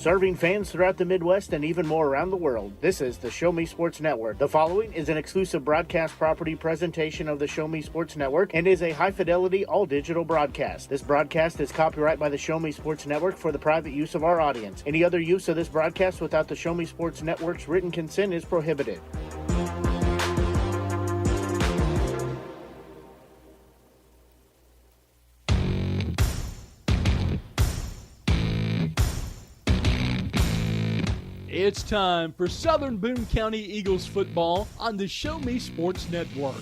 Serving fans throughout the Midwest and even more around the world, this is the Show Me Sports Network. The following is an exclusive broadcast property presentation of the Show Me Sports Network and is a high-fidelity, all-digital broadcast. This broadcast is copyright by the Show Me Sports Network for the private use of our audience. Any other use of this broadcast without the Show Me Sports Network's written consent is prohibited. It's time for Southern Boone County Eagles football on the Show Me Sports Network.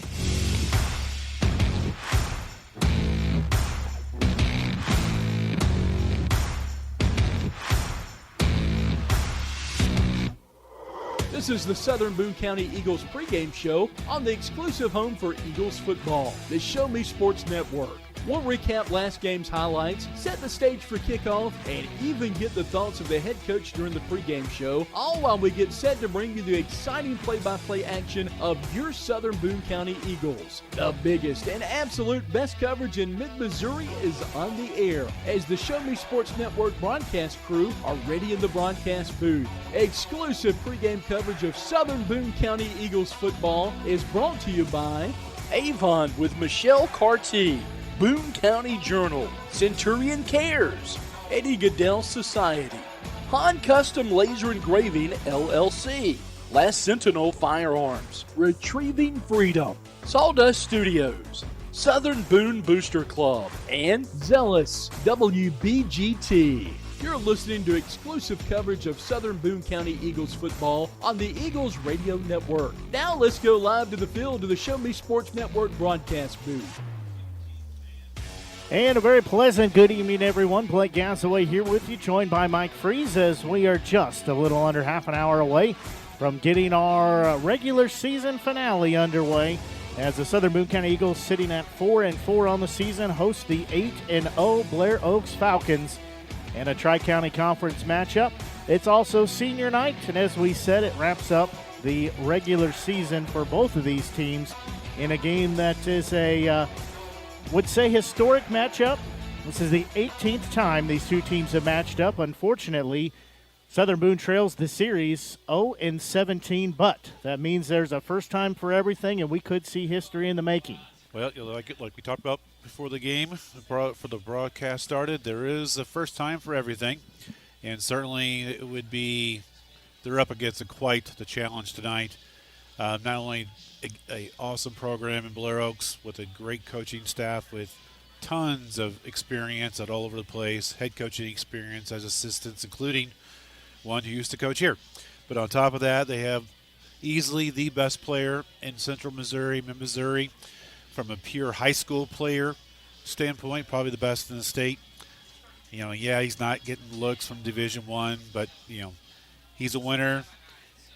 This is the Southern Boone County Eagles pregame show on the exclusive home for Eagles football, the Show Me Sports Network. We'll recap last game's highlights, set the stage for kickoff, and even get the thoughts of the head coach during the pregame show, all while we get set to bring you the exciting play-by-play action of your Southern Boone County Eagles. The biggest and absolute best coverage in mid-Missouri is on the air as the Show Me Sports Network broadcast crew are ready in the broadcast booth. Exclusive pregame coverage of Southern Boone County Eagles football is brought to you by Avon with Michelle Carty, Boone County Journal, Centurion Cares, Eddie Goodell Society, Han Custom Laser Engraving LLC, Last Sentinel Firearms, Retrieving Freedom, Sawdust Studios, Southern Boone Booster Club, and Zealous WBGT. You're listening to exclusive coverage of Southern Boone County Eagles football on the Eagles Radio Network. Now let's go live to the field to the Show Me Sports Network broadcast booth. And a very pleasant good evening, everyone. Blake Gasaway here with you, joined by Mike Freeze, as we are just a little under half an hour away from getting our regular season finale underway, as the Southern Boone County Eagles, sitting at 4-4 on the season, host the 8-0 Blair Oaks Falcons in a Tri-County Conference matchup. It's also senior night, and as we said, it wraps up the regular season for both of these teams in a game that is a would say historic matchup. This is the 18th time these two teams have matched up. Unfortunately, Southern Boone trails the series 0-17, but that means there's a first time for everything, and we could see history in the making. Well, like we talked about before the game, for the broadcast started, there is a first time for everything, and certainly it would be, they're up against quite the challenge tonight. Not only a awesome program in Blair Oaks with a great coaching staff with tons of experience at all over the place, head coaching experience as assistants, including one who used to coach here. But on top of that, they have easily the best player in Central Missouri, mid-Missouri, from a pure high school player standpoint, probably the best in the state. He's not getting looks from Division I, but, he's a winner.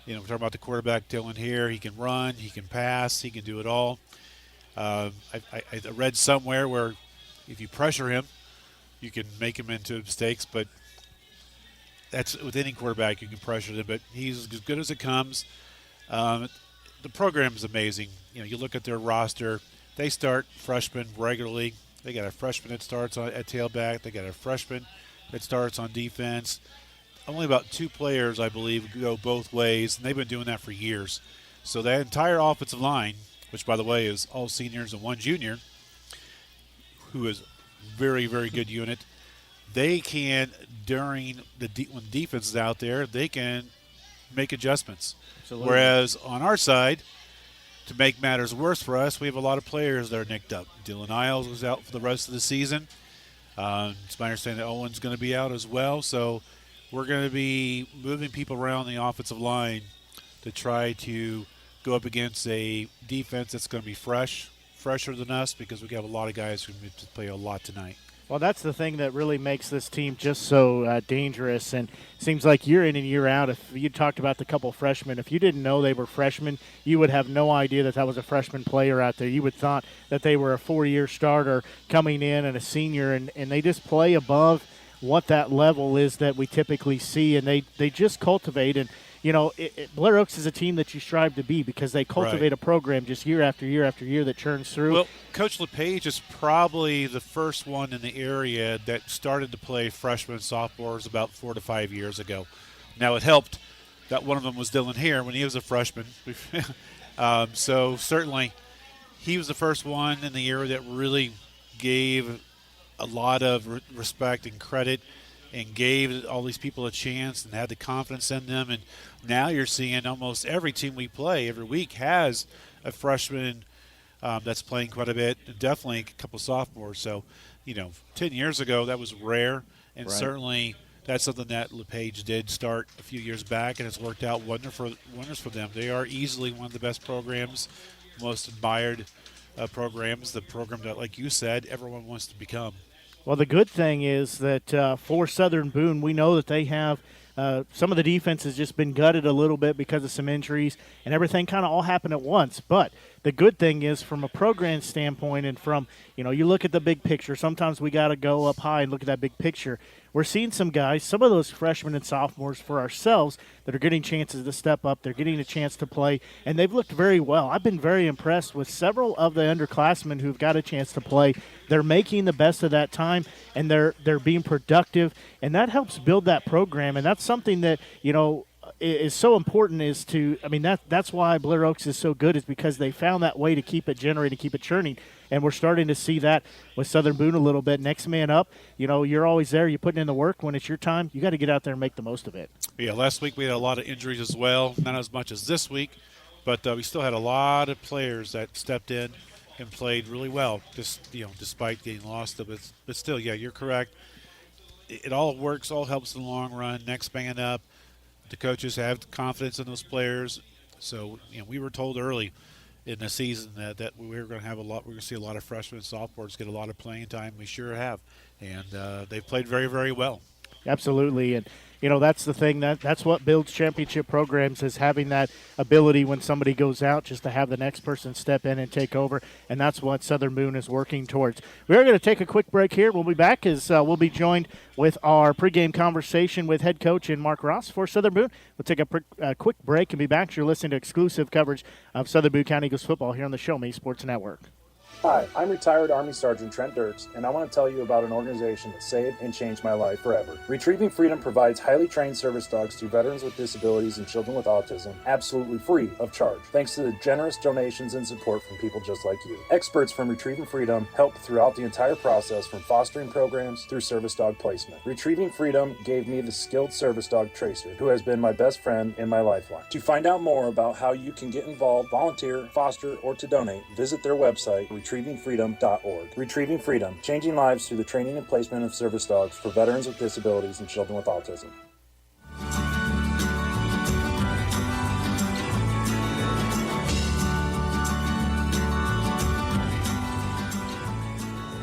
We're talking about the quarterback, Dylan, here. He can run, he can pass, he can do it all. I read somewhere where if you pressure him, you can make him into mistakes, but that's with any quarterback, you can pressure them, but he's as good as it comes. The program is amazing. You look at their roster, they start freshmen regularly. They got a freshman that starts at tailback. They got a freshman that starts on defense. Only about two players, I believe, go both ways, and they've been doing that for years. So that entire offensive line, which, by the way, is all seniors and one junior, who is a very, very good unit, they can, when defense is out there, they can make adjustments. Absolutely. Whereas on our side, to make matters worse for us, we have a lot of players that are nicked up. Dylan Isles was out for the rest of the season. It's my understanding that Owen's going to be out as well, so we're going to be moving people around the offensive line to try to go up against a defense that's going to be fresher than us, because we have a lot of guys who need to play a lot tonight. Well, that's the thing that really makes this team just so dangerous, and it seems like year in and year out, if you talked about the couple freshmen, if you didn't know they were freshmen, you would have no idea that was a freshman player out there. You would thought that they were a 4-year starter coming in and a senior, and they just play above what that level is that we typically see, and they just cultivate. And Blair Oaks is a team that you strive to be because they cultivate a program just year after year after year that churns through. Well, Coach LePage is probably the first one in the area that started to play freshmen and sophomores about 4 to 5 years ago. Now, it helped that one of them was Dylan Hare when he was a freshman. So certainly he was the first one in the area that really gave a lot of respect and credit and gave all these people a chance and had the confidence in them. And now you're seeing almost every team we play every week has a freshman that's playing quite a bit, and definitely a couple of sophomores. So, 10 years ago that was rare, and certainly that's something that LePage did start a few years back, and it's worked out wonders for them. They are easily one of the best programs, most admired programs, the program that, like you said, everyone wants to become. Well, the good thing is that for Southern Boone, we know that they have some of the defense has just been gutted a little bit because of some injuries, and everything kind of all happened at once. But the good thing is from a program standpoint and from, you look at the big picture. Sometimes we got to go up high and look at that big picture. We're seeing some guys, some of those freshmen and sophomores for ourselves that are getting chances to step up. They're getting a chance to play, and they've looked very well. I've been very impressed with several of the underclassmen who've got a chance to play. They're making the best of that time, and they're being productive, and that helps build that program. And that's something that, is so important that's why Blair Oaks is so good, is because they found that way to keep it generating, keep it churning. And we're starting to see that with Southern Boone a little bit. Next man up, you're always there. You're putting in the work. When it's your time, you got to get out there and make the most of it. Yeah, last week we had a lot of injuries as well. Not as much as this week, but we still had a lot of players that stepped in and played really well, just despite getting lost. But still, yeah, you're correct. It all works, all helps in the long run. Next man up, the coaches have confidence in those players. So we were told early in the season that we were going to have we're going to see a lot of freshmen and sophomores get a lot of playing time. We sure have, and they've played very, very well. Absolutely, and that's the thing that's what builds championship programs, is having that ability when somebody goes out just to have the next person step in and take over, and that's what Southern Boone is working towards. We are going to take a quick break here. We'll be back as we'll be joined with our pregame conversation with head coach and Mark Ross for Southern Boone. We'll take a quick break and be back. You're listening to exclusive coverage of Southern Boone County Eagles football here on the Show Me Sports Network. Hi, I'm retired Army Sergeant Trent Dirks, and I want to tell you about an organization that saved and changed my life forever. Retrieving Freedom provides highly trained service dogs to veterans with disabilities and children with autism, absolutely free of charge, thanks to the generous donations and support from people just like you. Experts from Retrieving Freedom help throughout the entire process, from fostering programs through service dog placement. Retrieving Freedom gave me the skilled service dog Tracer, who has been my best friend and my lifeline. To find out more about how you can get involved, volunteer, foster, or to donate, visit their website, retrievingfreedom.org. Retrieving Freedom, changing lives through the training and placement of service dogs for veterans with disabilities and children with autism.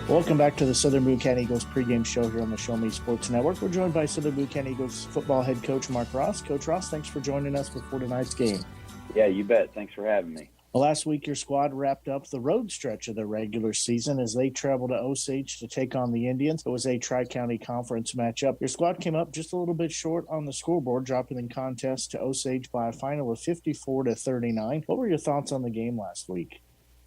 Welcome back to the Southern Boone County Eagles pregame show here on the Show Me Sports Network. We're joined by Southern Boone County Eagles football head coach Mark Ross. Coach Ross, thanks for joining us before tonight's game. Yeah, you bet. Thanks for having me. Well, last week, your squad wrapped up the road stretch of the regular season as they traveled to Osage to take on the Indians. It was a tri-county conference matchup. Your squad came up just a little bit short on the scoreboard, dropping in contest to Osage by a final of 54-39. What were your thoughts on the game last week?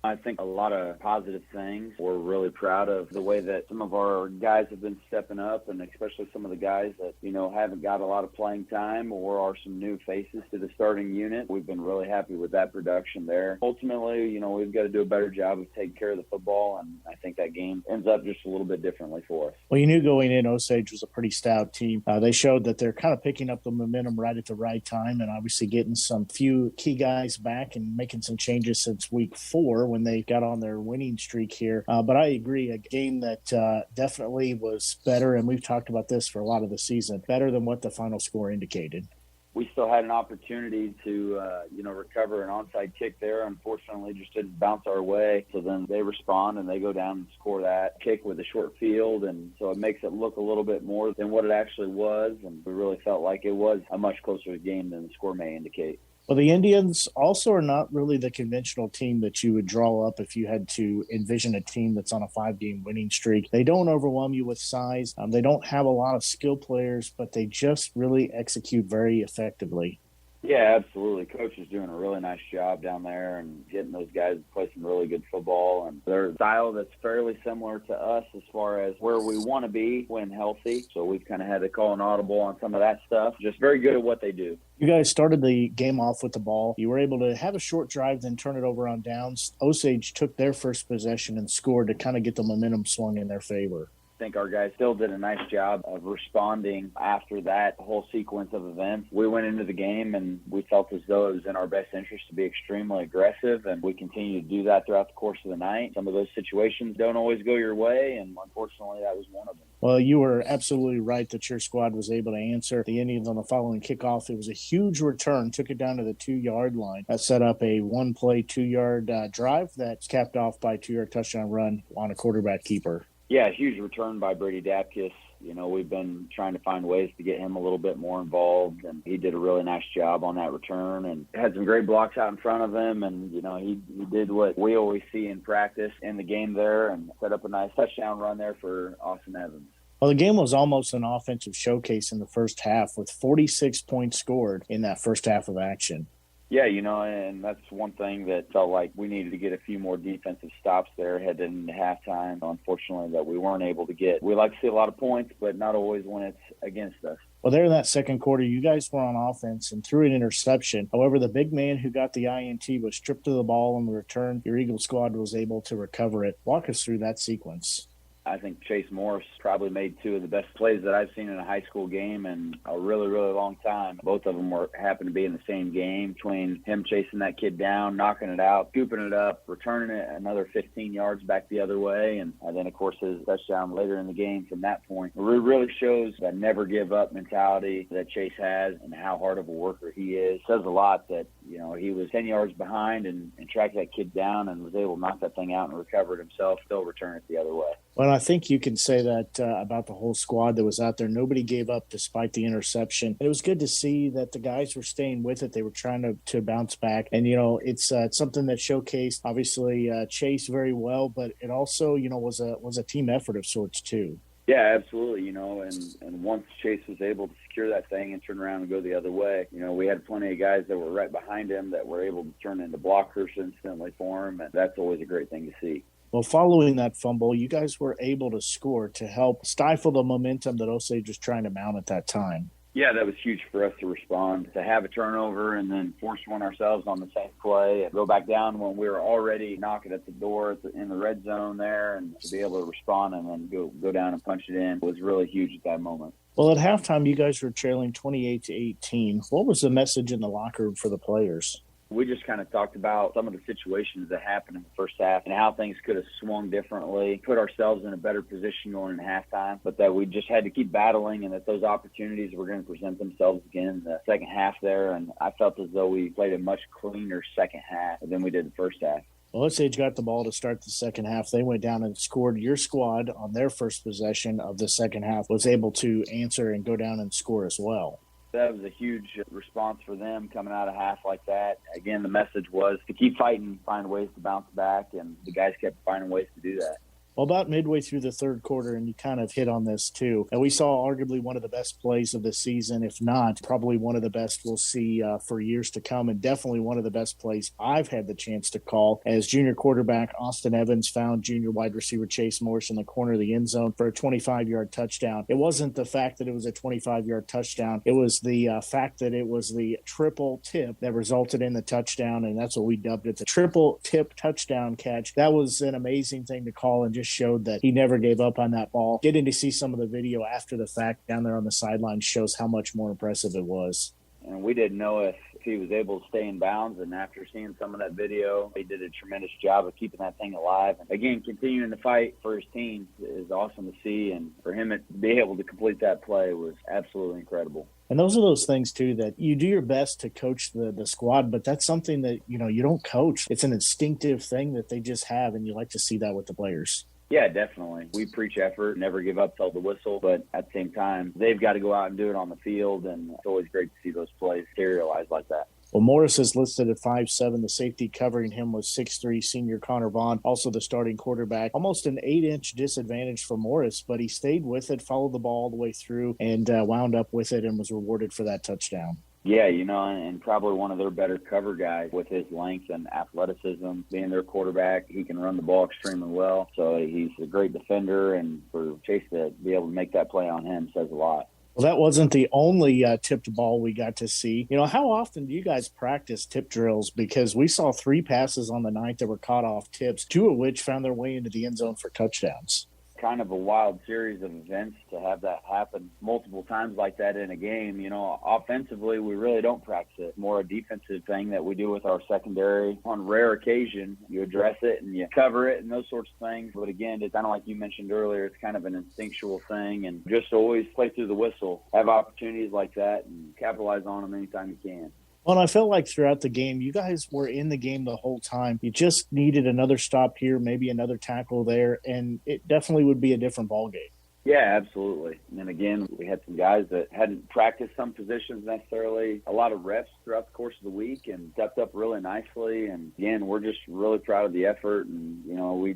I think a lot of positive things. We're really proud of the way that some of our guys have been stepping up, and especially some of the guys that, haven't got a lot of playing time or are some new faces to the starting unit. We've been really happy with that production there. Ultimately, we've got to do a better job of taking care of the football, and I think that game ends up just a little bit differently for us. Well, you knew going in, Osage was a pretty stout team. They showed that they're kind of picking up the momentum right at the right time, and obviously getting some few key guys back and making some changes since week 4 when they got on their winning streak here. But I agree, a game that definitely was better, and we've talked about this for a lot of the season, better than what the final score indicated. We still had an opportunity to, recover an onside kick there. Unfortunately, just didn't bounce our way. So then they respond and they go down and score that kick with a short field. And so it makes it look a little bit more than what it actually was. And we really felt like it was a much closer game than the score may indicate. Well, the Indians also are not really the conventional team that you would draw up if you had to envision a team that's on a 5-game winning streak. They don't overwhelm you with size. They don't have a lot of skill players, but they just really execute very effectively. Yeah, absolutely. Coach is doing a really nice job down there and getting those guys to play some really good football. And their style that's fairly similar to us as far as where we want to be when healthy. So we've kind of had to call an audible on some of that stuff. Just very good at what they do. You guys started the game off with the ball. You were able to have a short drive, then turn it over on downs. Osage took their first possession and scored to kind of get the momentum swung in their favor. I think our guys still did a nice job of responding after that whole sequence of events. We went into the game and we felt as though it was in our best interest to be extremely aggressive, and we continue to do that throughout the course of the night. Some of those situations don't always go your way, and unfortunately that was one of them. Well, you were absolutely right that your squad was able to answer the Indians on the following kickoff. It was a huge return, took it down to the 2-yard line. That set up a one-play 2-yard drive that's capped off by a 2-yard touchdown run on a quarterback keeper. Yeah, huge return by Brady Dapkus. You know, we've been trying to find ways to get him a little bit more involved, and he did a really nice job on that return and had some great blocks out in front of him. And, you know, he did what we always see in practice in the game there and set up a nice touchdown run there for Austin Evans. Well, the game was almost an offensive showcase in the first half with 46 points scored in that first half of action. Yeah, you know, and that's one thing that felt like we needed to get a few more defensive stops there heading into halftime, unfortunately, that we weren't able to get. We like to see a lot of points, but not always when it's against us. Well, there in that second quarter, you guys were on offense and threw an interception. However, the big man who got the INT was stripped of the ball on the return. Your Eagle squad was able to recover it. Walk us through that sequence. I think Chase Morris probably made two of the best plays that I've seen in a high school game in a really, really long time. Both of them happened to be in the same game, between him chasing that kid down, knocking it out, scooping it up, returning it another 15 yards back the other way, and then, of course, his touchdown later in the game from that point. It really shows that never give up mentality that Chase has and how hard of a worker he is. It says a lot that, you know, he was 10 yards behind and tracked that kid down and was able to knock that thing out and recover it himself, still return it the other way. Well, I think you can say that about the whole squad that was out there. Nobody gave up despite the interception. It was good to see that the guys were staying with it. They were trying to bounce back. And, you know, it's something that showcased, obviously, Chase very well, but it also, you know, was a team effort of sorts, too. Yeah, absolutely. You know, and once Chase was able to secure that thing and turn around and go the other way, you know, we had plenty of guys that were right behind him that were able to turn into blockers instantly for him, and that's always a great thing to see. Well, following that fumble, you guys were able to score to help stifle the momentum that Osage was trying to mount at that time. Yeah, that was huge for us to respond, to have a turnover and then force one ourselves on the same play and go back down when we were already knocking at the door in the red zone there, and to be able to respond and then go down and punch it in was really huge at that moment. Well, at halftime, you guys were trailing 28-18. What was the message in the locker room for the players? We just kind of talked about some of the situations that happened in the first half and how things could have swung differently, put ourselves in a better position going into halftime, but that we just had to keep battling and that those opportunities were going to present themselves again in the second half there. And I felt as though we played a much cleaner second half than we did the first half. Well, Osage got the ball to start the second half. They went down and scored. Your squad on their first possession of the second half was able to answer and go down and score as well. That was a huge response for them coming out of half like that. Again, the message was to keep fighting, find ways to bounce back, and the guys kept finding ways to do that. Well, about midway through the third quarter, and you kind of hit on this too, and we saw arguably one of the best plays of the season, if not probably one of the best we'll see for years to come, and definitely one of the best plays I've had the chance to call as junior quarterback Austin Evans found junior wide receiver Chase Morris in the corner of the end zone for a 25-yard touchdown. It wasn't the fact that it was a 25-yard touchdown. It was the fact that it was the triple tip that resulted in the touchdown, and that's what we dubbed it, the triple tip touchdown catch. That was an amazing thing to call and just showed that he never gave up on that ball. Getting to see some of the video after the fact down there on the sideline shows how much more impressive it was. And we didn't know if he was able to stay in bounds, and after seeing some of that video, he did a tremendous job of keeping that thing alive. And again, continuing to fight for his team is awesome to see, and for him to be able to complete that play was absolutely incredible. And those are those things, too, that you do your best to coach the squad, but that's something that, you know, you don't coach. It's an instinctive thing that they just have, and you like to see that with the players. Yeah, definitely. We preach effort, never give up till the whistle, but at the same time, they've got to go out and do it on the field, and it's always great to see those plays materialize like that. Well, Morris is listed at 5'7". The safety covering him was 6'3", senior Connor Vaughn, also the starting quarterback. Almost an 8-inch disadvantage for Morris, but he stayed with it, followed the ball all the way through, and wound up with it and was rewarded for that touchdown. Yeah, and probably one of their better cover guys with his length and athleticism. Being their quarterback, he can run the ball extremely well. So he's a great defender, and for Chase to be able to make that play on him says a lot. Well, that wasn't the only tipped ball we got to see. How often do you guys practice tip drills? Because we saw 3 passes on the night that were caught off tips, 2 of which found their way into the end zone for touchdowns. Kind of a wild series of events to have that happen multiple times like that in a game. Offensively, we really don't practice it. More a defensive thing that we do with our secondary. On rare occasion, you address it and you cover it and those sorts of things. But again, it's kind of like you mentioned earlier, it's kind of an instinctual thing, and just always play through the whistle. Have opportunities like that and capitalize on them anytime you can. Well, I felt like throughout the game, you guys were in the game the whole time. You just needed another stop here, maybe another tackle there, and it definitely would be a different ballgame. Yeah, absolutely. And again, we had some guys that hadn't practiced some positions necessarily, a lot of reps throughout the course of the week, and stepped up really nicely. And again, we're just really proud of the effort, and we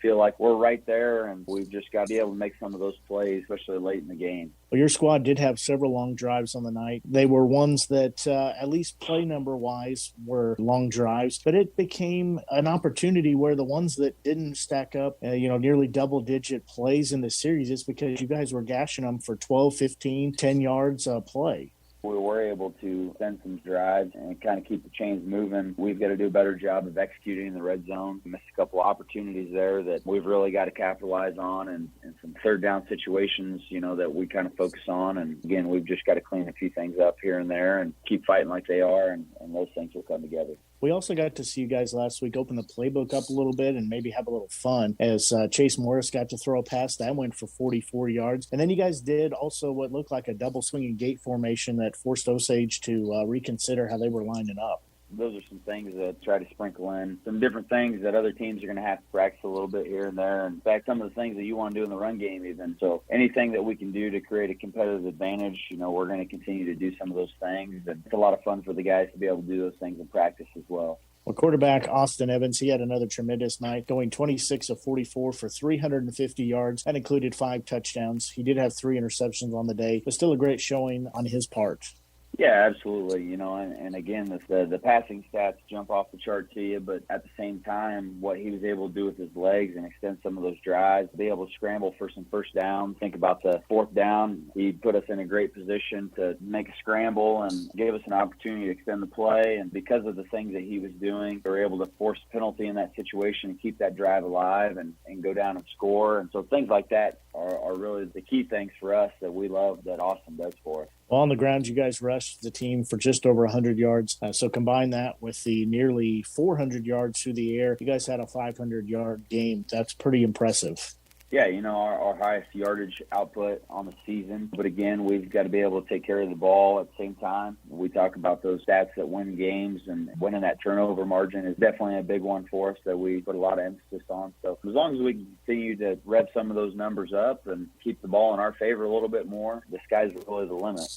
feel like we're right there, and we've just got to be able to make some of those plays, especially late in the game. Well, your squad did have several long drives on the night. They were ones that, at least play number-wise, were long drives. But it became an opportunity where the ones that didn't stack up, nearly double-digit plays in the series, is because you guys were gashing them for 12, 15, 10 yards play. We were able to send some drives and kind of keep the chains moving. We've got to do a better job of executing in the red zone. We missed a couple of opportunities there that we've really got to capitalize on, and some third down situations, that we kind of focus on. And again, we've just got to clean a few things up here and there and keep fighting like they are, and those things will come together. We also got to see you guys last week open the playbook up a little bit and maybe have a little fun as Chase Morris got to throw a pass. That went for 44 yards. And then you guys did also what looked like a double swinging gate formation that forced Osage to reconsider how they were lining up. Those are some things that try to sprinkle in some different things that other teams are going to have to practice a little bit here and there. In fact, some of the things that you want to do in the run game even. So anything that we can do to create a competitive advantage, we're going to continue to do some of those things. And it's a lot of fun for the guys to be able to do those things in practice as well. Well, quarterback Austin Evans, he had another tremendous night, going 26 of 44 for 350 yards. That included 5 touchdowns. He did have 3 interceptions on the day, but still a great showing on his part. Yeah, absolutely. And again, the passing stats jump off the chart to you, but at the same time, what he was able to do with his legs and extend some of those drives, be able to scramble for some first down. Think about the 4th down. He put us in a great position to make a scramble and gave us an opportunity to extend the play. And because of the things that he was doing, we were able to force a penalty in that situation and keep that drive alive and go down and score. And so things like that are really the key things for us that we love that Austin does for us. Well, on the ground, you guys rushed the team for just over 100 yards. So combine that with the nearly 400 yards through the air. You guys had a 500-yard game. That's pretty impressive. Yeah, our highest yardage output on the season. But again, we've got to be able to take care of the ball at the same time. We talk about those stats that win games, and winning that turnover margin is definitely a big one for us that we put a lot of emphasis on. So as long as we can continue to rev some of those numbers up and keep the ball in our favor a little bit more, the sky's really the limit.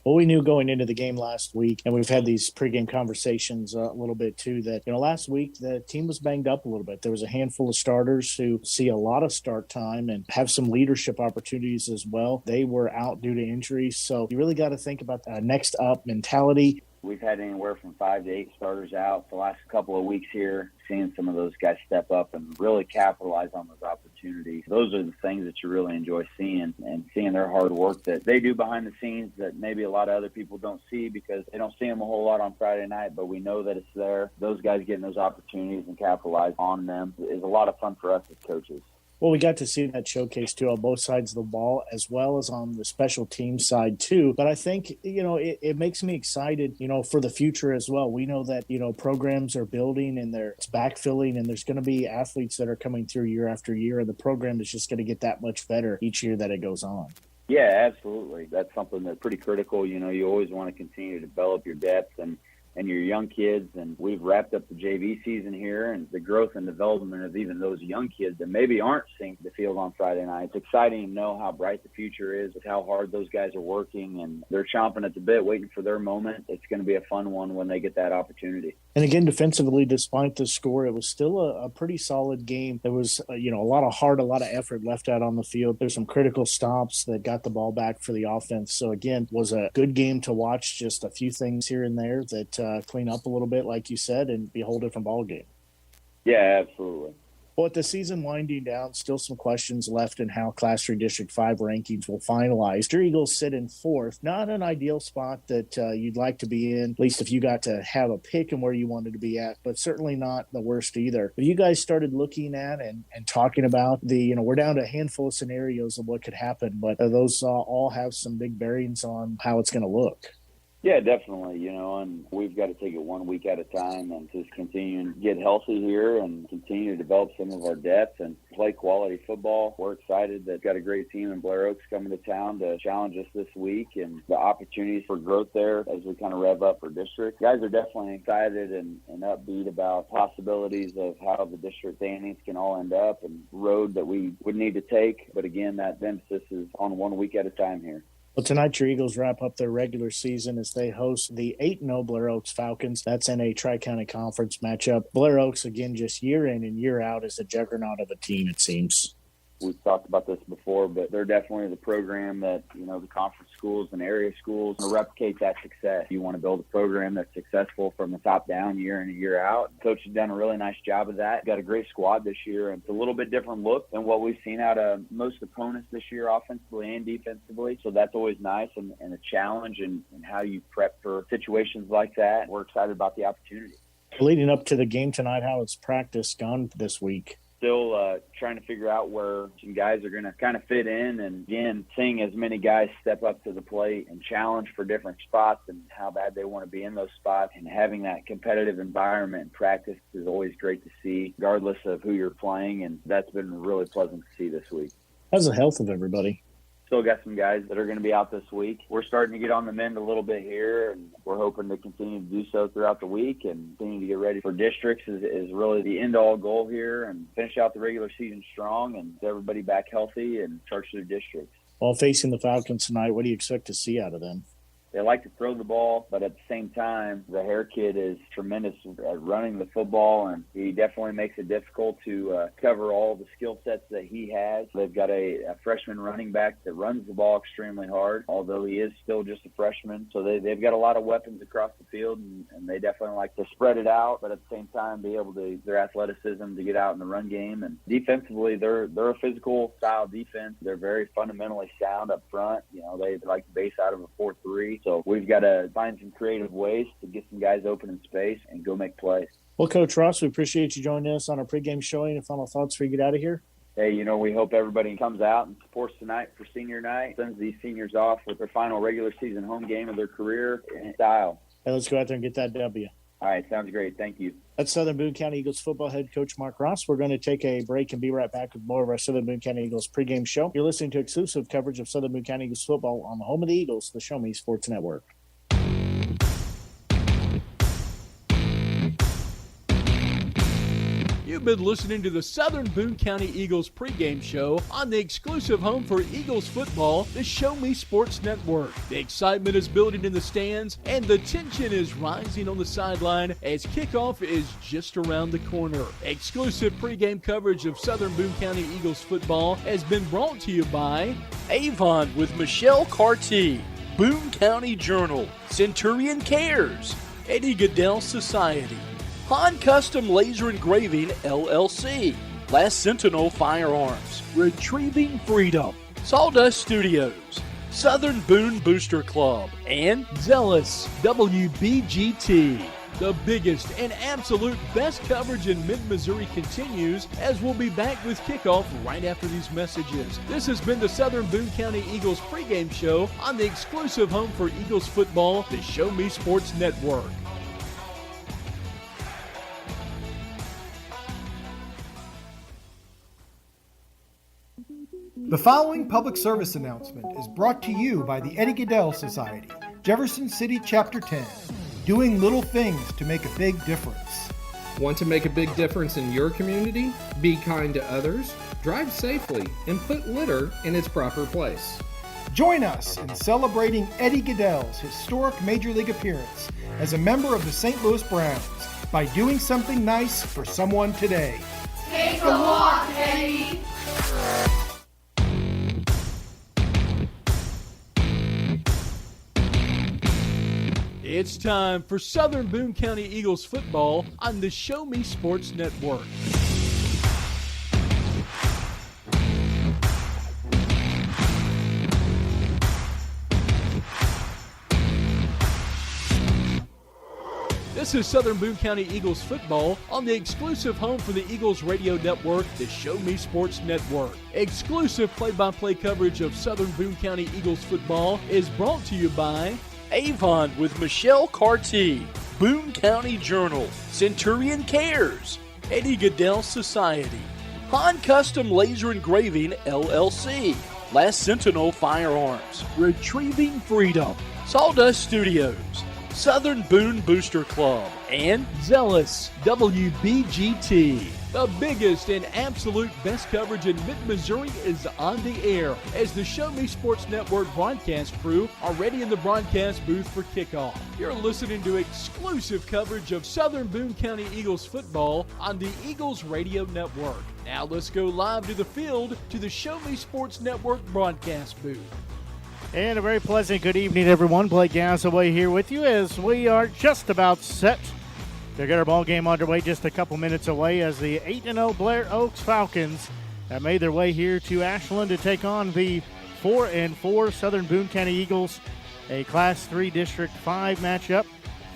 Well, we knew going into the game last week, and we've had these pregame conversations a little bit too, that, last week the team was banged up a little bit. There was a handful of starters who see a lot of start time and have some leadership opportunities as well. They were out due to injuries. So you really got to think about the next up mentality. We've had anywhere from 5 to 8 starters out the last couple of weeks here, seeing some of those guys step up and really capitalize on those opportunities. Those are the things that you really enjoy seeing, and seeing their hard work that they do behind the scenes that maybe a lot of other people don't see because they don't see them a whole lot on Friday night, but we know that it's there. Those guys getting those opportunities and capitalize on them is a lot of fun for us as coaches. Well, we got to see that showcase, too, on both sides of the ball, as well as on the special team side, too. But I think, it makes me excited, for the future as well. We know that, programs are building and it's backfilling, and there's going to be athletes that are coming through year after year, and the program is just going to get that much better each year that it goes on. Yeah, absolutely. That's something that's pretty critical. You always want to continue to develop your depth and your young kids, and we've wrapped up the JV season here, and the growth and development of even those young kids that maybe aren't seeing the field on Friday night. It's exciting to know how bright the future is, with how hard those guys are working, and they're chomping at the bit, waiting for their moment. It's going to be a fun one when they get that opportunity. And again, defensively, despite the score, it was still a pretty solid game. There was, a lot of heart, a lot of effort left out on the field. There's some critical stops that got the ball back for the offense. So again, was a good game to watch. Just a few things here and there that clean up a little bit, like you said, and be a whole different ball game. Yeah, absolutely. Well, with the season winding down, still some questions left in how Class 3 District 5 rankings will finalize. Your Eagles sit in fourth. Not an ideal spot that you'd like to be in, at least if you got to have a pick in where you wanted to be at, but certainly not the worst either. But you guys started looking at and talking about we're down to a handful of scenarios of what could happen, but those all have some big bearings on how it's going to look. Yeah, definitely, and we've got to take it 1 week at a time and just continue to get healthy here and continue to develop some of our depth and play quality football. We're excited that we've got a great team in Blair Oaks coming to town to challenge us this week, and the opportunities for growth there as we kind of rev up for district. Guys are definitely excited and upbeat about possibilities of how the district standings can all end up and road that we would need to take. But again, that emphasis is on 1 week at a time here. Well, tonight your Eagles wrap up their regular season as they host the 8-0 Blair Oaks Falcons. That's in a Tri-County Conference matchup. Blair Oaks, again, just year in and year out, is a juggernaut of a team, it seems. We've talked about this before, but they're definitely the program that, the conference schools and area schools want to replicate that success. You want to build a program that's successful from the top down year in and year out. Coach has done a really nice job of that. Got a great squad this year, and it's a little bit different look than what we've seen out of most opponents this year, offensively and defensively. So that's always nice and a challenge in how you prep for situations like that. We're excited about the opportunity. Leading up to the game tonight, how has practice gone this week? Still trying to figure out where some guys are going to kind of fit in, and again, seeing as many guys step up to the plate and challenge for different spots and how bad they want to be in those spots, and having that competitive environment in practice is always great to see, regardless of who you're playing, and that's been really pleasant to see this week. How's the health of everybody? Still got some guys that are going to be out this week. We're starting to get on the mend a little bit here, and we're hoping to continue to do so throughout the week and continue to get ready for districts is really the end-all goal here, and finish out the regular season strong and get everybody back healthy and charge to the districts. While facing the Falcons tonight, what do you expect to see out of them? They like to throw the ball, but at the same time, the hair kid is tremendous at running the football, and he definitely makes it difficult to cover all the skill sets that he has. They've got a freshman running back that runs the ball extremely hard, although he is still just a freshman. So they've got a lot of weapons across the field, and they definitely like to spread it out, but at the same time be able to, their athleticism to get out in the run game. And defensively, they're a physical style defense. They're very fundamentally sound up front. They like to base out of a 4-3. So we've got to find some creative ways to get some guys open in space and go make plays. Well, Coach Ross, we appreciate you joining us on our pregame showing. And final thoughts before you get out of here? Hey, we hope everybody comes out and supports tonight for senior night, sends these seniors off with their final regular season home game of their career in style. Hey, let's go out there and get that W. All right, sounds great. Thank you. That's Southern Boone County Eagles football head coach Mark Ross. We're going to take a break and be right back with more of our Southern Boone County Eagles pregame show. You're listening to exclusive coverage of Southern Boone County Eagles football on the home of the Eagles, the Show Me Sports Network. You've been listening to the Southern Boone County Eagles pregame show on the exclusive home for Eagles football, the Show Me Sports Network. The excitement is building in the stands, and the tension is rising on the sideline as kickoff is just around the corner. Exclusive pregame coverage of Southern Boone County Eagles football has been brought to you by Avon with Michelle Carty, Boone County Journal, Centurion Cares, Eddie Goodell Society, Han Custom Laser Engraving, LLC, Last Sentinel Firearms, Retrieving Freedom, Sawdust Studios, Southern Boone Booster Club, and Zealous WBGT. The biggest and absolute best coverage in mid-Missouri continues, as we'll be back with kickoff right after these messages. This has been the Southern Boone County Eagles pregame show on the exclusive home for Eagles football, the Show Me Sports Network. The following public service announcement is brought to you by the Eddie Goodell Society, Jefferson City Chapter 10, doing little things to make a big difference. Want to make a big difference in your community? Be kind to others, drive safely, and put litter in its proper place. Join us in celebrating Eddie Goodell's historic Major League appearance as a member of the St. Louis Browns by doing something nice for someone today. Take a walk, Penny. It's time for Southern Boone County Eagles football on the Show Me Sports Network. This is Southern Boone County Eagles football on the exclusive home for the Eagles radio network, the Show Me Sports Network. Exclusive play-by-play coverage of Southern Boone County Eagles football is brought to you by Avon with Michelle Carty, Boone County Journal, Centurion Cares, Eddie Goodell Society, Han Custom Laser Engraving LLC, Last Sentinel Firearms, Retrieving Freedom, Sawdust Studios, Southern Boone Booster Club, and Zealous WBGT. The biggest and absolute best coverage in mid-Missouri is on the air as the Show Me Sports Network broadcast crew are ready in the broadcast booth for kickoff. You're listening to exclusive coverage of Southern Boone County Eagles football on the Eagles Radio Network. Now let's go live to the field to the Show Me Sports Network broadcast booth. And a very pleasant good evening, everyone. Blake Gasaway here with you as we are just about set to get our ball game underway, just a couple minutes away as the 8-0 Blair Oaks Falcons have made their way here to Ashland to take on the 4-4 Southern Boone County Eagles, a Class 3 District 5 matchup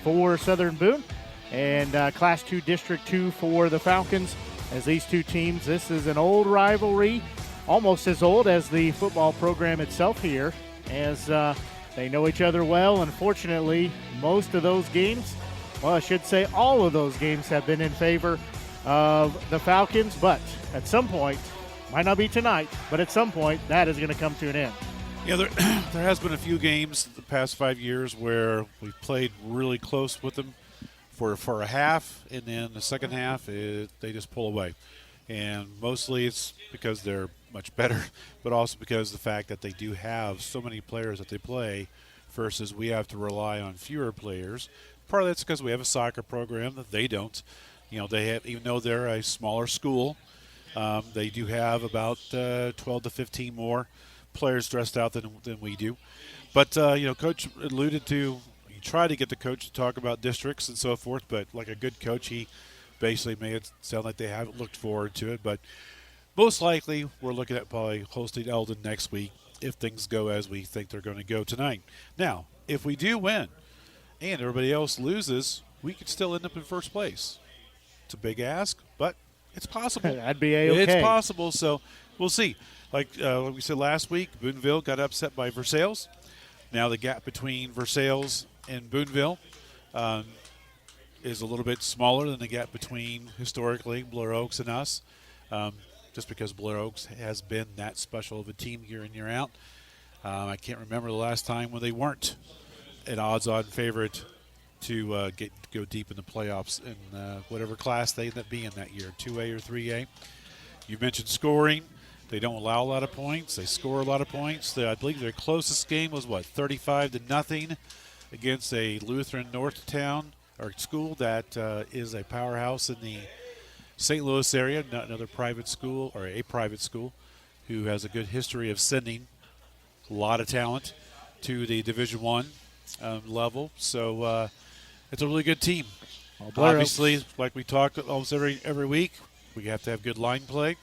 for Southern Boone, and Class 2 District 2 for the Falcons. As these two teams, this is an old rivalry, almost as old as the football program itself here, as they know each other well. Unfortunately, most of those games, well, I should say all of those games have been in favor of the Falcons, but at some point, might not be tonight, but at some point, that is going to come to an end. Yeah, there has been a few games the past 5 years where we've played really close with them for a half, and then the second half, they just pull away. And mostly it's because they're much better, but also because of the fact that they do have so many players that they play versus we have to rely on fewer players. Part of that's because we have a soccer program that they don't. You know, they have, even though they're a smaller school, they do have about 12 to 15 more players dressed out than we do. But, you know, Coach alluded to, you try to get the coach to talk about districts and so forth, but like a good coach, he basically made it sound like they haven't looked forward to it. But most likely we're looking at probably hosting Eldon next week if things go as we think they're going to go tonight. Now, if we do win and everybody else loses, we could still end up in first place. It's a big ask, but it's possible. That'd be A-okay. It's possible, so we'll see. Like we said last week, Booneville got upset by Versailles. Now the gap between Versailles and Booneville is a little bit smaller than the gap between, historically, Blair Oaks and us, just because Blair Oaks has been that special of a team year in, year out. I can't remember the last time when they weren't an odds-on favorite to go deep in the playoffs in whatever class they end up being that year, 2A or 3A. You mentioned scoring. They don't allow a lot of points. They score a lot of points. I believe their closest game was, 35-0 against a Lutheran North town or school that is a powerhouse in the St. Louis area, not another private school or a private school who has a good history of sending a lot of talent to the Division I level. So it's a really good team. Obviously, like we talk almost every week, we have to have good line play.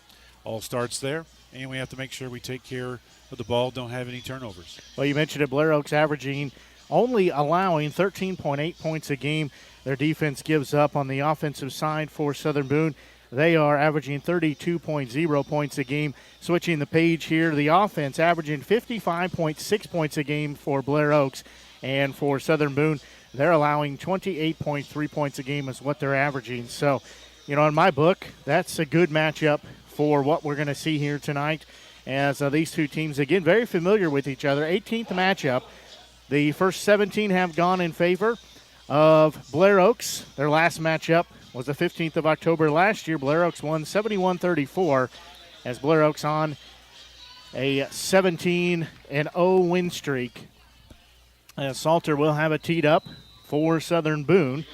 All starts there, and we have to make sure we take care of the ball, don't have any turnovers. Well, you mentioned it, Blair Oaks averaging, only allowing 13.8 points a game. Their defense gives up on the offensive side for Southern Boone. They are averaging 32.0 points a game. Switching the page here, the offense averaging 55.6 points a game for Blair Oaks. And for Southern Boone, they're allowing 28.3 points a game is what they're averaging. So, you know, in my book, that's a good matchup for what we're going to see here tonight, as these two teams, again, very familiar with each other. 18th matchup. The first 17 have gone in favor of Blair Oaks. Their last matchup was the 15th of October last year. Blair Oaks won 71-34 as Blair Oaks on a 17-0 win streak. Salter will have it teed up for Southern Boone.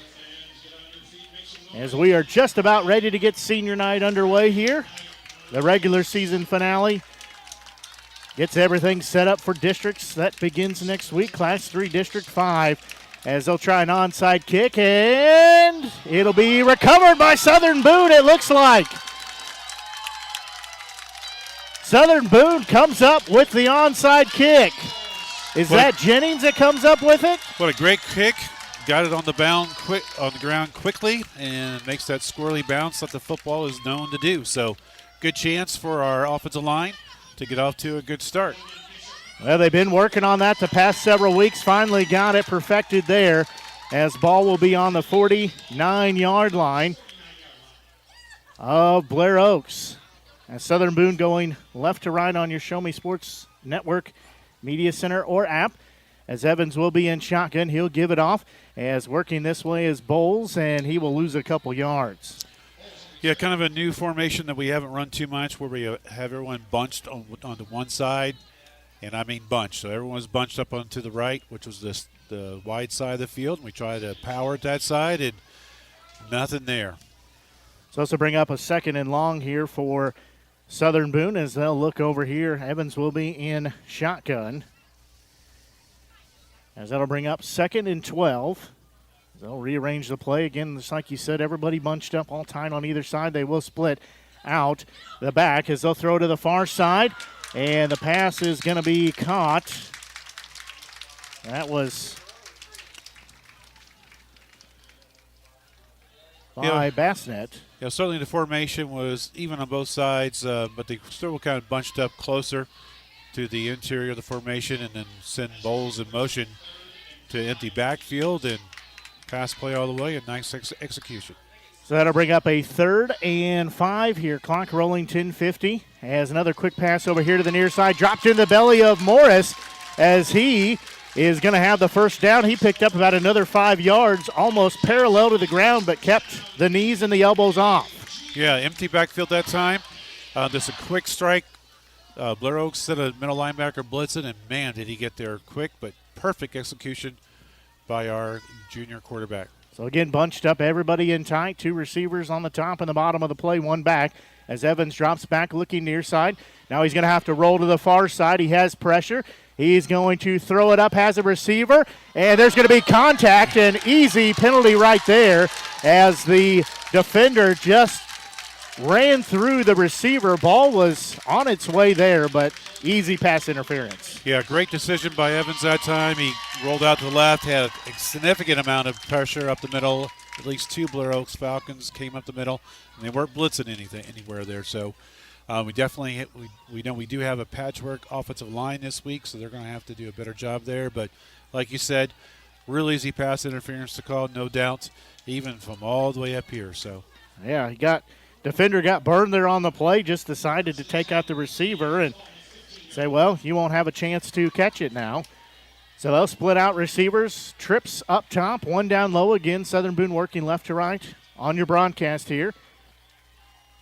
as we are just about ready to get senior night underway here. The regular season finale gets everything set up for districts. That begins next week, Class 3 District 5, as they'll try an onside kick, and it'll be recovered by Southern Boone, it looks like. Southern Boone comes up with the onside kick. Is that Jennings that comes up with it? What a great kick. Got it on the ground quickly and makes that squirrely bounce that the football is known to do. So good chance for our offensive line to get off to a good start. Well, they've been working on that the past several weeks. Finally got it perfected there, as ball will be on the 49-yard line of Blair Oaks. As Southern Boone going left to right on your Show Me Sports Network Media Center or app. As Evans will be in shotgun, he'll give it off. As working this way is Bowles, and he will lose a couple yards. Yeah, kind of a new formation that we haven't run too much, where we have everyone bunched on the one side, and I mean bunched. So everyone's bunched up onto the right, which was the wide side of the field. And we try to power at that side, and nothing there. So this will bring up a 2nd and long here for Southern Boone as they'll look over here. Evans will be in shotgun. As that'll bring up 2nd and 12. They'll rearrange the play. Again, just like you said, everybody bunched up all tight on either side. They will split out the back as they'll throw to the far side. And the pass is going to be caught. That was by Bassnet. Yeah, certainly the formation was even on both sides, but they still were kind of bunched up closer to the interior of the formation, and then send Bowles in motion to empty backfield and pass play all the way, and nice execution. So that'll bring up a 3rd and 5 here. Clock rolling 10:50. As another quick pass over here to the near side. Dropped in the belly of Morris as he is going to have the first down. He picked up about another 5 yards, almost parallel to the ground, but kept the knees and the elbows off. Yeah, empty backfield that time. Just a quick strike. Blair Oaks set a middle linebacker blitzing, and man, did he get there quick, but perfect execution by our junior quarterback. So again, bunched up, everybody in tight. 2 receivers on the top and the bottom of the play, 1 back. As Evans drops back looking near side. Now he's going to have to roll to the far side. He has pressure. He's going to throw it up, has a receiver, and there's going to be contact, an easy penalty right there as the defender just ran through the receiver. Ball was on its way there, but easy pass interference. Yeah, great decision by Evans that time. He rolled out to the left, had a significant amount of pressure up the middle. At least 2 Blair Oaks Falcons came up the middle, and they weren't blitzing anywhere there. So we definitely we know we do have a patchwork offensive line this week, so they're going to have to do a better job there. But like you said, real easy pass interference to call, no doubt, even from all the way up here. So yeah, defender got burned there on the play, just decided to take out the receiver and say, well, you won't have a chance to catch it now. So they'll split out receivers, trips up top, 1 down low. Again, Southern Boone working left to right on your broadcast here.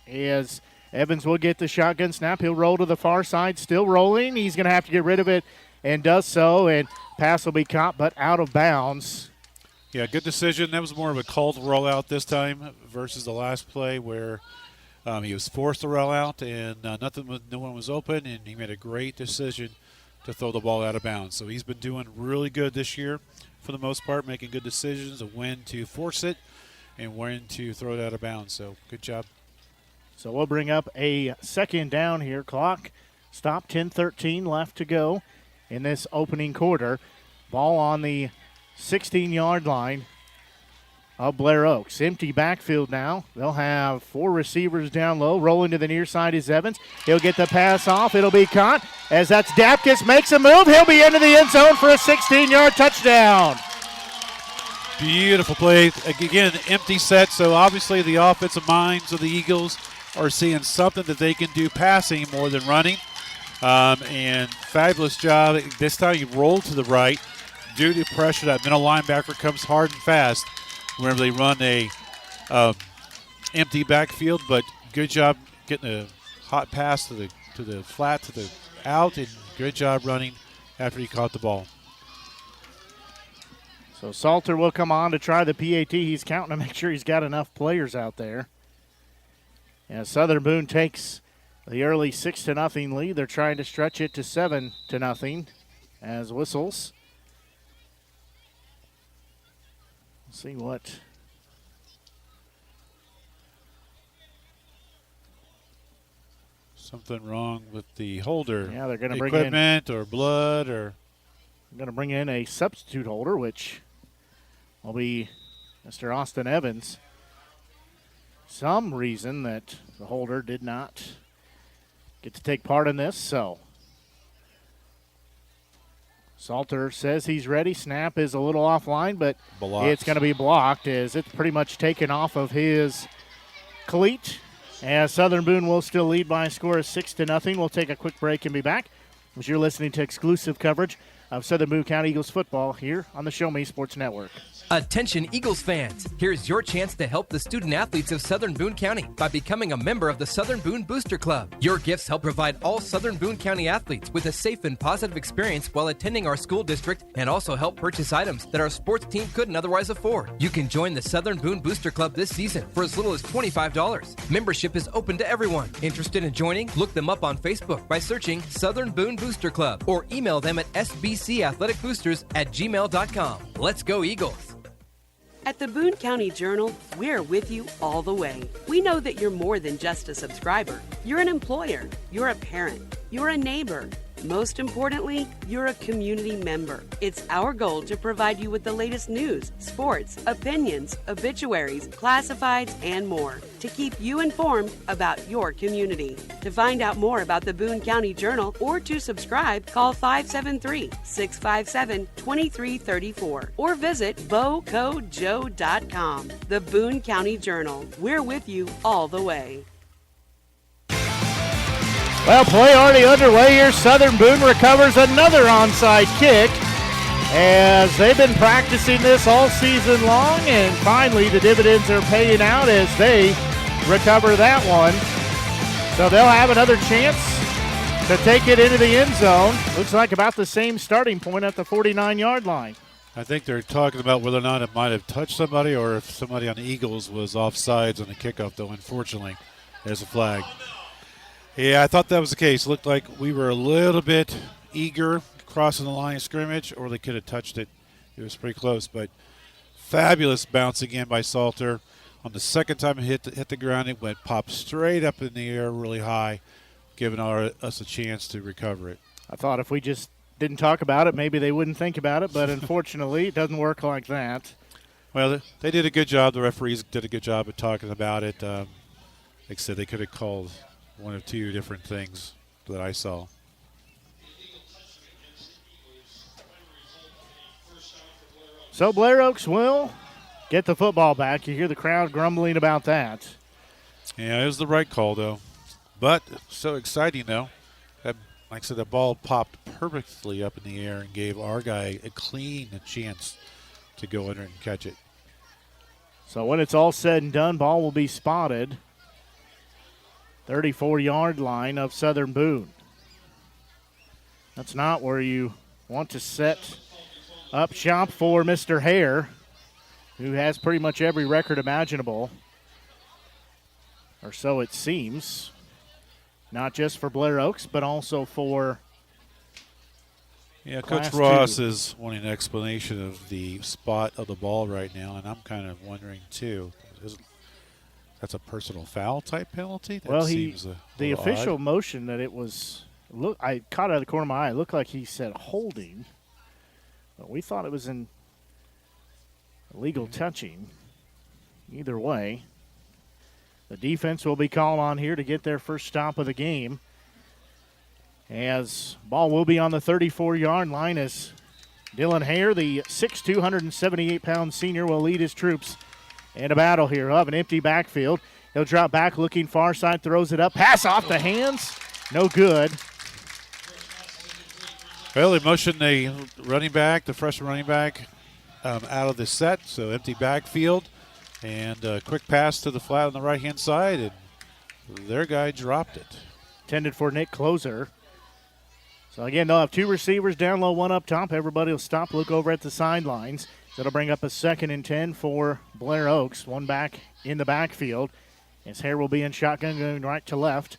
As Evans will get the shotgun snap. He'll roll to the far side, still rolling. He's going to have to get rid of it and does so, and pass will be caught but out of bounds. Yeah, good decision. That was more of a called rollout this time versus the last play where he was forced to roll out and no one was open, and he made a great decision to throw the ball out of bounds. So he's been doing really good this year for the most part, making good decisions of when to force it and when to throw it out of bounds. So good job. So we'll bring up a 2nd down here. Clock stop, 10:13 left to go in this opening quarter. Ball on the 16-yard line of Blair Oaks. Empty backfield now. They'll have 4 receivers down low. Rolling to the near side is Evans. He'll get the pass off. It'll be caught as that's Dapkus makes a move. He'll be into the end zone for a 16-yard touchdown. Beautiful play. Again, empty set, so obviously the offensive minds of the Eagles are seeing something that they can do passing more than running. And fabulous job. This time he rolled to the right. Due to pressure, that middle linebacker comes hard and fast whenever they run a empty backfield. But good job getting a hot pass to the flat, to the out, and good job running after he caught the ball. So Salter will come on to try the PAT. He's counting to make sure he's got enough players out there. And Southern Boone takes the early 6-0 lead. They're trying to stretch it to 7-0 as whistles. Let's see what. Something wrong with the holder. Yeah, they're going to bring in equipment or blood or. I'm going to bring in a substitute holder, which will be Mr. Austin Evans. Some reason that the holder did not get to take part in this, so Salter says he's ready. Snap is a little offline, but blocked. It's going to be blocked as it's pretty much taken off of his cleat. As Southern Boone will still lead by a score of 6-0. We'll take a quick break and be back as you're listening to exclusive coverage of Southern Boone County Eagles football here on the Show Me Sports Network. Attention Eagles fans, here's your chance to help the student athletes of Southern Boone County by becoming a member of the Southern Boone Booster Club. Your gifts help provide all Southern Boone County athletes with a safe and positive experience while attending our school district and also help purchase items that our sports team couldn't otherwise afford. You can join the Southern Boone Booster Club this season for as little as $25. Membership is open to everyone. Interested in joining? Look them up on Facebook by searching Southern Boone Booster Club or email them at sbcathleticboosters@gmail.com. Let's go Eagles! At the Boone County Journal, we're with you all the way. We know that you're more than just a subscriber. You're an employer, you're a parent, you're a neighbor. Most importantly, you're a community member. It's our goal to provide you with the latest news, sports, opinions, obituaries, classifieds, and more to keep you informed about your community. To find out more about the Boone County Journal or to subscribe, call 573-657-2334 or visit bocojoe.com. The Boone County Journal. We're with you all the way. Well, play already underway here. Southern Boone recovers another onside kick as they've been practicing this all season long, and finally the dividends are paying out as they recover that one. So they'll have another chance to take it into the end zone. Looks like about the same starting point at the 49-yard line. I think they're talking about whether or not it might have touched somebody or if somebody on the Eagles was offsides on the kickoff, though, unfortunately, there's a flag. Yeah, I thought that was the case. It looked like we were a little bit eager crossing the line of scrimmage, or they could have touched it. It was pretty close, but fabulous bounce again by Salter. On the second time it hit the ground, it went popped straight up in the air really high, giving us a chance to recover it. I thought if we just didn't talk about it, maybe they wouldn't think about it, but unfortunately it doesn't work like that. Well, they did a good job. The referees did a good job of talking about it. Like I said, they could have called one of two different things that I saw. So Blair Oaks will get the football back. You hear the crowd grumbling about that. Yeah, it was the right call, though. But so exciting, though. That, like I said, the ball popped perfectly up in the air and gave our guy a clean chance to go in and catch it. So when it's all said and done, ball will be spotted 34-yard line of Southern Boone. That's not where you want to set up shop for Mr. Hare, who has pretty much every record imaginable, or so it seems. Not just for Blair Oaks, but also for Coach Ross is wanting an explanation of the spot of the ball right now, and I'm kind of wondering, too. That's a personal foul type penalty? That seems the official odd. motion that it was, I caught it out of the corner of my eye. It looked like he said holding, but we thought it was in illegal touching. Either way, the defense will be called on here to get their first stop of the game. As ball will be on the 34-yard line as Dylan Hare, the 6'2", 178-pound senior, will lead his troops in a battle here. He'll have an empty backfield. He'll drop back looking far side, throws it up. Pass off the hands. No good. Well, they motioned the running back, the freshman running back, out of the set. So empty backfield and a quick pass to the flat on the right-hand side, and their guy dropped it. Intended for Nick Closer. So, again, they'll have two receivers down low, one up top. Everybody will stop, look over at the sidelines. So it'll bring up a 2nd and 10 for Blair Oaks. One back in the backfield. As Hare will be in shotgun going right to left.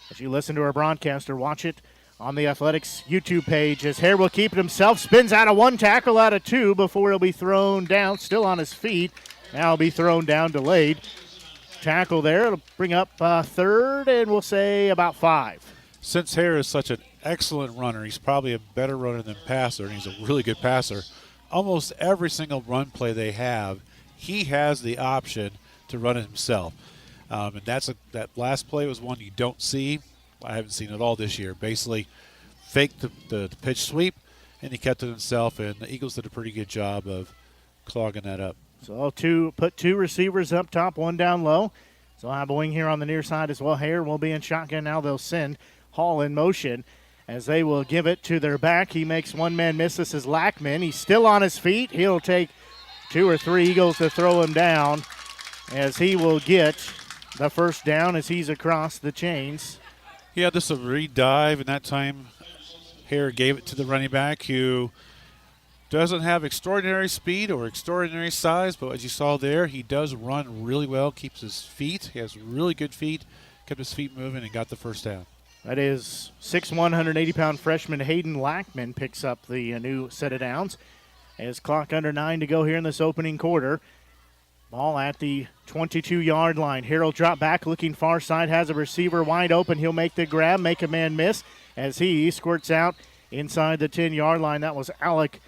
As you listen to our broadcaster, watch it on the Athletics YouTube page. As Hare will keep it himself. Spins out of 1, tackle out of 2 before he'll be thrown down. Still on his feet. Now he'll be thrown down, delayed. Tackle there. It'll bring up 3rd and we'll say about 5. Since Hare is such an excellent runner, he's probably a better runner than passer, and he's a really good passer. Almost every single run play they have, he has the option to run it himself. And that last play was one you don't see. I haven't seen it all this year. Basically, faked the pitch sweep, and he kept it himself, and the Eagles did a pretty good job of clogging that up. So put 2 receivers up top, 1 down low. So I'll have a wing here on the near side as well. Hare will be in shotgun. Now they'll send Hall in motion as they will give it to their back. He makes one man miss. This is Lackman. He's still on his feet. He'll take 2 or 3 Eagles to throw him down as he will get the first down as he's across the chains. Yeah, this is a re-dive, and that time Hare gave it to the running back who doesn't have extraordinary speed or extraordinary size, but as you saw there, he does run really well, keeps his feet. He has really good feet, kept his feet moving, and got the first down. That is 6'1", 180-pound freshman Hayden Lackman picks up the new set of downs. As clock under 9 to go here in this opening quarter. Ball at the 22-yard line. Harold drop back, looking far side, has a receiver wide open. He'll make the grab, make a man miss as he squirts out inside the 10-yard line. That was Alec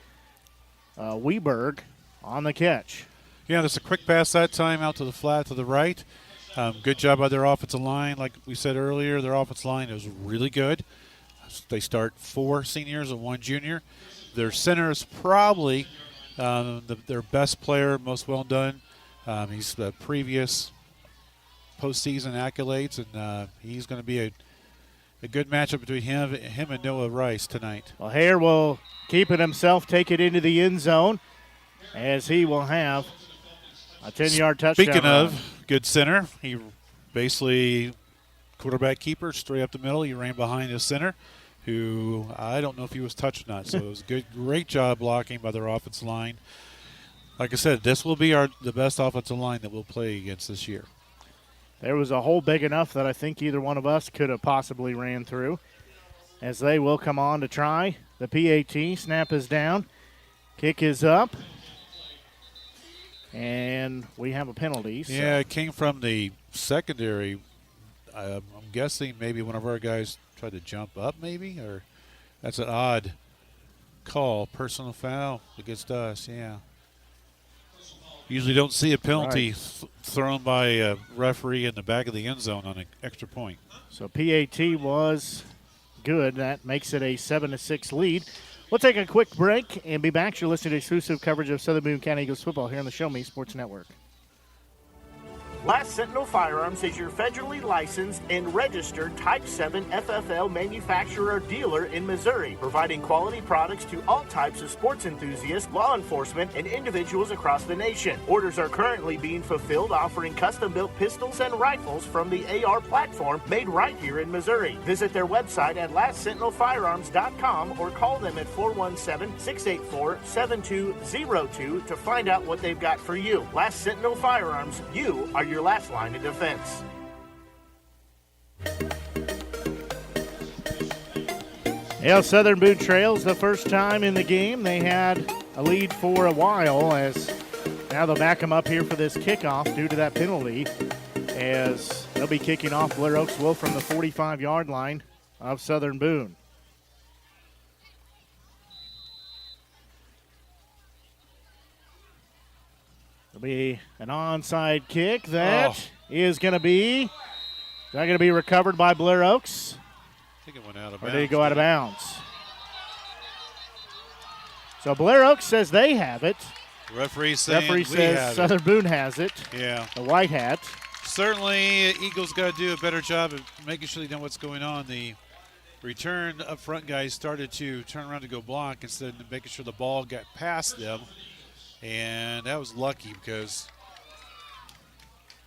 Weberg on the catch. Yeah, there's a quick pass that time out to the flat to the right. Good job by their offensive line. Like we said earlier, their offensive line is really good. They start 4 seniors and 1 junior. Their center is probably their best player, most well done. He's the previous postseason accolades, and he's going to be a good matchup between him and Noah Rice tonight. Well, Hare will keep it himself, take it into the end zone, as he will have a 10-yard touchdown. Speaking of good center, he basically quarterback keeper straight up the middle. He ran behind his center, who I don't know if he was touched or not. So it was great job blocking by their offensive line. Like I said, this will be the best offensive line that we'll play against this year. There was a hole big enough that I think either one of us could have possibly ran through. As they will come on to try the PAT. Snap is down. Kick is up. And we have a penalty. So. Yeah, it came from the secondary. I'm guessing maybe one of our guys tried to jump up maybe, or that's an odd call. Personal foul against us, yeah. Usually don't see a penalty thrown by a referee in the back of the end zone on an extra point. So PAT was good. That makes it a 7-6 lead. We'll take a quick break and be back. You're listening to exclusive coverage of Southern Boone County Eagles football here on the Show Me Sports Network. Last Sentinel Firearms is your federally licensed and registered Type 7 FFL manufacturer dealer in Missouri, providing quality products to all types of sports enthusiasts, law enforcement, and individuals across the nation. Orders are currently being fulfilled, offering custom-built pistols and rifles from the AR platform made right here in Missouri. Visit their website at lastsentinelfirearms.com or call them at 417-684-7202 to find out what they've got for you. Last Sentinel Firearms, you are your last line of defense. Yeah, Southern Boone Trails, the first time in the game. They had a lead for a while, as now they'll back them up here for this kickoff due to that penalty, as they'll be kicking off. Blair Oaks will from the 45-yard line of Southern Boone. It'll be an onside kick. That is going to be recovered by Blair Oaks. I think it went out of Or bounds. did it go out of bounds? So Blair Oaks says they have it. Referee saying Referee says Southern Boone has it. Yeah. The white hat. Certainly, Eagles got to do a better job of making sure they know what's going on. The return up front guys started to turn around to go block instead of making sure the ball got past them. And that was lucky because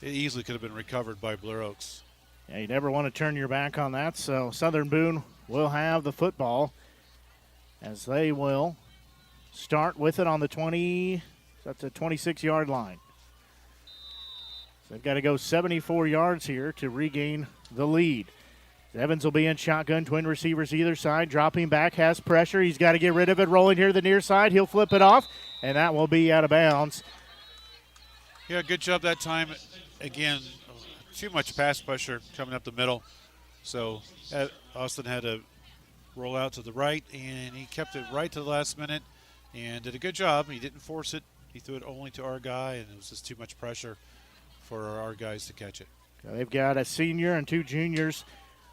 it easily could have been recovered by Blair Oaks. Yeah, you never want to turn your back on that. So Southern Boone will have the football as they will start with it on the 25 So that's a 26-yard line. So they've got to go 74 yards here to regain the lead. Evans will be in shotgun, twin receivers either side, dropping back, has pressure. He's got to get rid of it, rolling here to the near side. He'll flip it off, and that will be out of bounds. Yeah, good job that time. Again, too much pass pressure coming up the middle. So Austin had to roll out to the right, and he kept it right to the last minute and did a good job. He didn't force it. He threw it only to our guy, and it was just too much pressure for our guys to catch it. Now they've got a senior and two juniors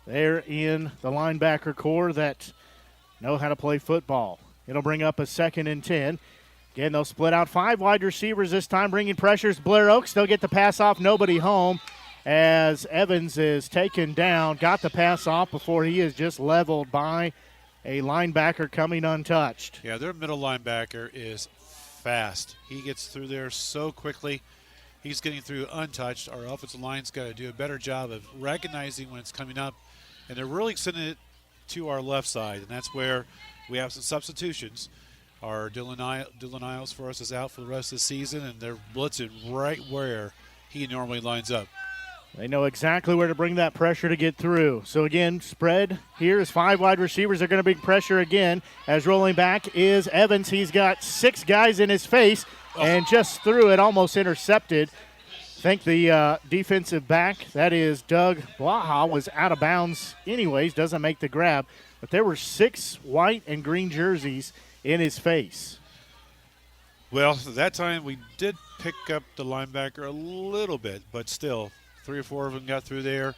there in the linebacker core that know how to play football. It'll bring up a 2nd and 10. Again, they'll split out 5 wide receivers this time, bringing pressures. Blair Oaks, they'll get the pass off, nobody home, as Evans is taken down. Got the pass off before he is just leveled by a linebacker coming untouched. Yeah, their middle linebacker is fast. He gets through there so quickly. He's getting through untouched. Our offensive line's got to do a better job of recognizing when it's coming up, and they're really sending it to our left side, and that's where we have some substitutions. Our Dylan Isles for us is out for the rest of the season, and they're blitzing right where he normally lines up. They know exactly where to bring that pressure to get through. So again, spread here is 5 wide receivers. They're going to bring pressure again. As rolling back is Evans. He's got 6 guys in his face and just threw it, almost intercepted. I think the defensive back, that is Doug Blaha, was out of bounds anyways, doesn't make the grab. But there were 6 white and green jerseys in his face. Well, that time we did pick up the linebacker a little bit, but still, 3 or 4 of them got through there.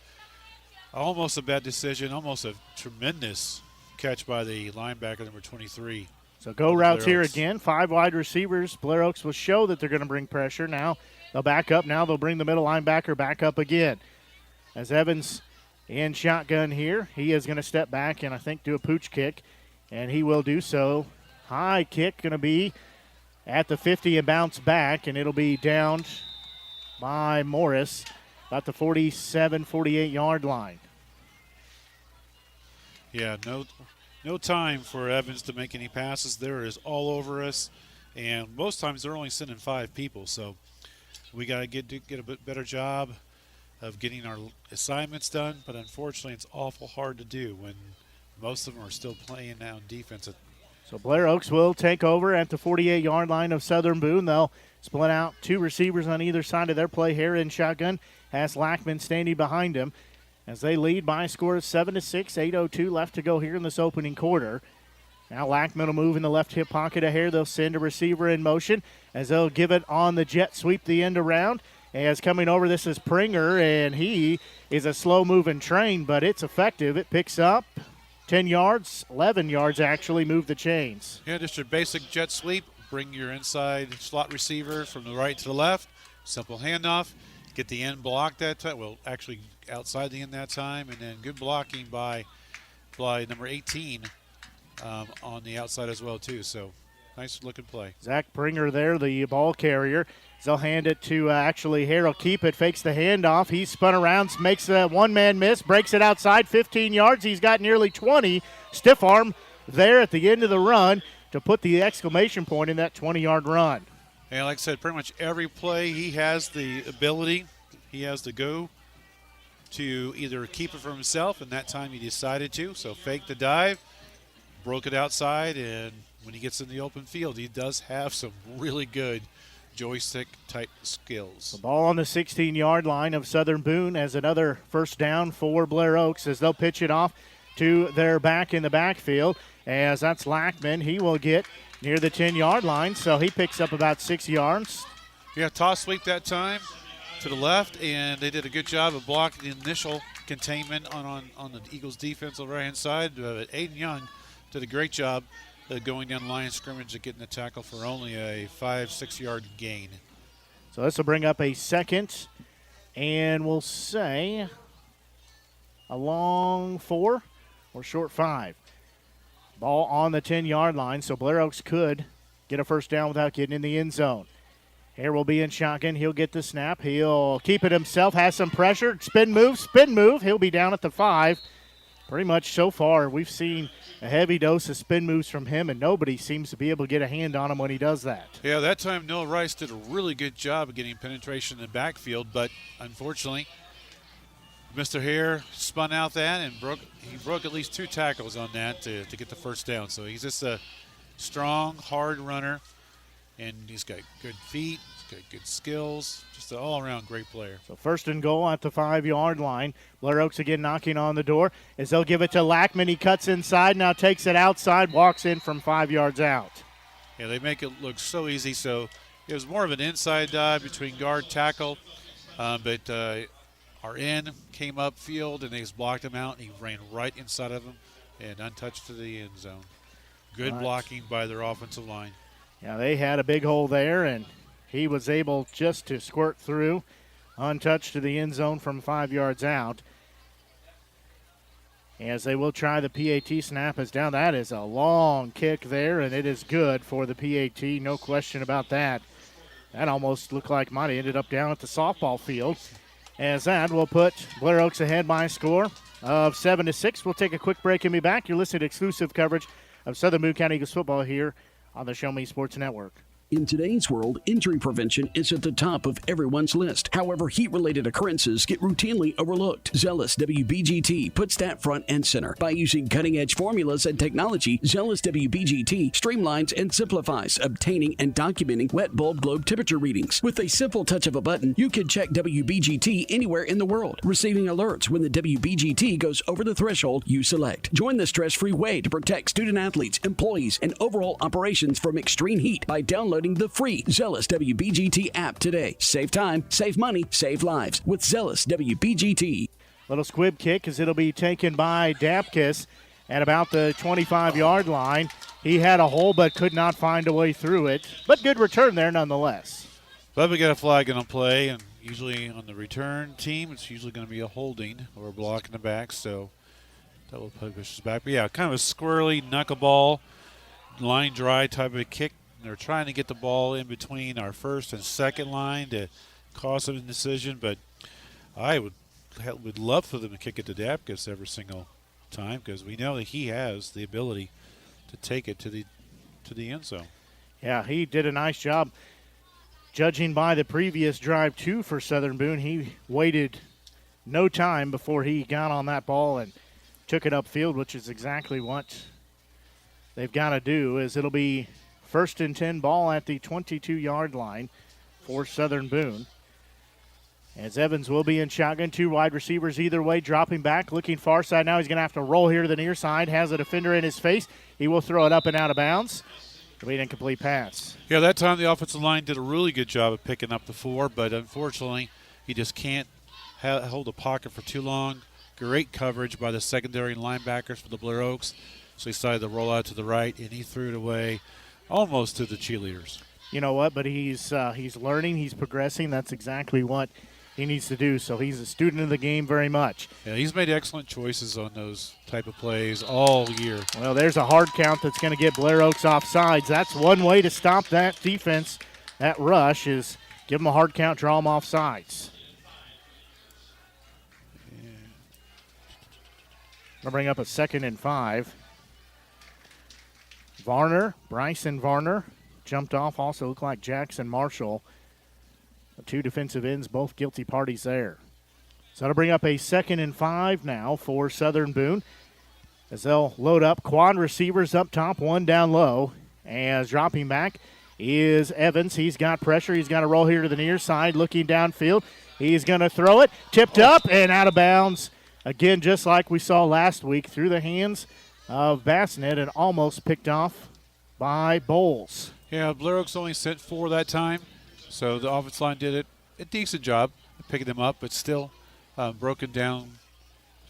Almost a bad decision, almost a tremendous catch by the linebacker, number 23. So go routes here again, 5 wide receivers. Blair Oaks will show that they're going to bring pressure. Now they'll back up. Now they'll bring the middle linebacker back up again. As Evans in shotgun here, he is going to step back and I think do a pooch kick, and he will do so. High kick going to be at the 50 and bounce back, and it'll be downed by Morris about the 47, 48-yard line. Yeah, no time for Evans to make any passes. There is all over us, and most times they're only sending 5 people, so we got to get a bit better job of getting our assignments done, but unfortunately it's awful hard to do when most of them are still playing now in defense. So Blair Oaks will take over at the 48-yard line of Southern Boone. They'll split out 2 receivers on either side of their play here in shotgun. Has Lackman standing behind him as they lead by a score of 7-6, 8:02 left to go here in this opening quarter. Now Lackman will move in the left hip pocket of here. They'll send a receiver in motion as they'll give it on the jet sweep the end around. As coming over, this is Pringer, and he is a slow-moving train, but it's effective. It picks up 10 yards, 11 yards actually, move the chains. Yeah, just your basic jet sweep. Bring your inside slot receiver from the right to the left. Simple handoff. Get the end blocked that time. Well, actually outside the end that time. And then good blocking by number 18 on the outside as well, too. So nice looking play. Zach Pringer there, the ball carrier. They'll hand it to actually Harrell. Keep it, fakes the handoff. He's spun around, makes a one-man miss, breaks it outside 15 yards. He's got nearly 20. Stiff arm there at the end of the run to put the exclamation point in that 20-yard run. And like I said, pretty much every play he has the ability, he has the go to either keep it for himself, and that time he decided to. So fake the dive, broke it outside, and when he gets in the open field, he does have some really good joystick-type skills. The ball on the 16-yard line of Southern Boone as another first down for Blair Oaks as they'll pitch it off to their back in the backfield. As that's Lackman, he will get near the 10-yard line, so he picks up about 6 yards. Yeah, toss sweep that time to the left, and they did a good job of blocking the initial containment on the Eagles' defense on the right-hand side. Aiden Young did a great job going down the line of scrimmage and getting the tackle for only a 5-6 yard gain. So this will bring up a second, and we'll say a long 4 or short 5. Ball on the 10-yard line, so Blair Oaks could get a first down without getting in the end zone. Here will be in shotgun. He'll get the snap. He'll keep it himself, has some pressure. Spin move. He'll be down at the 5. Pretty much so far we've seen a heavy dose of spin moves from him, and nobody seems to be able to get a hand on him when he does that. Yeah, that time Noah Rice did a really good job of getting penetration in the backfield, but unfortunately, Mr. Hare spun out that and broke at least 2 tackles on that to get the first down. So he's just a strong, hard runner, and he's got good feet, he's got good skills, just an all-around great player. So first and goal at the 5-yard line. Blair Oaks again knocking on the door as they'll give it to Lackman. He cuts inside, now takes it outside, walks in from 5 yards out. Yeah, they make it look so easy. So it was more of an inside dive between guard tackle, but our end came up field and they just blocked him out, and he ran right inside of him and untouched to the end zone. Good blocking by their offensive line. Yeah, they had a big hole there, and he was able just to squirt through untouched to the end zone from 5 yards out. As they will try the PAT, snap is down. That is a long kick there, and it is good for the PAT, no question about that. That almost looked like might have ended up down at the softball field. As that will put Blair Oaks ahead by a score of 7-6. We'll take a quick break and be back. You're listening to exclusive coverage of Southern Boone County Eagles football here on the Show Me Sports Network. In today's world, injury prevention is at the top of everyone's list. However, heat-related occurrences get routinely overlooked. Zealous WBGT puts that front and center. By using cutting-edge formulas and technology, Zealous WBGT streamlines and simplifies obtaining and documenting wet bulb globe temperature readings. With a simple touch of a button, you can check WBGT anywhere in the world, receiving alerts when the WBGT goes over the threshold you select. Join the stress-free way to protect student-athletes, employees, and overall operations from extreme heat by downloading the free Zealous WBGT app today. Save time, save money, save lives with Zealous WBGT. Little squib kick as it'll be taken by Dapkus at about the 25-yard line. He had a hole but could not find a way through it, but good return there nonetheless. But we got a flag on play, and usually on the return team, it's usually going to be a holding or a block in the back, so that will push us back. But yeah, kind of a squirrely knuckleball, line drive type of a kick. They're trying to get the ball in between our first and second line to cause some indecision, but I would love for them to kick it to Dapkus every single time because we know that he has the ability to take it to the end zone. Yeah, he did a nice job. Judging by the previous drive, too, for Southern Boone, he waited no time before he got on that ball and took it upfield, which is exactly what they've got to do. Is it'll be first and 10 ball at the 22-yard line for Southern Boone. As Evans will be in shotgun, 2 wide receivers either way, dropping back, looking far side. Now he's going to have to roll here to the near side. Has a defender in his face. He will throw it up and out of bounds. It'll be an incomplete pass. Yeah, that time the offensive line did a really good job of picking up the 4, but unfortunately he just can't hold the pocket for too long. Great coverage by the secondary linebackers for the Blair Oaks. So he decided to roll out to the right, and he threw it away almost to the cheerleaders. You know what? But he's learning. He's progressing. That's exactly what he needs to do. So he's a student of the game very much. Yeah, he's made excellent choices on those type of plays all year. Well, there's a hard count that's going to get Blair Oaks off sides. That's one way to stop that defense. That rush is give them a hard count, draw them off sides. Going to bring up a 2nd and 5. Bryson Varner jumped off. Also looked like Jackson Marshall. The 2 defensive ends, both guilty parties there. So to bring up a 2nd and 5 now for Southern Boone. As they'll load up quad receivers up top, 1 down low. As dropping back is Evans. He's got pressure. He's got to roll here to the near side, looking downfield. He's going to throw it. Tipped up and out of bounds. Again, just like we saw last week, through the hands of Bassnett and almost picked off by Bowles. Yeah, Blair Oaks only sent 4 that time, so the offensive line did a decent job of picking them up, but still broken down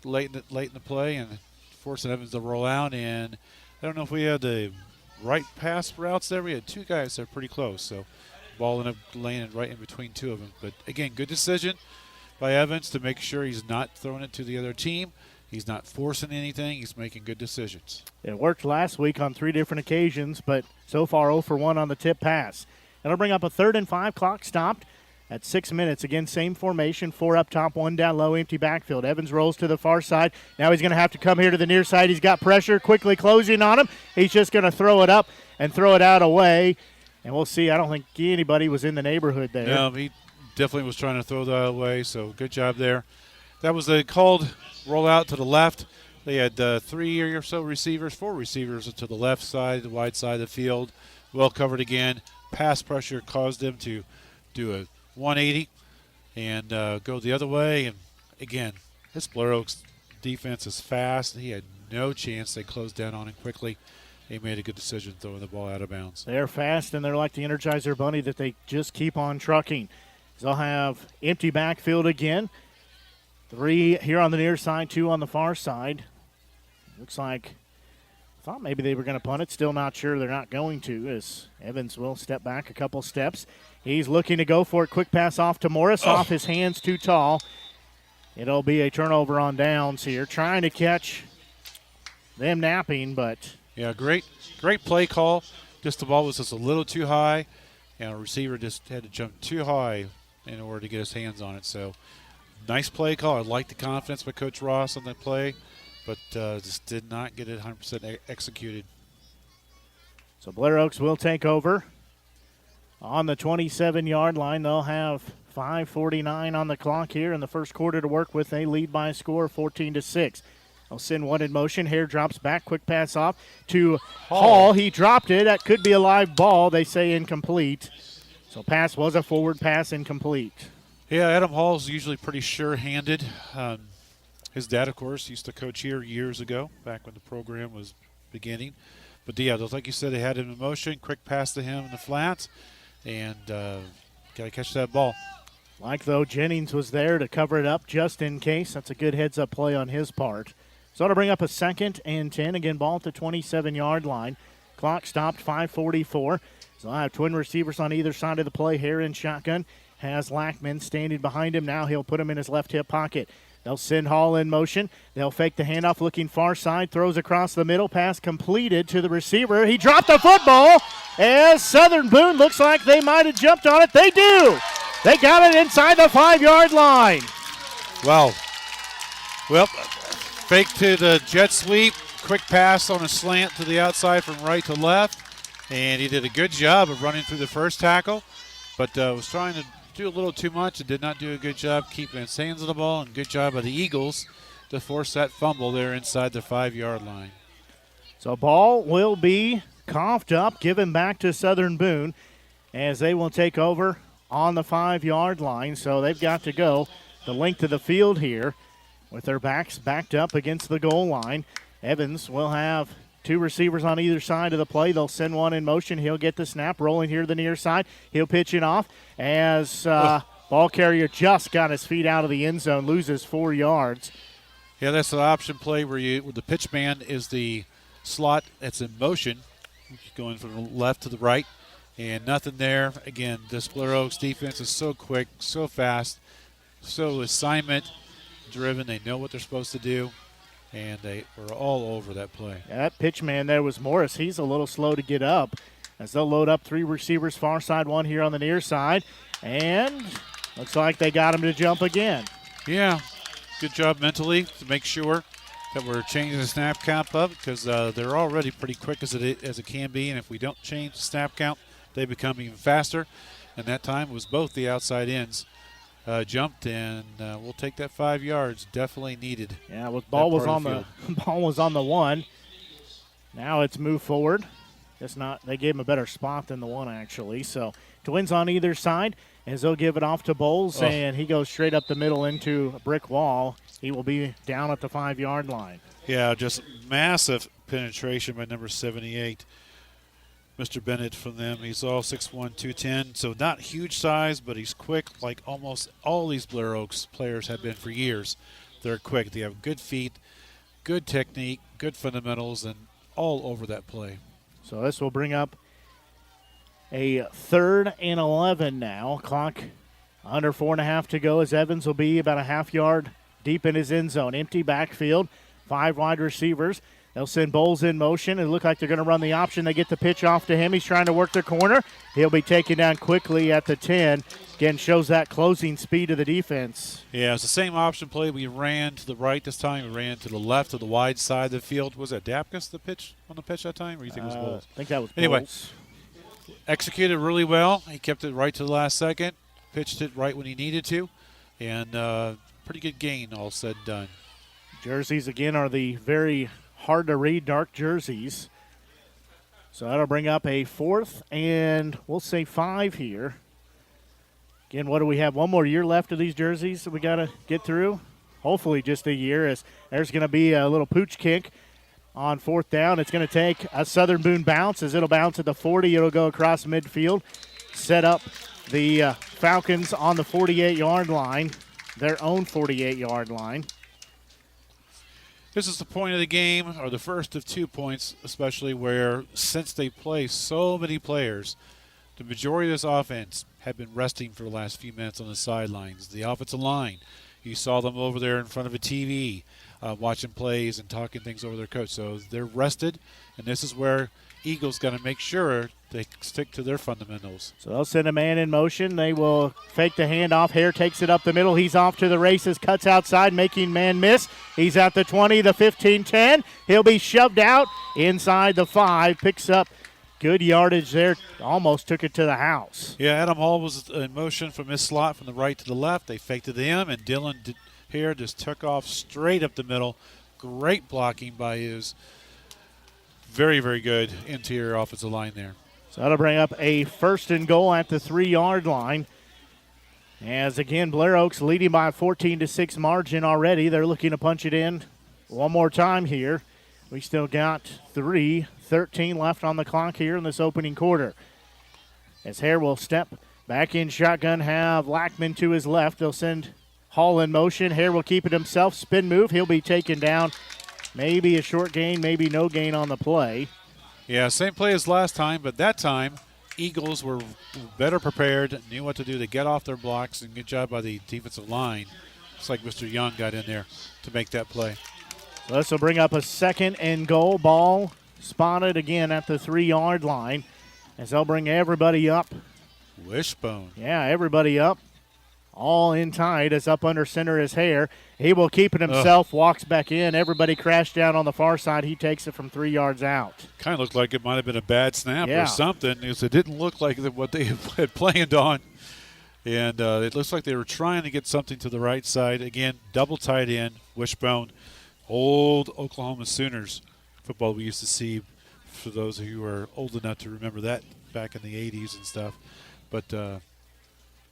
late in the play and forcing Evans to roll out. And I don't know if we had the right pass routes there. We had 2 guys that are pretty close, so ball ended up landing right in between 2 of them. But again, good decision by Evans to make sure he's not throwing it to the other team. He's not forcing anything. He's making good decisions. It worked last week on 3 different occasions, but so far 0 for 1 on the tip pass. It'll bring up a 3rd and 5. Clock stopped at 6 minutes. Again, same formation, 4 up top, 1 down low, empty backfield. Evans rolls to the far side. Now he's going to have to come here to the near side. He's got pressure, quickly closing on him. He's just going to throw it up and throw it out away. And we'll see. I don't think anybody was in the neighborhood there. No, he definitely was trying to throw that away, so good job there. That was a called rollout to the left. They had 3 or so receivers, 4 receivers to the left side, the wide side of the field. Well covered again. Pass pressure caused them to do a 180 and go the other way. And, again, this Blair Oaks defense is fast. He had no chance. They closed down on him quickly. He made a good decision throwing the ball out of bounds. They're fast, and they're like the Energizer Bunny that they just keep on trucking. They'll have empty backfield again. 3 here on the near side, 2 on the far side. Looks like thought maybe they were going to punt it. Still not sure they're not going to, as Evans will step back a couple steps. He's looking to go for it. Quick pass off to Morris. Off his hands, too tall. It'll be a turnover on downs here. Trying to catch them napping, but... Yeah, great play call. Just the ball was just a little too high, and a receiver just had to jump too high in order to get his hands on it. So, nice play call. I like the confidence by Coach Ross on that play, but just did not get it 100% executed. So Blair Oaks will take over on the 27-yard line. They'll have 5:49 on the clock here in the first quarter to work with. They lead by a score of 14-6. They'll send one in motion. Hare drops back. Quick pass off to Hall. He dropped it. That could be a live ball. They say incomplete. So pass was a forward pass, incomplete. Yeah, Adam Hall's usually pretty sure-handed. His dad, of course, used to coach here years ago, back when the program was beginning. But, yeah, like you said, they had him in motion. Quick pass to him in the flats. And got to catch that ball. Like, though, Jennings was there to cover it up just in case. That's a good heads-up play on his part. So to bring up a 2nd and 10. Again, ball at the 27-yard line. Clock stopped, 5:44. So I have twin receivers on either side of the play. Hare in shotgun. Has Lackman standing behind him. Now he'll put him in his left hip pocket. They'll send Hall in motion. They'll fake the handoff, looking far side. Throws across the middle. Pass completed to the receiver. He dropped the football as Southern Boone looks like they might have jumped on it. They do. They got it inside the 5-yard line. Wow. Well, fake to the jet sweep. Quick pass on a slant to the outside from right to left. And he did a good job of running through the first tackle, but was trying to do a little too much and did not do a good job keeping his hands on the ball, and good job by the Eagles to force that fumble there inside the 5-yard line. So ball will be coughed up, given back to Southern Boone as they will take over on the 5-yard line. So they've got to go the length of the field here with their backs backed up against the goal line. Evans will have 2 receivers on either side of the play. They'll send one in motion. He'll get the snap, rolling here to the near side. He'll pitch it off as ball carrier just got his feet out of the end zone, loses 4 yards. Yeah, that's the option play where the pitch man is the slot that's in motion, going from the left to the right, and nothing there. Again, this Blair Oaks defense is so quick, so fast, so assignment-driven. They know what they're supposed to do. And they were all over that play. Yeah, that pitch man there was Morris. He's a little slow to get up as they'll load up 3 receivers, far side, 1 here on the near side. And looks like they got him to jump again. Yeah, good job mentally to make sure that we're changing the snap count up because they're already pretty quick as it can be. And if we don't change the snap count, they become even faster. And that time it was both the outside ends. Jumped, and we'll take that 5 yards. Definitely needed. Yeah, ball was on the 1. Now it's moved forward. It's not. They gave him a better spot than the 1 actually. So twins on either side as they'll give it off to Bowles, and he goes straight up the middle into a brick wall. He will be down at the 5-yard line. Yeah, just massive penetration by number 78. Mr. Bennett from them. He's all 6'1", 210, so not huge size, but he's quick like almost all these Blair Oaks players have been for years. They're quick. They have good feet, good technique, good fundamentals, and all over that play. So this will bring up a 3rd and 11 now. Clock under 4.5 to go as Evans will be about a half yard deep in his end zone. Empty backfield, 5 wide receivers. They'll send Bowles in motion. It looks like they're going to run the option. They get the pitch off to him. He's trying to work the corner. He'll be taken down quickly at the 10. again, shows that closing speed of the defense. Yeah, it's the same option play. We ran to the right this time. We ran to the left, to the wide side of the field. Was that Dapkus on the pitch that time, or you think it was Bowles? I think that was Anyway, Bowles. Executed really well. He kept it right to the last second, pitched it right when he needed to, and pretty good gain, all said and done. Jerseys, again, are the very hard-to-read dark jerseys. So that'll bring up a 4th, and we'll say 5 here. Again, what do we have? One more year left of these jerseys that we got to get through? Hopefully just a year, as there's going to be a little pooch kick on 4th down. It's going to take a Southern Boone bounce, as it'll bounce at the 40. It'll go across midfield, set up the Falcons on the 48-yard line, their own 48-yard line. This is the point of the game, or the first of 2 points, especially where since they play so many players, the majority of this offense have been resting for the last few minutes on the sidelines. The offensive line, you saw them over there in front of a TV watching plays and talking things over their coach. So they're rested, and this is where Eagles got to make sure they stick to their fundamentals. So they'll send a man in motion. They will fake the handoff. Hare takes it up the middle. He's off to the races, cuts outside, making man miss. He's at the 20, the 15, 10. He'll be shoved out inside the 5, picks up good yardage there. Almost took it to the house. Yeah, Adam Hall was in motion from his slot from the right to the left. They faked it to him, and Dylan Hare just took off straight up the middle. Great blocking by his very, very good interior offensive line there. So that'll bring up a 1st and goal at the 3-yard line. As again, Blair Oaks leading by a 14-6 margin already. They're looking to punch it in one more time here. We still got 3:13 left on the clock here in this opening quarter. As Hare will step back in shotgun, have Lackman to his left. They'll send Hall in motion. Hare will keep it himself. Spin move. He'll be taken down. Maybe a short gain, maybe no gain on the play. Yeah, same play as last time, but that time Eagles were better prepared, knew what to do to get off their blocks, and good job by the defensive line. It's like Mr. Young got in there to make that play. So this will bring up a 2nd and goal. Ball spotted again at the 3-yard line as they'll bring everybody up. Wishbone. Yeah, everybody up. All in tight as up under center is Hare. He will keep it himself, walks back in. Everybody crashed down on the far side. He takes it from 3 yards out. Kind of looked like it might have been a bad snap or something. It didn't look like what they had planned on. And it looks like they were trying to get something to the right side. Again, double tight end, Wishbone. Old Oklahoma Sooners football we used to see, for those of you who are old enough to remember that back in the 80s and stuff. But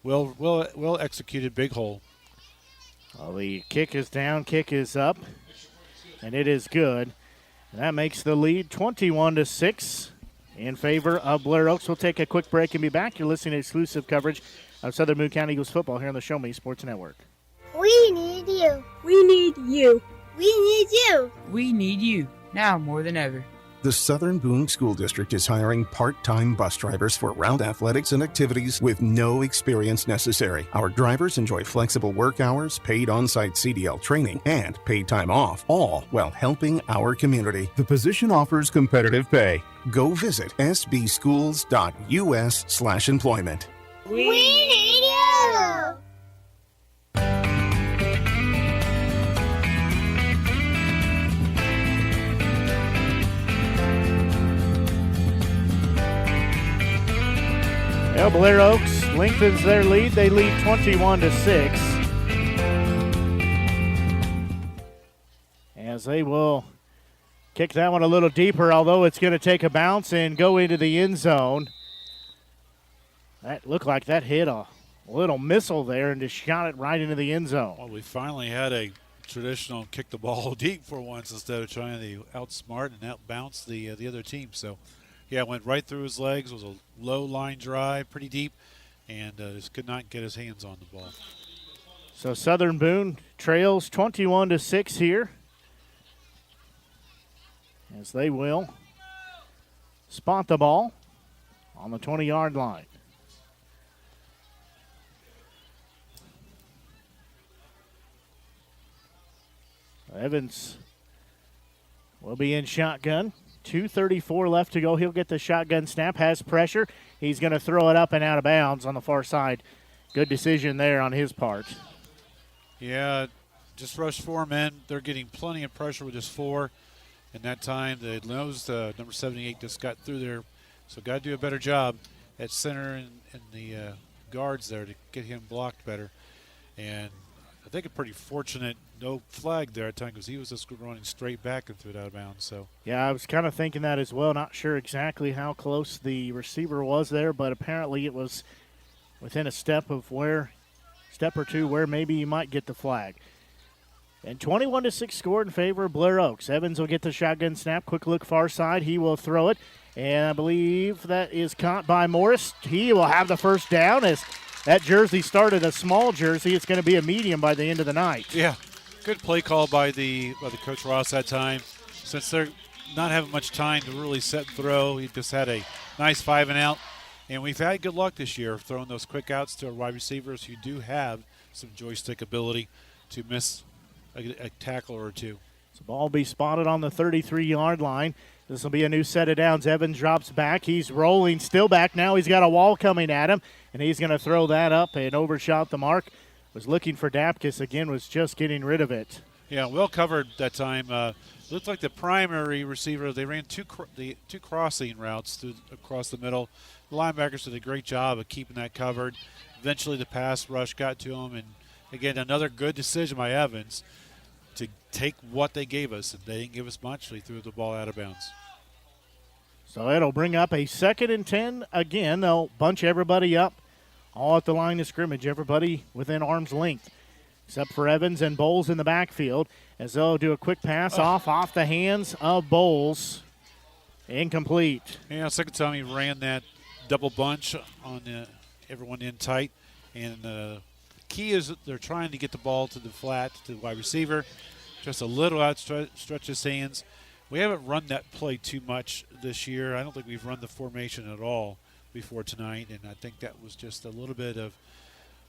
well executed, big hole. Well, the kick is down, kick is up, and it is good. And that makes the lead 21-6 in favor of Blair Oaks. We'll take a quick break and be back. You're listening to exclusive coverage of Southern Boone County Eagles football here on the Show Me Sports Network. We need you. We need you. We need you. We need you, now more than ever. The Southern Boone School District is hiring part-time bus drivers for route athletics and activities with no experience necessary. Our drivers enjoy flexible work hours, paid on-site CDL training, and paid time off, all while helping our community. The position offers competitive pay. Go visit sbschools.us/employment. We need you. Well, Blair Oaks lengthens their lead. They lead 21-6. As they will kick that one a little deeper, although it's going to take a bounce and go into the end zone. That looked like that hit a little missile there and just shot it right into the end zone. Well, we finally had a traditional kick the ball deep for once instead of trying to outsmart and outbounce the other team. So, yeah, it went right through his legs. It was a low line drive, pretty deep, and just could not get his hands on the ball. So Southern Boone trails 21-6 here, as they will spot the ball on the 20-yard line. Evans will be in shotgun. 2:34 left to go. He'll get the shotgun snap, has pressure. He's going to throw it up and out of bounds on the far side. Good decision there on his part. Yeah, just rushed 4 men. They're getting plenty of pressure with just 4. And that time, the nose, number 78, just got through there. So got to do a better job at center and the guards there to get him blocked better. And I think a pretty fortunate no flag there at time because he was just running straight back and threw it out of bounds. So yeah, I was kind of thinking that as well. Not sure exactly how close the receiver was there, but apparently it was within a step or two where maybe you might get the flag. And 21-6 score in favor of Blair Oaks. Evans will get the shotgun snap. Quick look far side. He will throw it. And I believe that is caught by Morris. He will have the first down as that jersey started a small jersey. It's going to be a medium by the end of the night. Yeah, good play call by the Coach Ross that time. Since they're not having much time to really set and throw, he just had a nice 5 and out. And we've had good luck this year throwing those quick outs to our wide receivers who do have some joystick ability to miss a tackle or two. So ball will be spotted on the 33-yard line. This will be a new set of downs. Evans drops back. He's rolling still back. Now he's got a wall coming at him, and he's going to throw that up and overshot the mark. Was looking for Dapkus again, was just getting rid of it. Yeah, well covered that time. Looked like the primary receiver, they ran two crossing routes across the middle. The linebackers did a great job of keeping that covered. Eventually the pass rush got to him, and again, another good decision by Evans to take what they gave us. And they didn't give us much. They threw the ball out of bounds. So it'll bring up a 2nd and 10 again. They'll bunch everybody up all at the line of scrimmage, everybody within arm's length, except for Evans and Bowles in the backfield, as they'll do a quick pass off the hands of Bowles. Incomplete. Yeah, second time he ran that double bunch on everyone in tight. And the key is that they're trying to get the ball to the flat, to the wide receiver. Just a little outstretch his hands. We haven't run that play too much this year. I don't think we've run the formation at all before tonight, and I think that was just a little bit of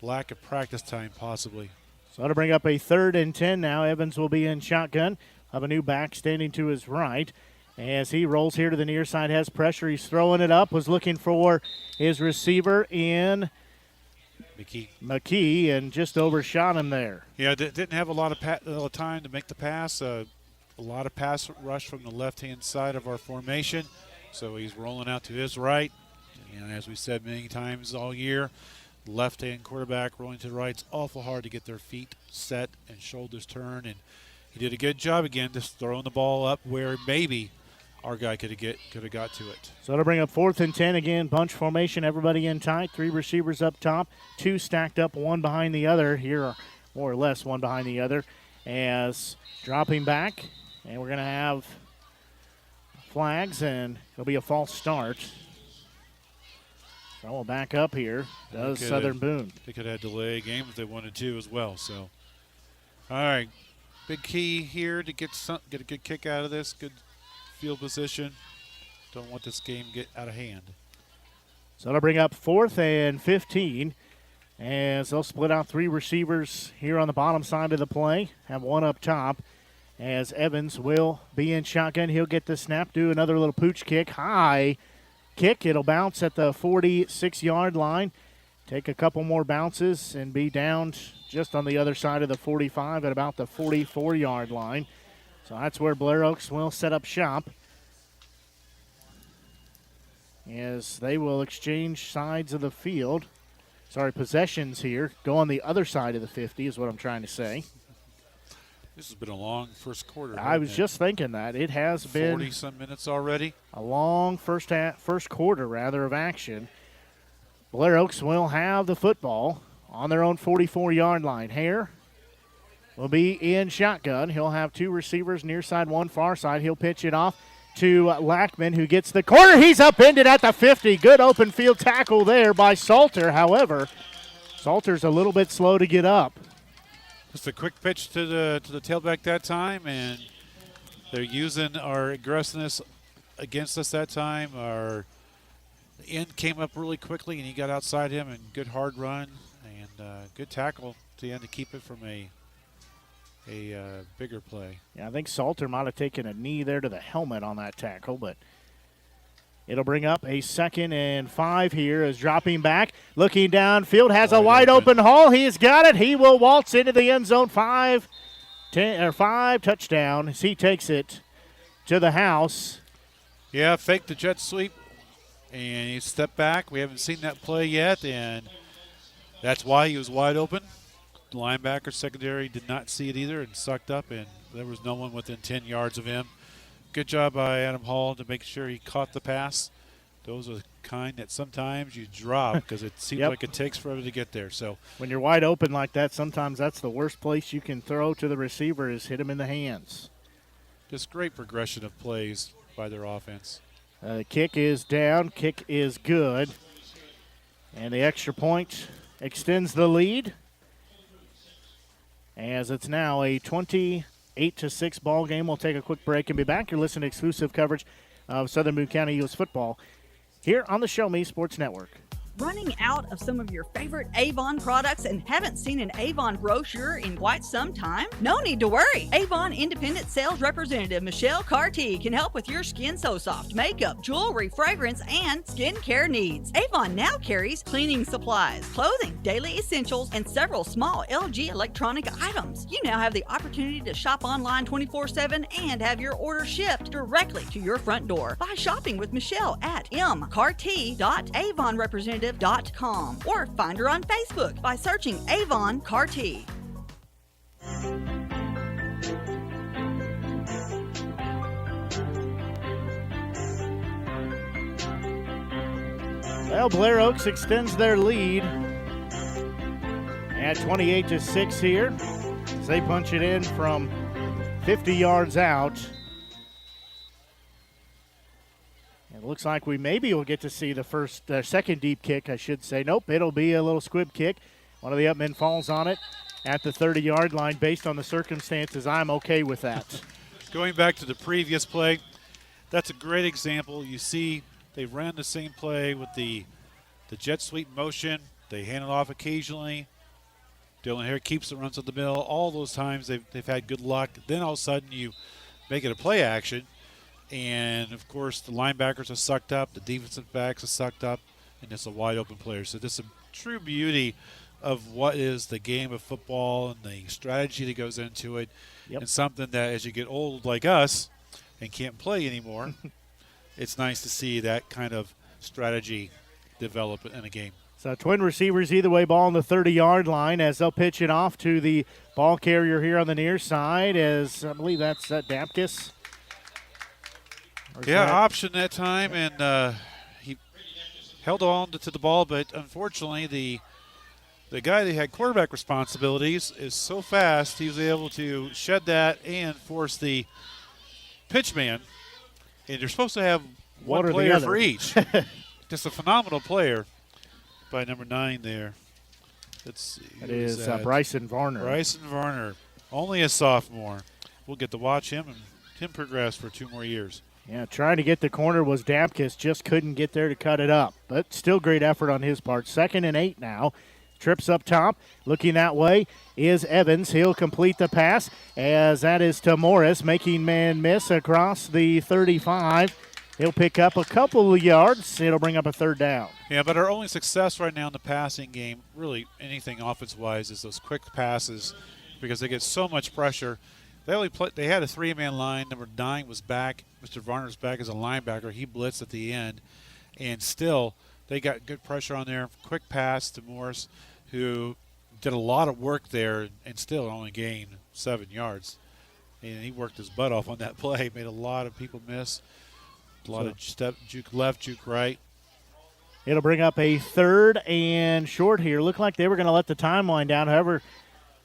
lack of practice time possibly. So that'll bring up a 3rd and 10 now. Evans will be in shotgun. Have a new back standing to his right. As he rolls here to the near side, has pressure. He's throwing it up, was looking for his receiver in McKee, and just overshot him there. Yeah, didn't have a lot of time to make the pass. A lot of pass rush from the left-hand side of our formation. So he's rolling out to his right. And as we said many times all year, left-hand quarterback rolling to the right. It's awful hard to get their feet set and shoulders turned. And he did a good job again, just throwing the ball up where maybe our guy could have got to it. So it'll bring up 4th and 10 again. Bunch formation, everybody in tight. 3 receivers up top, 2 stacked up, one behind the other. Here, more or less, one behind the other. As dropping back, and we're going to have flags, and it'll be a false start. So we'll back up here. Does Southern Boone. They could have delay a game if they wanted to as well. So, all right, big key here to get a good kick out of this. Good field position. Don't want this game to get out of hand. So it'll bring up 4th and 15 as they'll split out 3 receivers here on the bottom side of the play. Have one up top as Evans will be in shotgun. He'll get the snap, do another little pooch kick. High kick. It'll bounce at the 46-yard line. Take a couple more bounces and be down just on the other side of the 45 at about the 44-yard line. So that's where Blair Oaks will set up shop as they will exchange sides of the field. Possessions here. Go on the other side of the 50 is what I'm trying to say. This has been a long first quarter. I was just thinking that. It has been 40-some minutes already. A long first quarter of action. Blair Oaks will have the football on their own 44-yard line. Hare will be in shotgun. He'll have 2 receivers, near side, 1 far side. He'll pitch it off to Lackman, who gets the corner. He's upended at the 50. Good open field tackle there by Salter. However, Salter's a little bit slow to get up. Just a quick pitch to the tailback that time, and they're using our aggressiveness against us that time. Our end came up really quickly, and he got outside him, and good hard run and good tackle to the end to keep it from a bigger play. Yeah, I think Salter might have taken a knee there to the helmet on that tackle, but It'll bring up a 2nd and 5 here as dropping back, looking downfield, has a wide open hole. He's got it. He will waltz into the end zone. 5 touchdown as he takes it to the house. Yeah, fake the jet sweep, and he stepped back. We haven't seen that play yet, and that's why he was wide open. The linebacker secondary did not see it either and sucked up, and there was no one within 10 yards of him. Good job by Adam Hall to make sure he caught the pass. Those are the kind that sometimes you drop because it seems like it takes forever to get there. So when you're wide open like that, sometimes that's the worst place you can throw to the receiver is hit him in the hands. Just great progression of plays by their offense. Kick is down. Kick is good. And the extra point extends the lead as it's now a 28-6 ball game. We'll take a quick break and be back. You're listening to exclusive coverage of Southern Boone County Eagles football here on the Show Me Sports Network. Running out of some of your favorite Avon products and haven't seen an Avon brochure in quite some time? No need to worry. Avon Independent Sales Representative Michelle Carty can help with your Skin So Soft makeup, jewelry, fragrance, and skincare needs. Avon now carries cleaning supplies, clothing, daily essentials, and several small LG electronic items. You now have the opportunity to shop online 24/7 and have your order shipped directly to your front door by shopping with Michelle at mcarty.avonrepresentative.com or find her on Facebook by searching Avon Carty. Well, Blair Oaks extends their lead at 28-6 here as they punch it in from 50 yards out. It looks like we maybe will get to see the second deep kick, I should say. Nope, it'll be a little squib kick. One of the upmen falls on it at the 30-yard line. Based on the circumstances, I'm okay with that. Going back to the previous play, that's a great example. You see they ran the same play with the jet sweep motion. They hand it off occasionally. Dylan Hare keeps the runs up the middle. All those times they've had good luck. Then all of a sudden you make it a play action. And, of course, the linebackers are sucked up, the defensive backs are sucked up, and it's a wide-open player. So this is a true beauty of what is the game of football and the strategy that goes into it, and something that as you get old like us and can't play anymore, it's nice to see that kind of strategy develop in a game. So twin receivers either way, ball on the 30-yard line as they'll pitch it off to the ball carrier here on the near side as I believe that's Dapkus. Yeah, option that time, and he held on to the ball, but unfortunately the guy that had quarterback responsibilities is so fast he was able to shed that and force the pitch man. And you're supposed to have one player for each. Just a phenomenal player by number 9 there. Let's see. That is Bryson Varner. Bryson Varner, only a sophomore. We'll get to watch him and him progress for 2 more years. Yeah, trying to get the corner was Dapkus, just couldn't get there to cut it up. But still great effort on his part. 2nd and 8 now. Trips up top. Looking that way is Evans. He'll complete the pass as that is to Morris, making man miss across the 35. He'll pick up a couple of yards. It'll bring up a 3rd down. Yeah, but our only success right now in the passing game, really anything offense-wise, is those quick passes because they get so much pressure. They had a 3-man line. Number 9 was back. Mr. Varner's back as a linebacker. He blitzed at the end. And still, they got good pressure on there. Quick pass to Morris, who did a lot of work there and still only gained 7 yards. And he worked his butt off on that play. Made a lot of people miss. A lot of juke left, juke right. It'll bring up a 3rd and short here. Looked like they were going to let the timeline down. However,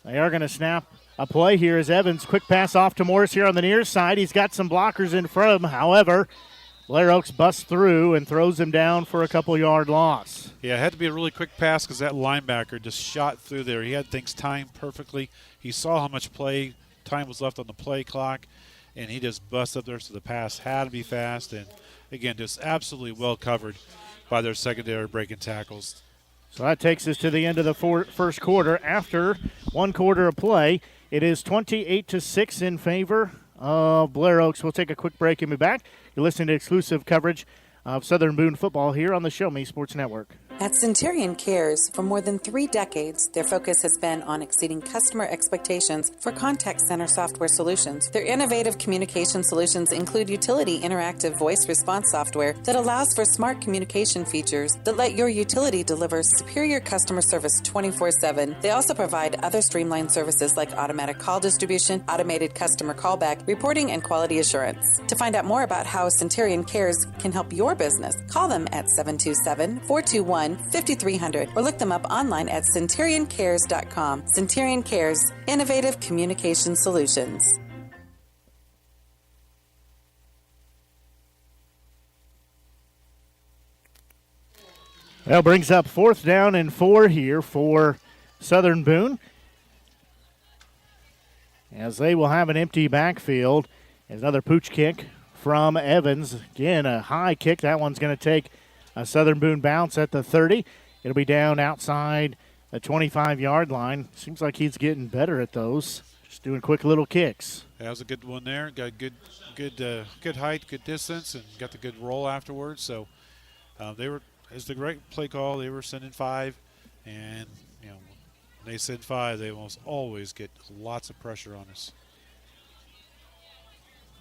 they are going to snap a play here as Evans. Quick pass off to Morris here on the near side. He's got some blockers in front of him. However, Blair Oaks busts through and throws him down for a couple-yard loss. Yeah, it had to be a really quick pass because that linebacker just shot through there. He had things timed perfectly. He saw how much play time was left on the play clock, and he just busted up there, so the pass had to be fast. And, again, just absolutely well covered by their secondary breaking tackles. So that takes us to the end of the first quarter. After 1 quarter of play, it is 28-6 in favor of Blair Oaks. We'll take a quick break and be back. You're listening to exclusive coverage of Southern Boone football here on the Show Me Sports Network. At Centurion Cares, for more than 3 decades, their focus has been on exceeding customer expectations for contact center software solutions. Their innovative communication solutions include utility interactive voice response software that allows for smart communication features that let your utility deliver superior customer service 24/7. They also provide other streamlined services like automatic call distribution, automated customer callback, reporting, and quality assurance. To find out more about how Centurion Cares can help your business, call them at 727-421-5300 or look them up online at centurioncares.com. Centurion Cares, innovative communication solutions. Well, brings up 4th down and 4 here for Southern Boone, as they will have an empty backfield. There's another pooch kick from Evans. Again, a high kick. That one's going to take a Southern Boone bounce at the 30. It'll be down outside the 25-yard line. Seems like he's getting better at those. Just doing quick little kicks. That was a good one there. Got good height, good distance, and got the good roll afterwards. So it's the great play call. They were sending 5, and when they send 5, they almost always get lots of pressure on us.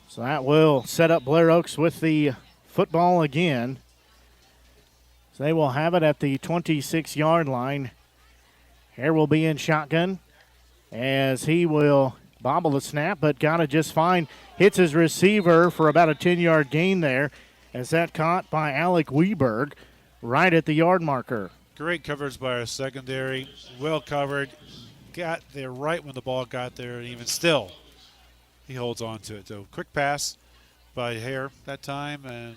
So that will set up Blair Oaks with the football again. So they will have it at the 26-yard line. Hare will be in shotgun as he will bobble the snap, but got it just fine. Hits his receiver for about a 10-yard gain there, as that caught by Alec Weberg right at the yard marker. Great coverage by our secondary. Well covered. Got there right when the ball got there, and even still, he holds on to it. So quick pass by Hare that time, and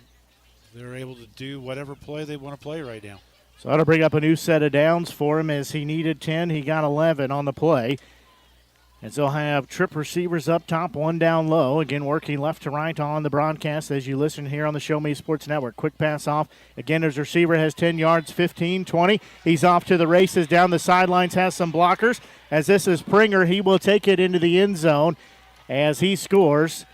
they're able to do whatever play they want to play right now. So that'll bring up a new set of downs for him, as he needed 10. He got 11 on the play. And so they'll have trip receivers up top, 1 down low. Again, working left to right on the broadcast as you listen here on the Show Me Sports Network. Quick pass off. Again, his receiver has 10 yards, 15, 20. He's off to the races down the sidelines, has some blockers. As this is Pringer, he will take it into the end zone as he scores.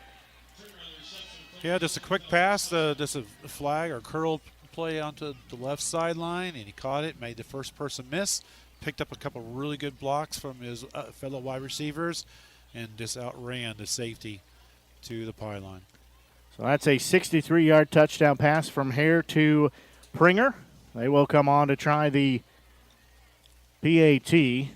Yeah, just a quick pass, just a flag or curl play onto the left sideline, and he caught it, made the first person miss, picked up a couple really good blocks from his fellow wide receivers, and just outran the safety to the pylon. So that's a 63-yard touchdown pass from Hare to Pringer. They will come on to try the PAT.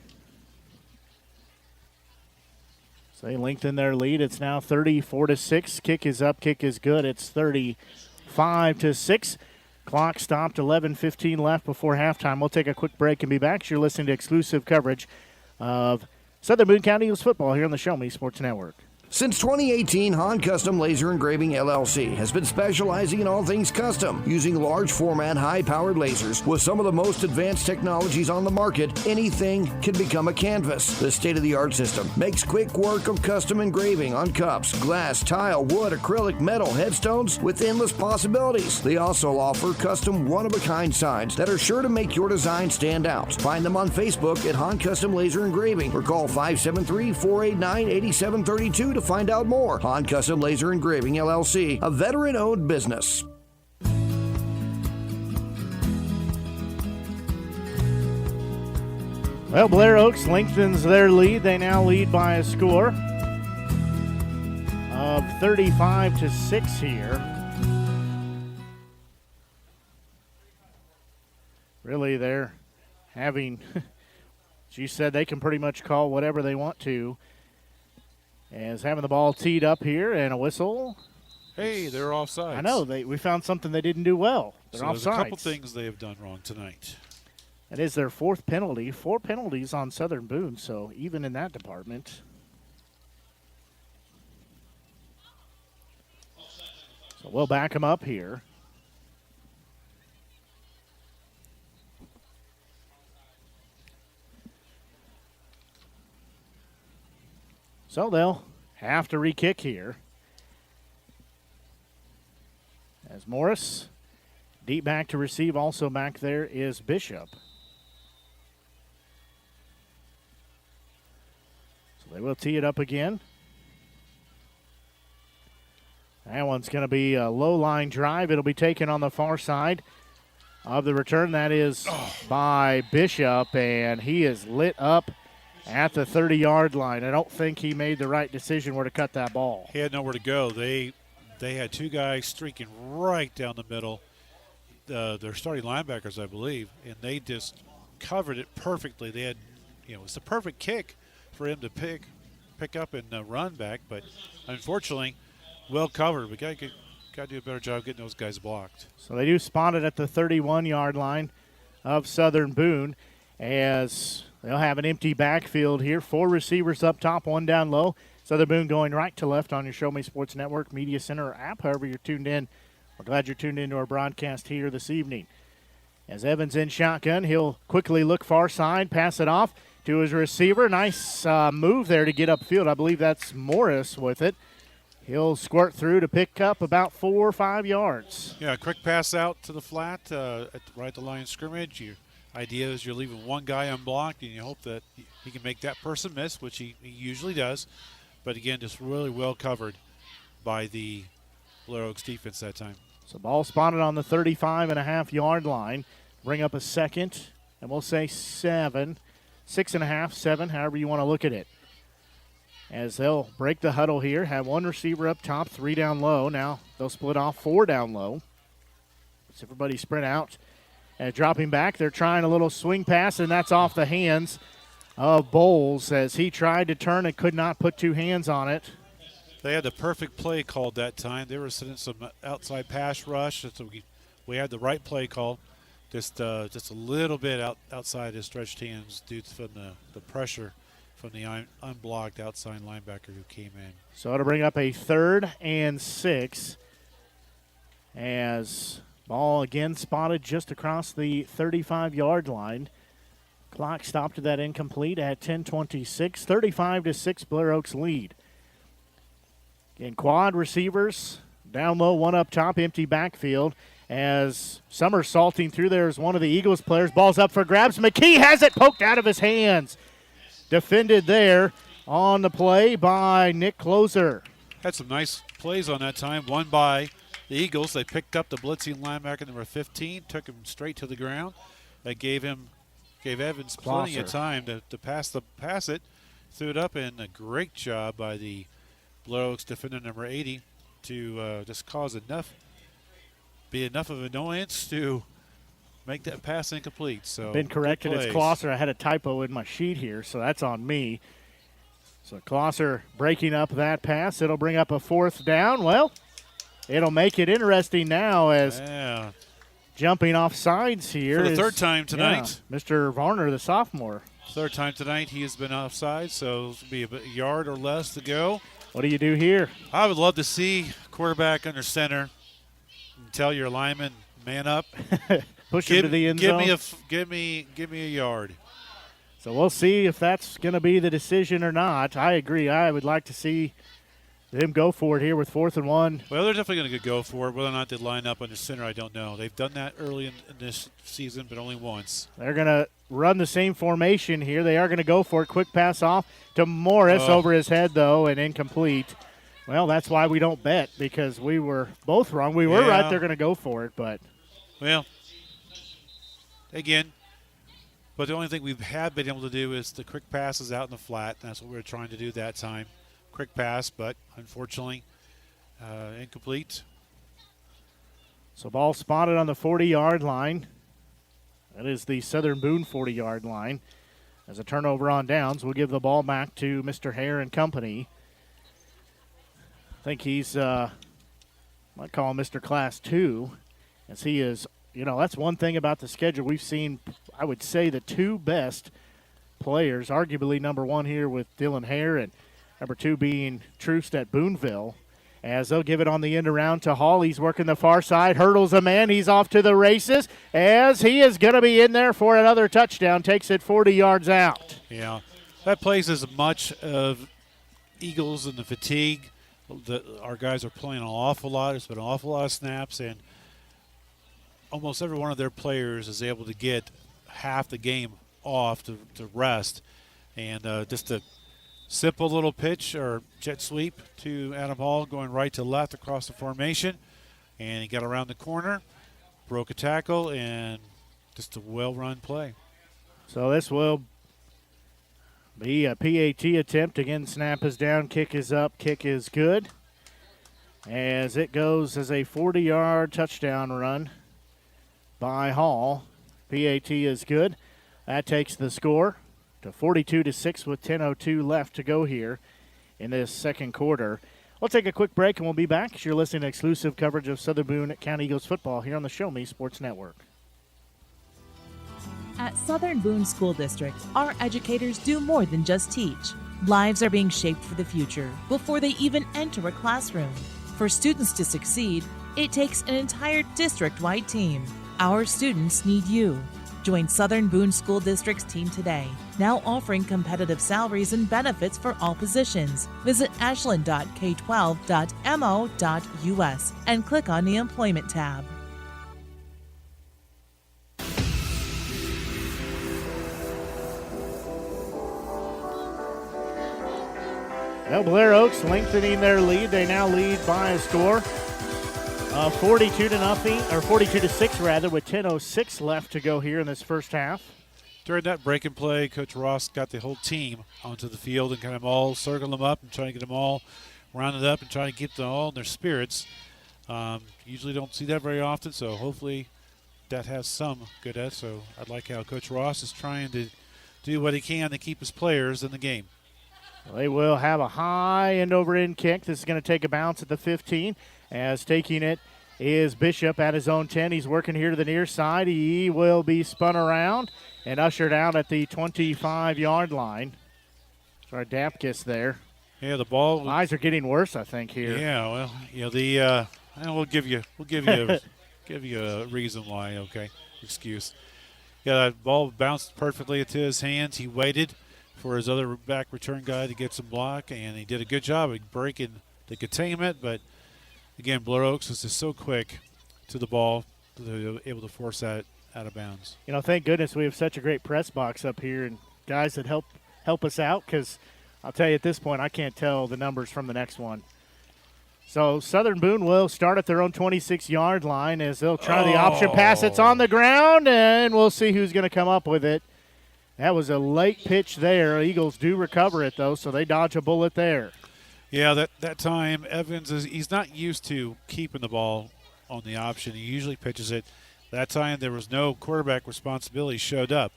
So they lengthen their lead. It's now 34-6. Kick is up. Kick is good. It's 35-6. Clock stopped. 11:15 left before halftime. We'll take a quick break and be back. You're listening to exclusive coverage of Southern Boone County Eagles football here on the Show Me Sports Network. Since 2018, Han Custom Laser Engraving LLC has been specializing in all things custom, using large format, high-powered lasers with some of the most advanced technologies on the market. Anything can become a canvas. The state-of-the-art system makes quick work of custom engraving on cups, glass, tile, wood, acrylic, metal, headstones with endless possibilities. They also offer custom one-of-a-kind signs that are sure to make your design stand out. Find them on Facebook at Han Custom Laser Engraving or call 573-489-8732 to find out more. Han Custom Laser Engraving LLC, a veteran-owned business. Well, Blair Oaks lengthens their lead. They now lead by a score of 35-6 here. Really, they're having, she said they can pretty much call whatever they want to. As having the ball teed up here and a whistle. Hey, they're offsides. I know. We found something they didn't do well. They're offsides. There's a couple things they have done wrong tonight. That is their 4th penalty. 4 penalties on Southern Boone, so even in that department. So we'll back them up here. So they'll have to re-kick here. As Morris, deep back to receive. Also back there is Bishop. So they will tee it up again. That one's going to be a low line drive. It'll be taken on the far side of the return. That is by Bishop, and he is lit up at the 30-yard line. I don't think he made the right decision where to cut that ball. He had nowhere to go. They had two guys streaking right down the middle. Their starting linebackers, I believe, and they just covered it perfectly. They had, it was the perfect kick for him to pick up and run back, but unfortunately, well covered. We got to do a better job getting those guys blocked. So they do spot it at the 31-yard line of Southern Boone, as they'll have an empty backfield here. 4 receivers up top, 1 down low. Southern Boone going right to left on your Show Me Sports Network, Media Center, or app, however you're tuned in. We're glad you're tuned into our broadcast here this evening. As Evans in shotgun, he'll quickly look far side, pass it off to his receiver. Nice move there to get upfield. I believe that's Morris with it. He'll squirt through to pick up about 4 or 5 yards. Yeah, quick pass out to the flat right at the line of scrimmage. Your idea is you're leaving one guy unblocked, and you hope that he can make that person miss, which he usually does. But, again, just really well covered by the Blair Oaks defense that time. So ball spotted on the 35.5-yard line. Bring up a second, and we'll say 7, 6.5, 7, however you want to look at it. As they'll break the huddle here, have 1 receiver up top, 3 down low. Now they'll split off 4 down low. So everybody spread out. And dropping back, they're trying a little swing pass, and that's off the hands of Bowles as he tried to turn and could not put 2 hands on it. They had the perfect play called that time. They were sending some outside pass rush. So we had the right play call. Just a little bit outside his stretched hands due to the pressure from the unblocked outside linebacker who came in. So it'll bring up a 3rd and 6 as ball again spotted just across the 35-yard line. Clock stopped at that incomplete at 10:26. 35-6 Blair Oaks lead. Again, quad receivers, down low, 1 up top, empty backfield. As somersaulting through there is one of the Eagles players. Ball's up for grabs. McKee has it poked out of his hands. Defended there on the play by Nick Closer. Had some nice plays on that time. One by the Eagles. They picked up the blitzing linebacker number 15, took him straight to the ground. They gave Evans plenty of time to pass it, threw it up, and a great job by the Blair Oaks defender number 80 to just cause enough of annoyance to make that pass incomplete. So been corrected. It's Closser. I had a typo in my sheet here, so that's on me. So Closser breaking up that pass. It'll bring up a 4th down. Well, it'll make it interesting now as jumping off sides here. For the 3rd time tonight. Yeah, Mr. Varner, the sophomore. 3rd time tonight he has been offside, so it'll be a yard or less to go. What do you do here? I would love to see quarterback under center and tell your lineman, man up. Push him to the end zone. Give me a yard. So we'll see if that's going to be the decision or not. I agree. I would like to see them go for it here with 4th and 1. Well, they're definitely going to go for it. Whether or not they line up under center, I don't know. They've done that early in this season, but only once. They're going to run the same formation here. They are going to go for it. Quick pass off to Morris over his head, though, and incomplete. Well, that's why we don't bet, because we were both wrong. We were right. They're going to go for it, but. Well, again, but the only thing we have been able to do is the quick passes out in the flat. And that's what we were trying to do that time. Quick pass, but unfortunately incomplete. So ball spotted on the 40-yard line. That is the Southern Boone 40-yard line. As a turnover on downs, we'll give the ball back to Mr. Hare and company. I think he's, might call him Mr. Class 2, as he is, that's one thing about the schedule. We've seen, I would say, the 2 best players, arguably number 1 here with Dylan Hare and number 2 being Troost at Booneville. As they'll give it on the end around to Hall. He's working the far side, hurdles a man. He's off to the races as he is going to be in there for another touchdown. Takes it 40 yards out. Yeah, that plays as much of Eagles and the fatigue. Our guys are playing an awful lot. There's been an awful lot of snaps, and almost every one of their players is able to get half the game off to rest. And just to Simple little pitch or jet sweep to Adam Hall, going right to left across the formation. And he got around the corner, broke a tackle, and just a well-run play. So this will be a PAT attempt. Again, snap is down, kick is up, kick is good. As it goes as a 40-yard touchdown run by Hall. PAT is good. That takes the score to 42-6 with 10:02 left to go here in this second quarter. We'll take a quick break and we'll be back. You're listening to exclusive coverage of Southern Boone County Eagles football here on the Show Me Sports Network. At Southern Boone School District, our educators do more than just teach. Lives are being shaped for the future before they even enter a classroom. For students to succeed, it takes an entire district-wide team. Our students need you. Join Southern Boone School District's team today, now offering competitive salaries and benefits for all positions. Visit ashland.k12.mo.us and click on the Employment tab. Well, Blair Oaks lengthening their lead. They now lead by a score of 42-6 rather, with 10:06 left to go here in this first half. During that break and play, Coach Ross got the whole team onto the field and kind of all circle them up and trying to get them all rounded up and trying to keep them all in their spirits. Usually don't see that very often, so hopefully that has some good at. So I'd like how Coach Ross is trying to do what he can to keep his players in the game. They will have a high end-over-end kick. This is going to take a bounce at the 15. As taking it is Bishop at his own 10. He's working here to the near side. He will be spun around and ushered out at the 25-yard line. Sorry, Dapkus there. Yeah, the ball. Eyes are getting worse, I think, here. Yeah, well, we'll give you a reason why. Okay, excuse. Yeah, that ball bounced perfectly into his hands. He waited for his other back return guy to get some block, and he did a good job of breaking the containment. But again, Blair Oaks was just so quick to the ball to be able to force that out of bounds. You know, thank goodness we have such a great press box up here and guys that help us out, because I'll tell you at this point I can't tell the numbers from the next one. So Southern Boone will start at their own 26-yard line as they'll try the option pass. It's on the ground, and we'll see who's going to come up with it. That was a late pitch there. Eagles do recover it, though, so they dodge a bullet there. Yeah, that time Evans he's not used to keeping the ball on the option. He usually pitches it. That time there was no quarterback responsibility showed up,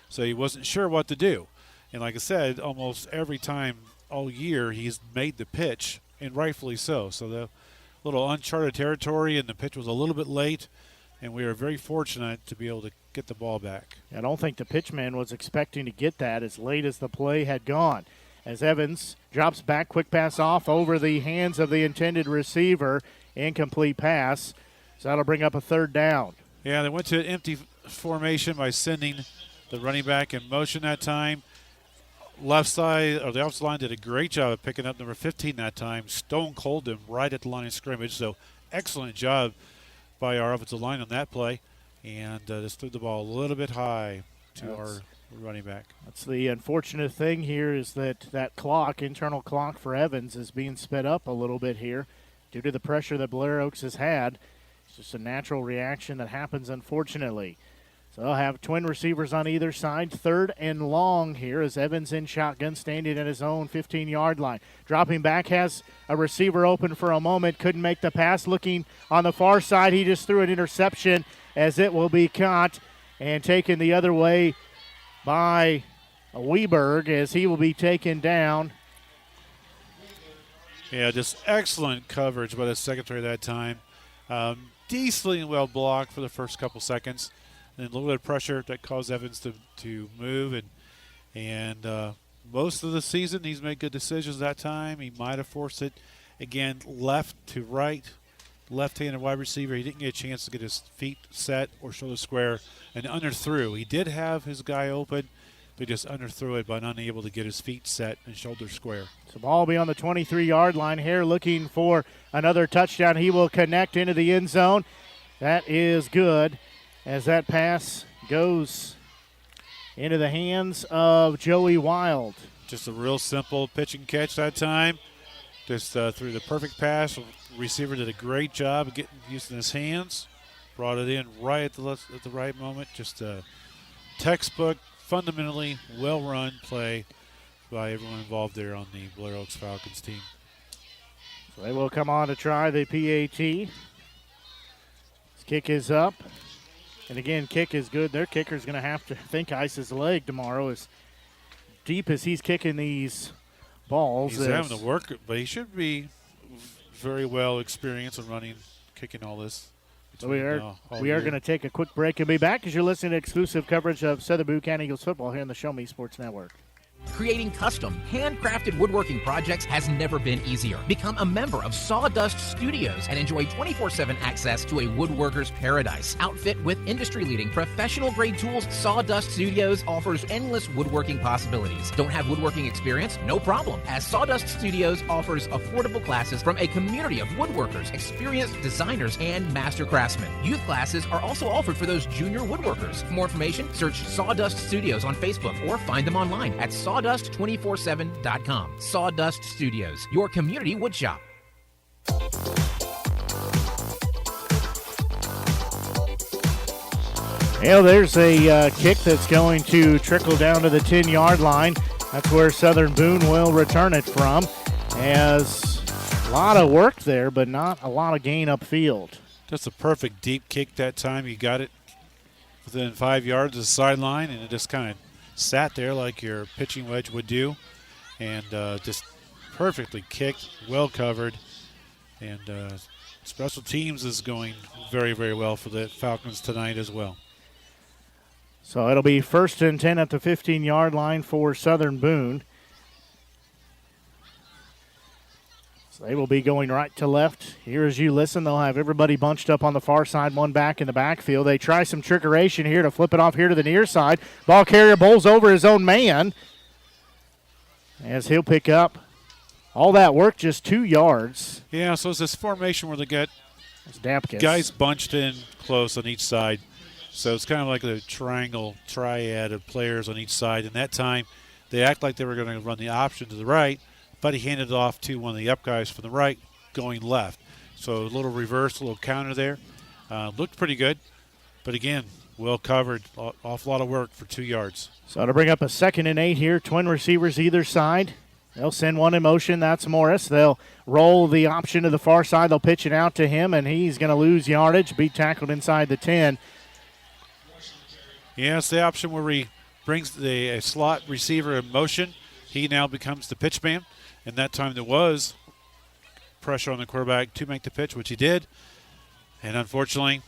so he wasn't sure what to do. And like I said, almost every time all year he's made the pitch, and rightfully so. So the little uncharted territory, and the pitch was a little bit late, and we were very fortunate to be able to get the ball back. I don't think the pitchman was expecting to get that as late as the play had gone. As Evans drops back, quick pass off over the hands of the intended receiver, incomplete pass. So that'll bring up a third down. Yeah, they went to an empty formation by sending the running back in motion that time. Left side, or the offensive line did a great job of picking up number 15 that time. Stone cold him right at the line of scrimmage. So excellent job by our offensive line on that play. And just threw the ball a little bit high to our running back. That's the unfortunate thing here, is that clock, internal clock for Evans, is being sped up a little bit here due to the pressure that Blair Oaks has had. It's just a natural reaction that happens, unfortunately. So they'll have twin receivers on either side. Third and long here as Evans in shotgun, standing at his own 15-yard line. Dropping back, has a receiver open for a moment. Couldn't make the pass. Looking on the far side, he just threw an interception, as it will be caught and taken the other way by Weberg, as he will be taken down. Yeah, just excellent coverage by the secondary that time. Decently well blocked for the first couple seconds. And a little bit of pressure that caused Evans to move. And most of the season he's made good decisions that time. He might have forced it, again, left to right. Left-handed wide receiver. He didn't get a chance to get his feet set or shoulder square, and underthrew. He did have his guy open, but just underthrew it by unable to get his feet set and shoulder square. So ball will be on the 23-yard line here, looking for another touchdown. He will connect into the end zone. That is good, as that pass goes into the hands of Joey Wild. Just a real simple pitch and catch that time. Just threw the perfect pass. Receiver did a great job of using his hands. Brought it in right at the right moment. Just a textbook, fundamentally well-run play by everyone involved there on the Blair Oaks Falcons team. So they will come on to try the PAT. His kick is up. And again, kick is good. Their kicker's going to have to ice his leg tomorrow as deep as he's kicking these balls. He's having to work, but he should be very well experienced in kicking all this. So we are going to take a quick break and be back as you're listening to exclusive coverage of Southern Boone County Eagles football here on the Show Me Sports Network. Creating custom, handcrafted woodworking projects has never been easier. Become a member of Sawdust Studios and enjoy 24/7 access to a woodworker's paradise. Outfit with industry-leading professional-grade tools, Sawdust Studios offers endless woodworking possibilities. Don't have woodworking experience? No problem, as Sawdust Studios offers affordable classes from a community of woodworkers, experienced designers, and master craftsmen. Youth classes are also offered for those junior woodworkers. For more information, search Sawdust Studios on Facebook or find them online at sawdust247.com. Sawdust Studios, your community woodshop. There's a kick that's going to trickle down to the 10-yard line. That's where Southern Boone will return it from. As a lot of work there, but not a lot of gain upfield. Just a perfect deep kick that time. You got it within 5 yards of the sideline, and it just kind of sat there like your pitching wedge would do, and just perfectly kicked, well covered, and special teams is going very, very well for the Falcons tonight as well. So it'll be 1st and 10 at the 15-yard line for Southern Boone. So they will be going right to left. Here as you listen, they'll have everybody bunched up on the far side, one back in the backfield. They try some trickeration here to flip it off here to the near side. Ball carrier bowls over his own man as he'll pick up all that work, just 2 yards. Yeah, so it's this formation where they get Dapkus. Guys bunched in close on each side. So it's kind of like a triad of players on each side. And that time they act like they were going to run the option to the right, but he handed it off to one of the up guys from the right going left. So a little reverse, a little counter there. Looked pretty good. But again, well covered. Awful lot of work for 2 yards. So to bring up a 2nd and 8 here, twin receivers either side. They'll send one in motion. That's Morris. They'll roll the option to the far side. They'll pitch it out to him, and he's going to lose yardage, be tackled inside the 10. Yeah, it's the option where he brings the slot receiver in motion. He now becomes the pitch man. And that time there was pressure on the quarterback to make the pitch, which he did. And unfortunately,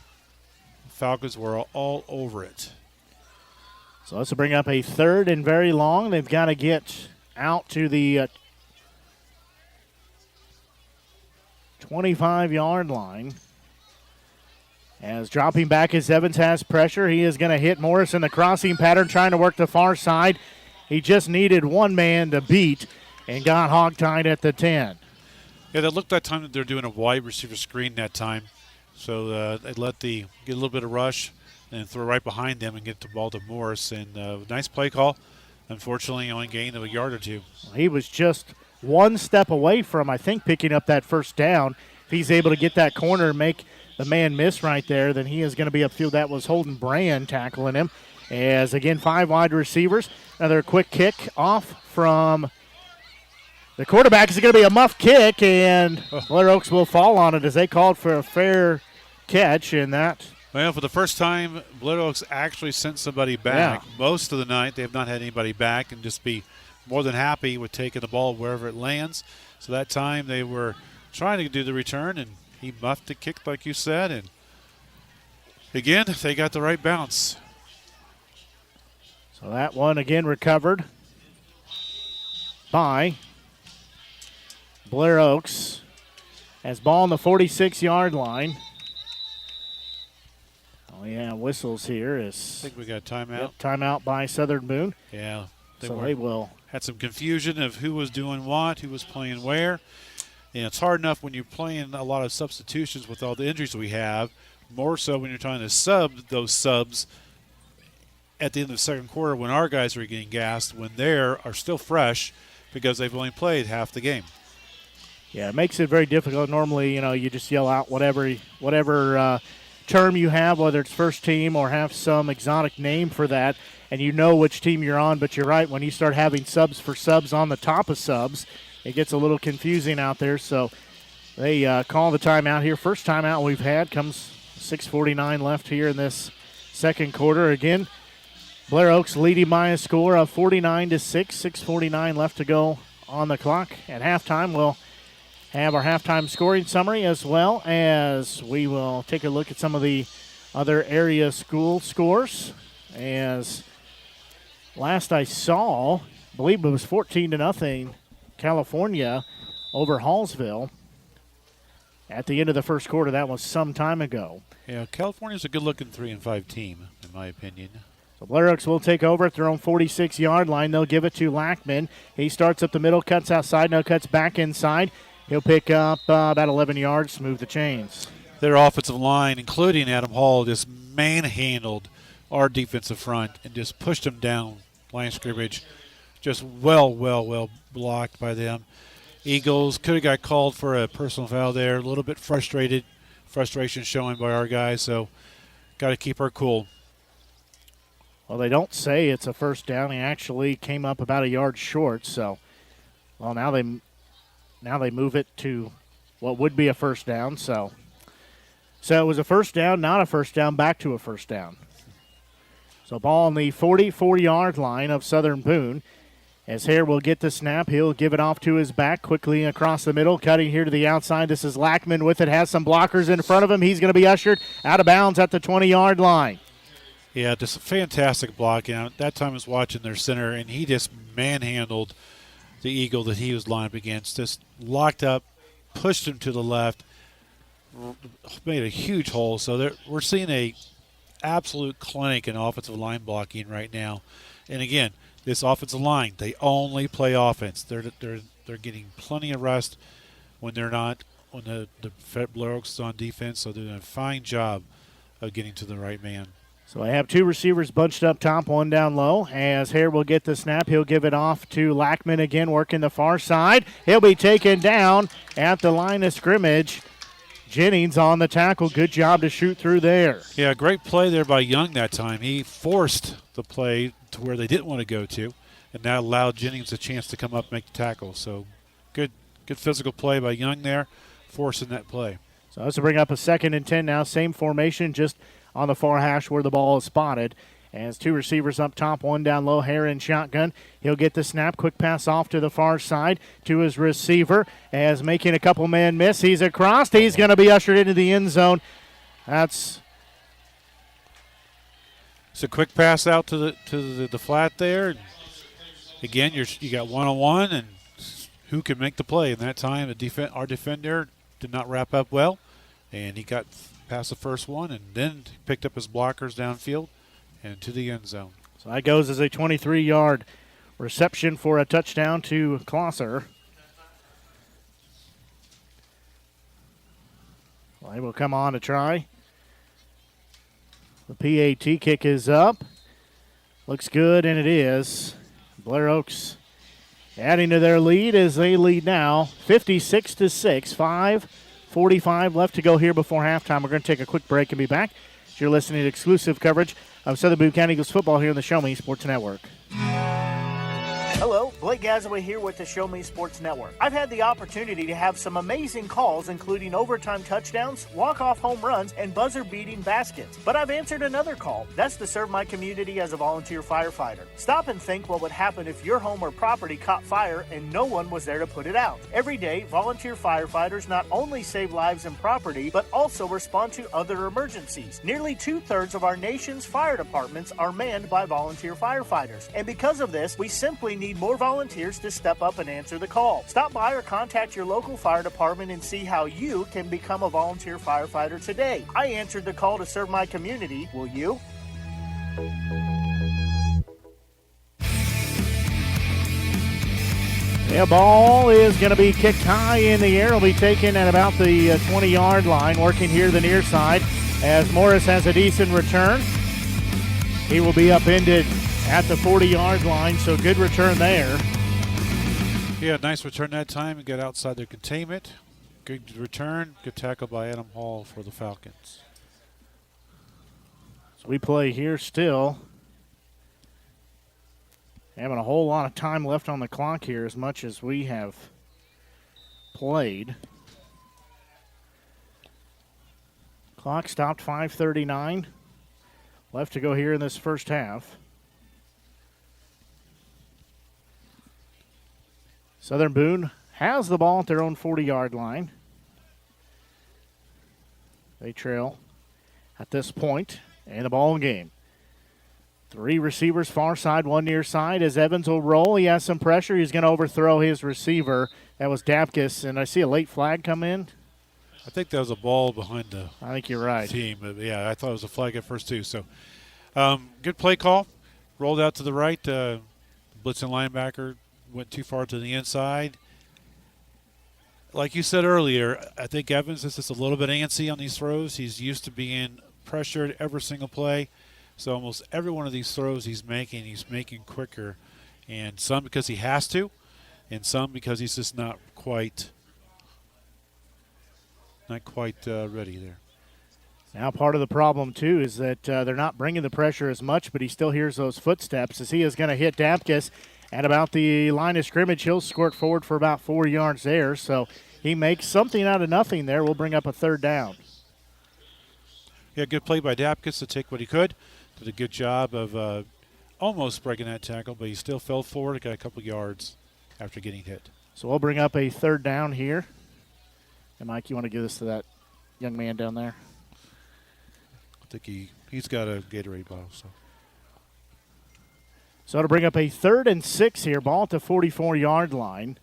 Falcons were all over it. So let's bring up a 3rd and very long. They've got to get out to the 25-yard line. As dropping back as Evans has pressure, he is going to hit Morris in the crossing pattern, trying to work the far side. He just needed one man to beat and got hogtied at the 10. Yeah, that looked that time that they're doing a wide receiver screen that time. So they get a little bit of rush and throw right behind them and get the ball to Morris. And nice play call. Unfortunately, only gained a yard or two. He was just one step away from, I think, picking up that first down. If he's able to get that corner and make the man miss right there, then he is going to be upfield. That was Holden Brand tackling him. As, again, 5 wide receivers. Another quick kick off from the quarterback. Is going to be a muff kick, and Blair Oaks will fall on it as they called for a fair catch. And that. Well, for the first time, Blair Oaks actually sent somebody back. Yeah. Most of the night, they have not had anybody back and just be more than happy with taking the ball wherever it lands. So that time they were trying to do the return, and he muffed the kick like you said. And again, they got the right bounce. So that one again recovered by Blair Oaks. As ball on the 46-yard line. Oh, yeah, whistles here. I think we got timeout. Yep, timeout by Southern Boone. Yeah. They will. Had some confusion of who was doing what, who was playing where. And it's hard enough when you're playing a lot of substitutions with all the injuries we have, more so when you're trying to sub those subs at the end of the second quarter when our guys are getting gassed, when they are still fresh because they've only played half the game. Yeah, it makes it very difficult. Normally, you just yell out whatever term you have, whether it's first team or have some exotic name for that, and you know which team you're on. But you're right, when you start having subs for subs on the top of subs, it gets a little confusing out there. So they call the timeout here. First timeout we've had comes 6:49 left here in this second quarter. Again, Blair Oaks leading by a score of 49-6, 6:49 left to go on the clock. At halftime, we'll have our halftime scoring summary, as well as we will take a look at some of the other area school scores. As last I saw, I believe it was 14-0 California over Hallsville at the end of the first quarter. That was some time ago. Yeah, California's a good-looking 3-5 team, in my opinion. So Blair Oaks will take over at their own 46-yard line. They'll give it to Lackman. He starts up the middle, cuts outside, no cuts back inside. He'll pick up about 11 yards, move the chains. Their offensive line, including Adam Hall, just manhandled our defensive front and just pushed them down line scrimmage. Just well blocked by them. Eagles could have got called for a personal foul there. A little bit frustration showing by our guys, so got to keep our cool. Well, they don't say it's a first down. He actually came up about a yard short, so now they move it to what would be a first down. So it was a first down, not a first down, back to a first down. So ball on the 44-yard line of Southern Boone. As Hare will get the snap, he'll give it off to his back, quickly across the middle, cutting here to the outside. This is Lackman with it, has some blockers in front of him. He's going to be ushered out of bounds at the 20-yard line. Yeah, just a fantastic block. That time I was watching their center, and he just manhandled the Eagle that he was lined up against. Just locked up, pushed him to the left, made a huge hole. So we're seeing a absolute clinic in offensive line blocking right now. And again, this offensive line, they only play offense. They're getting plenty of rest when they're not, when the Blair Oaks is on defense. So they're doing a fine job of getting to the right man. So I have two receivers bunched up top, one down low. As Hare will get the snap, he'll give it off to Lackman again, working the far side. He'll be taken down at the line of scrimmage. Jennings on the tackle. Good job to shoot through there. Yeah, great play there by Young that time. He forced the play to where they didn't want to go to, and that allowed Jennings a chance to come up and make the tackle. So good physical play by Young there, forcing that play. So let's bring up a 2nd and 10 now. Same formation, just on the far hash where the ball is spotted. As two receivers up top, one down low, Hare in shotgun. He'll get the snap, quick pass off to the far side to his receiver. As making a couple men miss, he's across. He's going to be ushered into the end zone. It's a quick pass out to the flat there. Again, you got one-on-one, and who can make the play? In that time, our defender did not wrap up well, and he got past the first one, and then picked up his blockers downfield and to the end zone. So that goes as a 23-yard reception for a touchdown to Klosser. Well, he will come on to try. The PAT kick is up. Looks good, and it is. Blair Oaks adding to their lead as they lead now 56-6. 5:45 left to go here before halftime. We're going to take a quick break and be back. You're listening to exclusive coverage of Southern Boone County Eagles football here on the Show Me Sports Network. Hello, Blake Gazaway here with the Show Me Sports Network. I've had the opportunity to have some amazing calls, including overtime touchdowns, walk-off home runs, and buzzer-beating baskets. But I've answered another call. That's to serve my community as a volunteer firefighter. Stop and think what would happen if your home or property caught fire and no one was there to put it out. Every day, volunteer firefighters not only save lives and property, but also respond to other emergencies. Nearly 2/3 of our nation's fire departments are manned by volunteer firefighters. And because of this, we simply need more volunteers to step up and answer the call. Stop by or contact your local fire department and see how you can become a volunteer firefighter today. I answered the call to serve my community. Will you? The ball is going to be kicked high in the air. It'll be taken at about the 20-yard line, working here the near side as Morris has a decent return. He will be upended at the 40-yard line, so good return there. Yeah, nice return that time and got outside their containment. Good return, good tackle by Adam Hall for the Falcons. So we play here still. Having a whole lot of time left on the clock here as much as we have played. Clock stopped 5:39. Left to go here in this first half. Southern Boone has the ball at their own 40-yard line. They trail at this point in the ball game. 3 receivers far side, 1 near side. As Evans will roll, he has some pressure. He's going to overthrow his receiver. That was Dapkus, and I see a late flag come in. I think that was a ball behind the I think you're right. team. But yeah, I thought it was a flag at first too. So good play call. Rolled out to the right. Blitzing linebacker went too far to the inside. Like you said earlier, I think Evans is just a little bit antsy on these throws. He's used to being pressured every single play. So almost every one of these throws he's making quicker. And some because he has to, and some because he's just not quite ready there. Now part of the problem, too, is that they're not bringing the pressure as much, but he still hears those footsteps as he is going to hit Dapkus at about the line of scrimmage. He'll squirt forward for about 4 yards there, so he makes something out of nothing there. We'll bring up a third down. Yeah, good play by Dapkus to take what he could. Did a good job of almost breaking that tackle, but he still fell forward, got a couple yards after getting hit. So we'll bring up a third down here. And, Mike, you want to give this to that young man down there? I think he's got a Gatorade bottle. So to bring up a 3rd and 6 here, ball at the 44-yard line.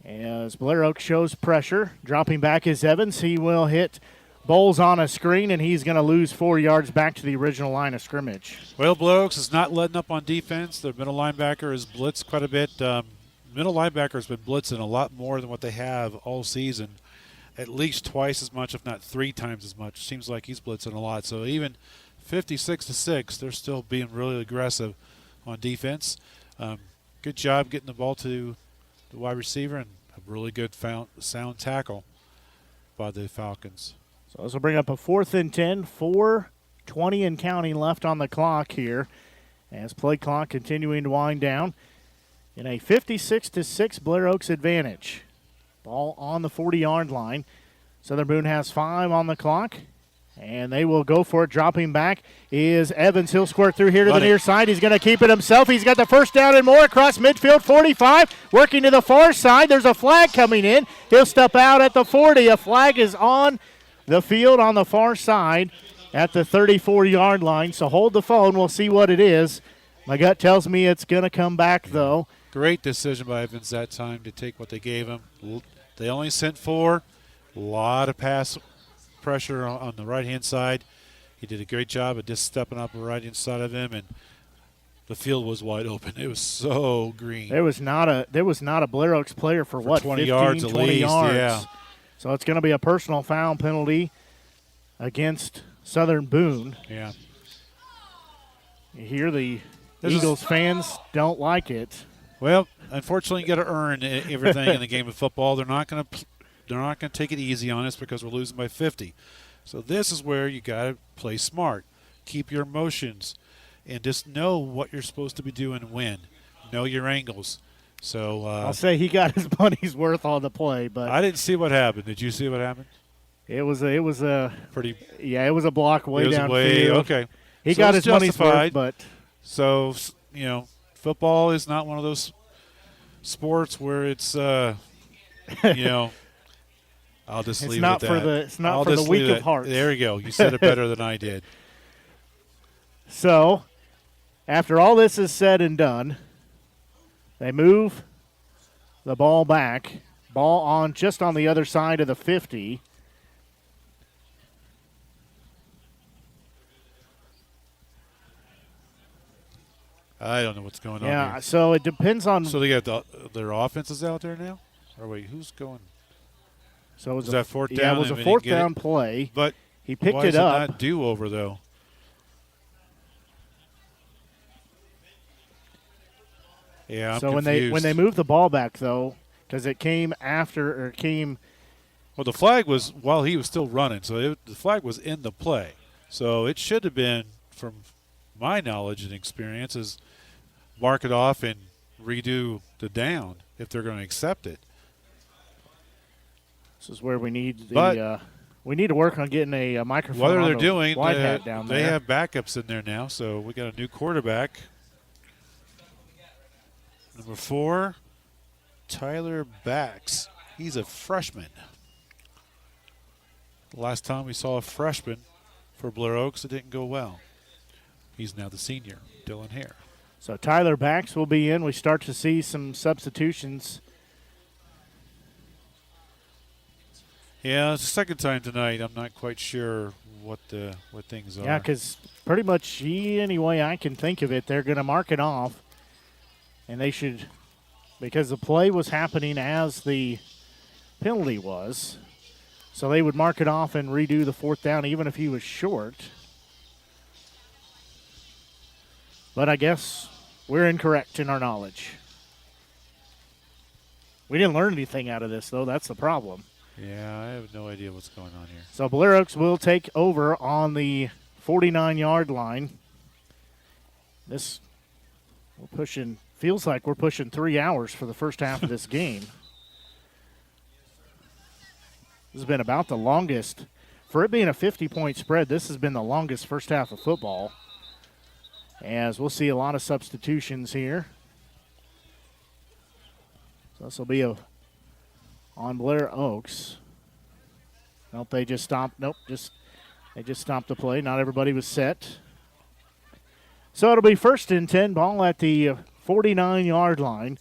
As Blair Oak shows pressure, dropping back is Evans. He will hit Bowles on a screen, and he's going to lose 4 yards back to the original line of scrimmage. Well, Blair Oaks is not letting up on defense. Their middle linebacker is blitzed quite a bit. Middle linebacker has been blitzing a lot more than what they have all season. At least twice as much, if not 3 times as much. Seems like he's blitzing a lot. So even 56-6, they're still being really aggressive on defense. Good job getting the ball to the wide receiver and a really good sound tackle by the Falcons. So this will bring up a 4th and 10, 4:20 and counting left on the clock here as play clock continuing to wind down. In a 56-6 Blair Oaks advantage. Ball on the 40-yard line. Southern Boone has 5 on the clock, and they will go for it. Dropping back is Evans. He'll squirt through here to the near side. He's going to keep it himself. He's got the first down and more across midfield, 45. Working to the far side. There's a flag coming in. He'll step out at the 40. A flag is on the field on the far side at the 34-yard line. So hold the phone. We'll see what it is. My gut tells me it's going to come back, though. Great decision by Evans that time to take what they gave him. They only sent 4. A lot of pass pressure on the right-hand side. He did a great job of just stepping up the right-hand side of him, and the field was wide open. It was so green. There was not a Blair Oaks player for what, 20 15, yards at 20 least, yards. yeah. So it's going to be a personal foul penalty against Southern Boone. Yeah. You hear the Eagles fans don't like it. Well, unfortunately, you got to earn everything in the game of football. They're not going to take it easy on us because we're losing by 50. So this is where you got to play smart, keep your emotions, and just know what you're supposed to be doing and when. Know your angles. So I'll say he got his money's worth on the play, but I didn't see what happened. Did you see what happened? It was a pretty. Yeah, it was a block way downfield. Okay. He so got his money's worth, but football is not one of those sports where it's I'll just leave it at that. It's not for the weak of heart. There you go. You said it better than I did. So, after all this is said and done, they move the ball back. Ball on just on the other side of the 50. I don't know what's going on. Yeah, here. so it depends on. So they got their offenses out there now? Or wait, who's going? So it was that 4th down? Yeah, it was a 4th down play. But he picked why it is up. It not do over though. Yeah, I'm so confused. when they moved the ball back, though, because it came after or came. Well, the flag was while he was still running, so the flag was in the play. So it should have been, from my knowledge and experience, is mark it off and redo the down if they're going to accept it. This is where we need we need to work on getting a microphone. What on they're the doing, wide hat down they there. have backups in there now, so we got a new quarterback. Number 4, Tyler Bax. He's a freshman. Last time we saw a freshman for Blair Oaks, it didn't go well. He's now the senior, Dylan Hare. So Tyler Bax will be in. We start to see some substitutions. Yeah, it's the second time tonight. I'm not quite sure what things are. Yeah, because pretty much any way I can think of it, they're going to mark it off. And they should, because the play was happening as the penalty was. So they would mark it off and redo the 4th down even if he was short. But I guess we're incorrect in our knowledge. We didn't learn anything out of this, though. That's the problem. Yeah, I have no idea what's going on here. So Blair Oaks will take over on the 49-yard line. Feels like we're pushing 3 hours for the first half of this game. This has been about the longest. For it being a 50-point spread, this has been the longest first half of football. As we'll see a lot of substitutions here. So this will be on Blair Oaks. Nope, they just stopped. Nope, they just stopped the play. Not everybody was set. So it'll be 1st and 10, ball at the 49-yard line,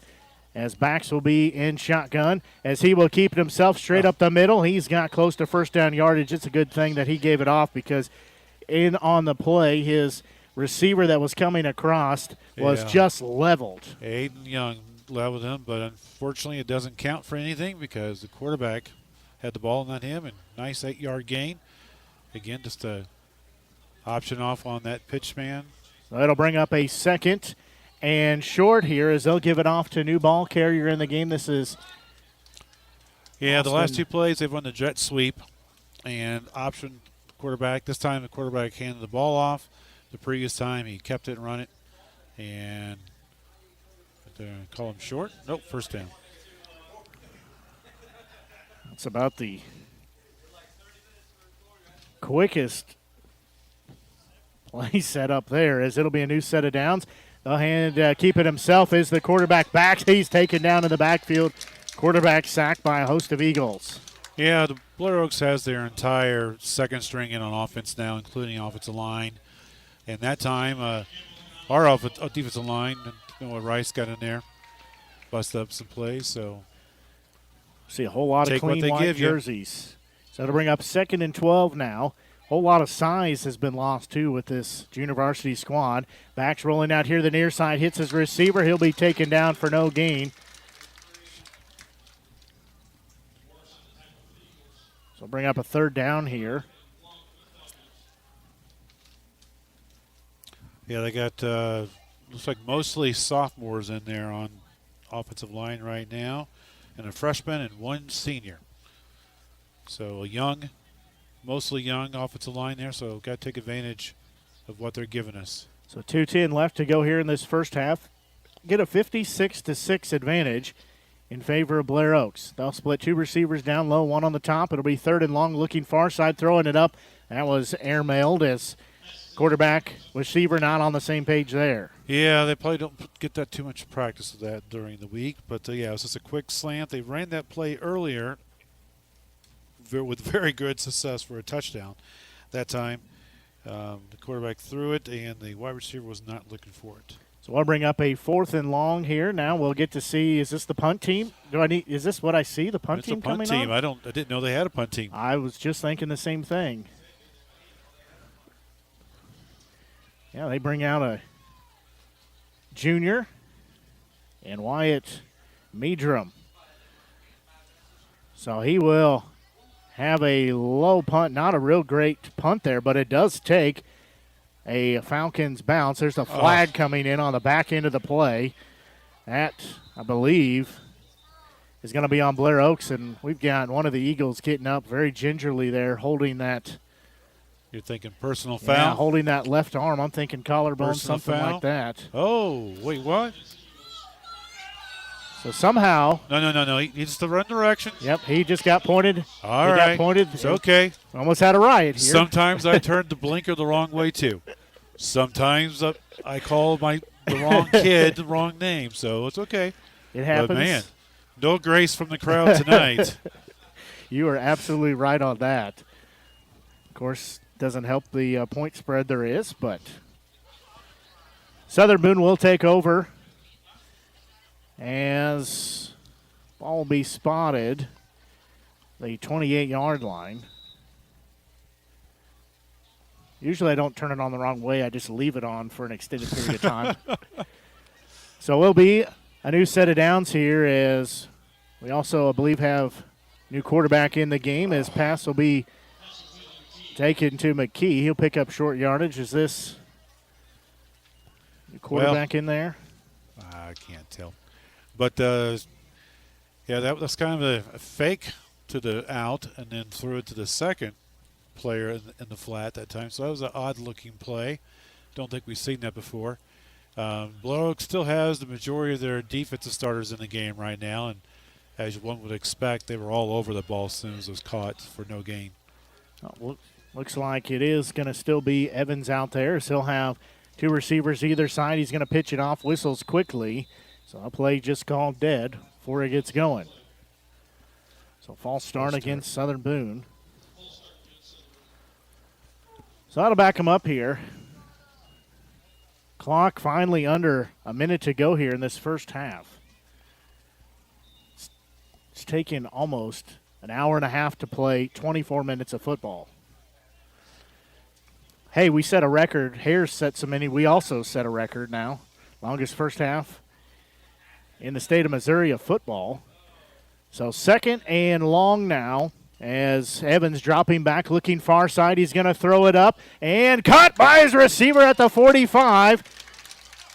as Bax will be in shotgun, as he will keep it himself straight up the middle. He's got close to first down yardage. It's a good thing that he gave it off, because on the play, his receiver that was coming across was just leveled. Aiden Young leveled him, but unfortunately it doesn't count for anything because the quarterback had the ball, not him, and nice 8-yard gain. Again, just a option off on that pitch man. So it'll bring up a 2nd and short here, as they'll give it off to new ball carrier in the game. This is the Austin. last 2 plays they've run the jet sweep and option quarterback. This time the quarterback handed the ball off. The previous time he kept it and run it, and call him short. Nope, first down. That's about the quickest play set up there, as it'll be a new set of downs. They'll keep it himself is the quarterback back. He's taken down in the backfield. Quarterback sacked by a host of Eagles. Yeah, the Blair Oaks has their entire second string in on offense now, including offensive line. And that time, our defensive line, Noah Rice got in there, busted up some plays. So see a whole lot of clean white jerseys. So it'll bring up 2nd and 12 now. A whole lot of size has been lost, too, with this junior varsity squad. Bax rolling out here. The near side hits his receiver. He'll be taken down for no gain. So bring up a 3rd down here. Yeah, they got looks like mostly sophomores in there on offensive line right now, and a freshman and 1 senior. So mostly young offensive line there, so got to take advantage of what they're giving us. So 2:10 left to go here in this first half. Get a 56-6 advantage in favor of Blair Oaks. They'll split 2 receivers down low, 1 on the top. It'll be 3rd and long, looking far side, throwing it up. That was airmailed, as quarterback, receiver not on the same page there. Yeah, they probably don't get that too much practice of that during the week. But, it was just a quick slant. They ran that play earlier with very good success for a touchdown. That time, the quarterback threw it, and the wide receiver was not looking for it. So I'll bring up a 4th and long here. Now we'll get to see, is this the punt team? Is this what I see, the punt team coming on? It's a punt team. I didn't know they had a punt team. I was just thinking the same thing. Yeah, they bring out a junior and Wyatt Meadrum. So he will have a low punt, not a real great punt there, but it does take a Falcons bounce. There's a flag coming in on the back end of the play. That, I believe, is going to be on Blair Oaks, and we've got one of the Eagles getting up very gingerly there, holding that. You're thinking personal foul? Yeah, holding that left arm. I'm thinking collarbone, Personal something foul? like that. Oh, wait, what? So somehow. No. He needs to run direction. Yep, he just got pointed. All he right. got pointed. It's okay. Almost had a riot here. Sometimes I turned the blinker the wrong way, too. Sometimes I call the wrong kid the wrong name, so it's okay. It happens. But, man, no grace from the crowd tonight. You are absolutely right on that. Of course, doesn't help the point spread there is, but Southern Boone will take over as ball will be spotted the 28-yard line. Usually I don't turn it on the wrong way. I just leave it on for an extended period of time. So it will be a new set of downs here as we also, I believe, have new quarterback in the game as pass will be taken to McKee. He'll pick up short yardage. Is this new quarterback in there? I can't tell. But, yeah, that's kind of a fake to the out and then threw it to the second player in the flat that time. So that was an odd-looking play. Don't think we've seen that before. Blair Oaks still has the majority of their defensive starters in the game right now, and as one would expect, they were all over the ball as soon as it was caught for no gain. Looks like it is going to still be Evans out there. So he'll have two receivers either side. He's going to pitch it off, whistles quickly. So a play just called dead before it gets going. So false start against Southern Boone. So that'll back him up here. Clock finally under a minute to go here in this first half. It's taken almost an hour and a half to play 24 minutes of football. Hey, we set a record. Hares set so many. We also set a record now. Longest first half in the state of Missouri of football. So second and long now as Evans dropping back, looking far side. He's going to throw it up and caught by his receiver at the 45.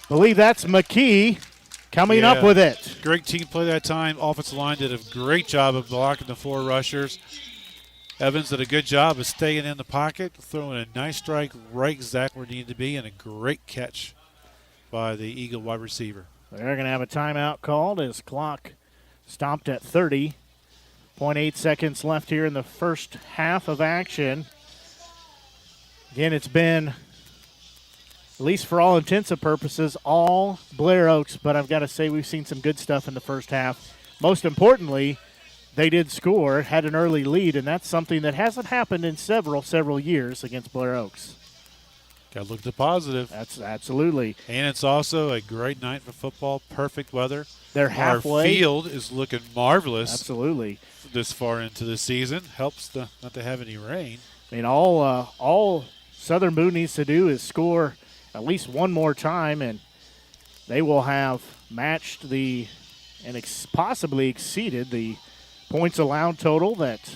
Believe that's McKee coming up with it. Great team play that time. Offensive line did a great job of blocking the four rushers. Evans did a good job of staying in the pocket, throwing a nice strike right exactly where it needed to be, and a great catch by the Eagle wide receiver. They're going to have a timeout called as clock stopped at 30.8 seconds left here in the first half of action. Again, it's been, at least for all intents and purposes, all Blair Oaks, but I've got to say we've seen some good stuff in the first half. Most importantly, they did score, had an early lead, and that's something that hasn't happened in several years against Blair Oaks. Got to look at the positive. That's absolutely. And it's also a great night for football, perfect weather. They're halfway. Our field is looking marvelous. Absolutely. This far into the season. Helps not to have any rain. I mean, all Southern Boone needs to do is score at least one more time, and they will have matched possibly exceeded the points allowed total that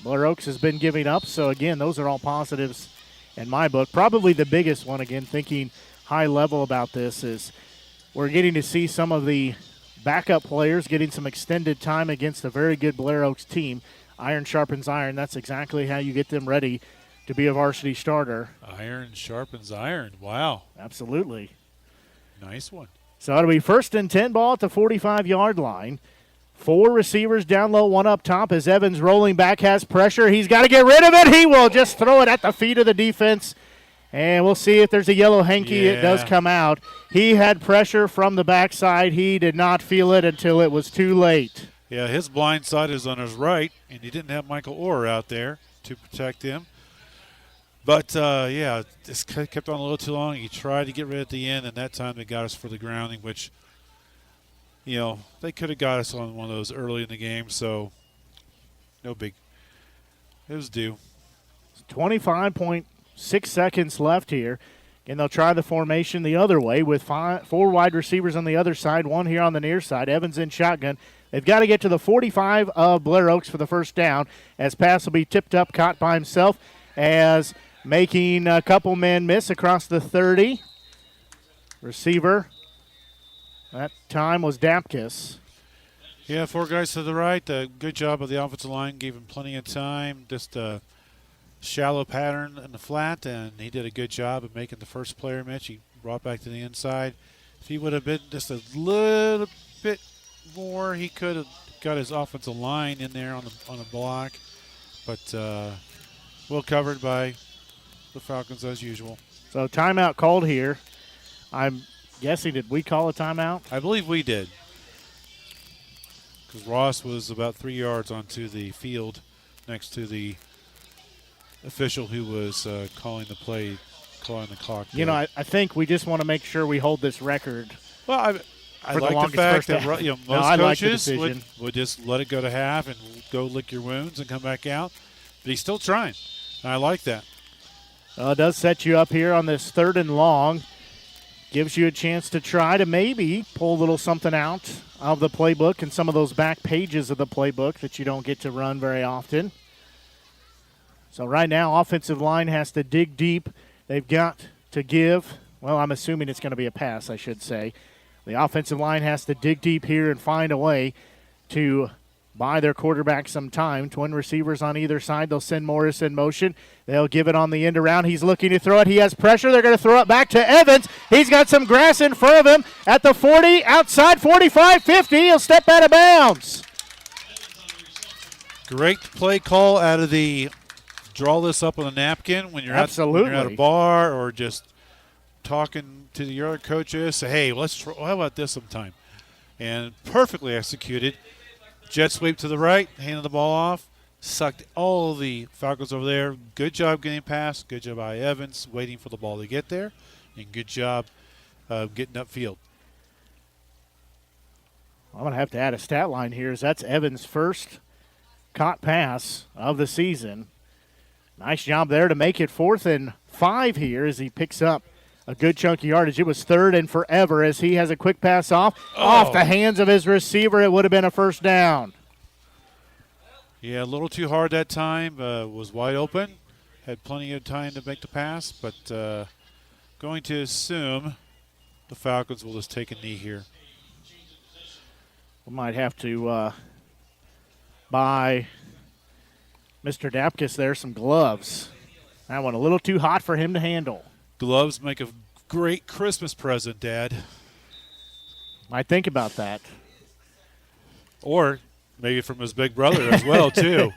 Blair Oaks has been giving up. So, again, those are all positives in my book. Probably the biggest one, again, thinking high level about this, is we're getting to see some of the backup players getting some extended time against a very good Blair Oaks team. Iron sharpens iron. That's exactly how you get them ready to be a varsity starter. Iron sharpens iron. Wow. Absolutely. Nice one. So it'll be 1st and 10 ball at the 45-yard line. 4 receivers down low, 1 up top as Evans rolling back, has pressure. He's got to get rid of it. He will just throw it at the feet of the defense. And we'll see if there's a yellow hanky. Yeah. It does come out. He had pressure from the backside. He did not feel it until it was too late. Yeah, his blind side is on his right, and he didn't have Michael Orr out there to protect him. But, this kept on a little too long. He tried to get rid at the end, and that time they got us for the grounding, which, they could have got us on one of those early in the game, so no big. It was due. 25.6 seconds left here. And they'll try the formation the other way with 4 wide receivers on the other side, 1 here on the near side. Evans in shotgun. They've got to get to the 45 of Blair Oaks for the first down as pass will be tipped up, caught by himself as making a couple men miss across the 30. Receiver That time was Dapkus. Yeah, 4 guys to the right. Good job of the offensive line. Gave him plenty of time. Just a shallow pattern in the flat, and he did a good job of making the first player miss. He brought back to the inside. If he would have been just a little bit more, he could have got his offensive line in there on the block. But well covered by the Falcons as usual. So timeout called here. I'm guessing, did we call a timeout? I believe we did. Because Ross was about 3 yards onto the field next to the official who was calling the play, calling the clock. You know, I think we just want to make sure we hold this record. Well, I like the fact that most coaches would just let it go to half and go lick your wounds and come back out. But he's still trying. And I like that. It does set you up here on this 3rd and long. Gives you a chance to try to maybe pull a little something out of the playbook and some of those back pages of the playbook that you don't get to run very often. So right now, offensive line has to dig deep. They've got to give. Well, I'm assuming it's going to be a pass, I should say. The offensive line has to dig deep here and find a way to buy their quarterback some time. Twin receivers on either side. They'll send Morris in motion. They'll give it on the end around. He's looking to throw it. He has pressure. They're going to throw it back to Evans. He's got some grass in front of him at the 40, outside 45, 50. He'll step out of bounds. Great play call out of the draw this up on a napkin when you're at a bar or just talking to your other coaches. Say, hey, how about this sometime? And perfectly executed. Jet sweep to the right, handed the ball off, sucked all the Falcons over there. Good job getting past. Good job by Evans waiting for the ball to get there. And good job getting upfield. I'm going to have to add a stat line here. That's Evans' first caught pass of the season. Nice job there to make it 4th and 5 here as he picks up a good chunk of yardage. It was 3rd and forever as he has a quick pass off the hands of his receiver. It would have been a first down. Yeah, a little too hard that time. Was wide open. Had plenty of time to make the pass, but going to assume the Falcons will just take a knee here. We might have to buy Mr. Dapkus there some gloves. That one a little too hot for him to handle. Gloves make a great Christmas present, Dad. Might think about that. Or maybe from his big brother as well, too.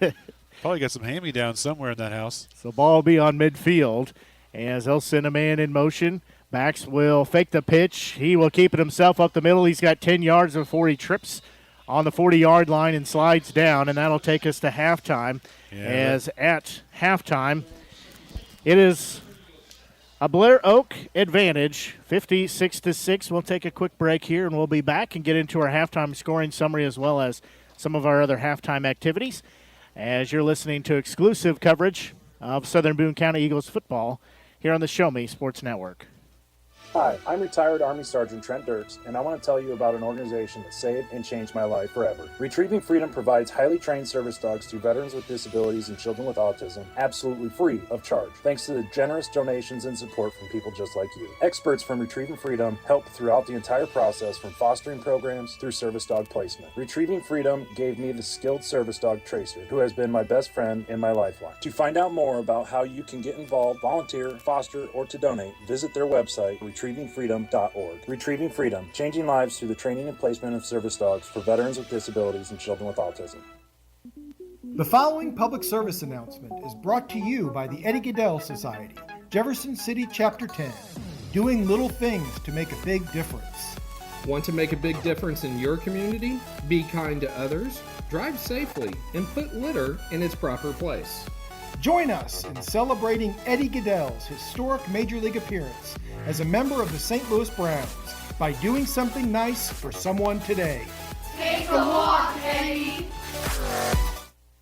Probably got some hand-me-downs somewhere in that house. So ball will be on midfield as they'll send a man in motion. Backs will fake the pitch. He will keep it himself up the middle. He's got 10 yards before he trips on the 40-yard line and slides down, and that'll take us to halftime. As at halftime, it is a Blair Oak advantage, 56-6. We'll take a quick break here, and we'll be back and get into our halftime scoring summary as well as some of our other halftime activities as you're listening to exclusive coverage of Southern Boone County Eagles football here on the Show Me Sports Network. Hi, I'm retired Army Sergeant Trent Dirks, and I want to tell you about an organization that saved and changed my life forever. Retrieving Freedom provides highly trained service dogs to veterans with disabilities and children with autism, absolutely free of charge, thanks to the generous donations and support from people just like you. Experts from Retrieving Freedom help throughout the entire process, from fostering programs through service dog placement. Retrieving Freedom gave me the skilled service dog Tracer, who has been my best friend and my lifeline. To find out more about how you can get involved, volunteer, foster, or to donate, visit their website, retrievingfreedom.org. Retrieving Freedom, changing lives through the training and placement of service dogs for veterans with disabilities and children with autism. The following public service announcement is brought to you by the Eddie Goodell Society, Jefferson City Chapter 10, doing little things to make a big difference. Want to make a big difference in your community? Be kind to others, drive safely, and put litter in its proper place. Join us in celebrating Eddie Goodell's historic Major League appearance as a member of the St. Louis Browns by doing something nice for someone today. Take a walk, Eddie.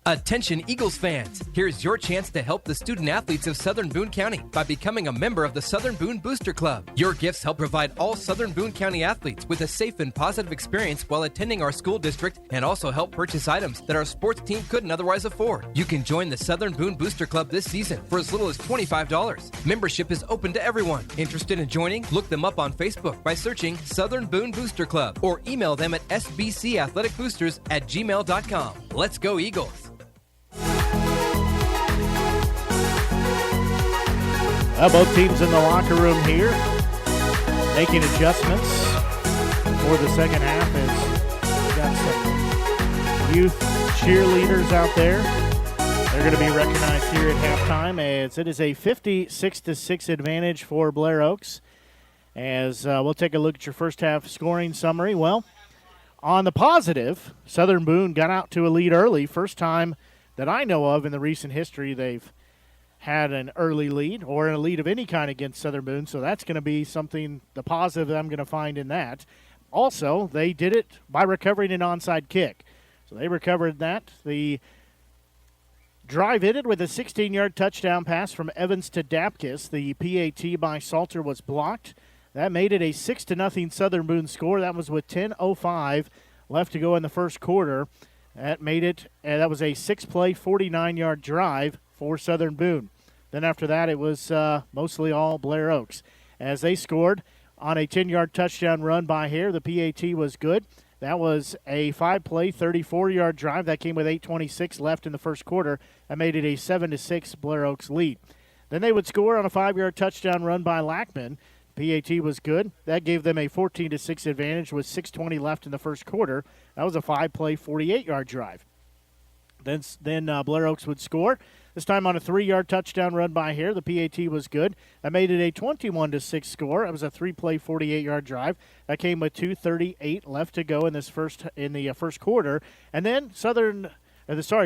Attention Eagles fans, here's your chance to help the student athletes of Southern Boone County by becoming a member of the Southern Boone Booster Club. Your gifts help provide all Southern Boone County athletes with a safe and positive experience while attending our school district, and also help purchase items that our sports team couldn't otherwise afford. You can join the Southern Boone Booster Club this season for as little as $25. Membership is open to everyone. Interested in joining? Look them up on Facebook by searching Southern Boone Booster Club or email them at sbcathleticboosters@gmail.com. Let's go Eagles! Both teams in the locker room here making adjustments for the second half as we got some youth cheerleaders out there. They're going to be recognized here at halftime as it is a 56-6 advantage for Blair Oaks. As we'll take a look at your first half scoring summary. Well, on the positive, Southern Boone got out to a lead early. First time that I know of in the recent history they've had an early lead or a lead of any kind against Southern Boone, so that's going to be something, the positive that I'm going to find in that. Also, they did it by recovering an onside kick. So they recovered that. The drive ended with a 16-yard touchdown pass from Evans to Dapkus. The PAT by Salter was blocked. That made it a 6-0 Southern Boone score. That was with 10:05 left to go in the first quarter. That made it, that was a 6-play, 49-yard drive for Southern Boone. Then after that, it was mostly all Blair Oaks. As they scored on a 10-yard touchdown run by Hare, the PAT was good. That was a 5-play, 34-yard drive. That came with 8:26 left in the first quarter. That made it a 7-6 Blair Oaks lead. Then they would score on a 5-yard touchdown run by Lackman. PAT was good. That gave them a 14-6 advantage with 6:20 left in the first quarter. That was a 5-play, 48-yard drive. Then Blair Oaks would score. This time on a 3-yard touchdown run by Hare. The PAT was good. That made it a 21-6 score. It was a 3-play, 48-yard drive. That came with 2:38 left to go in the first quarter. And then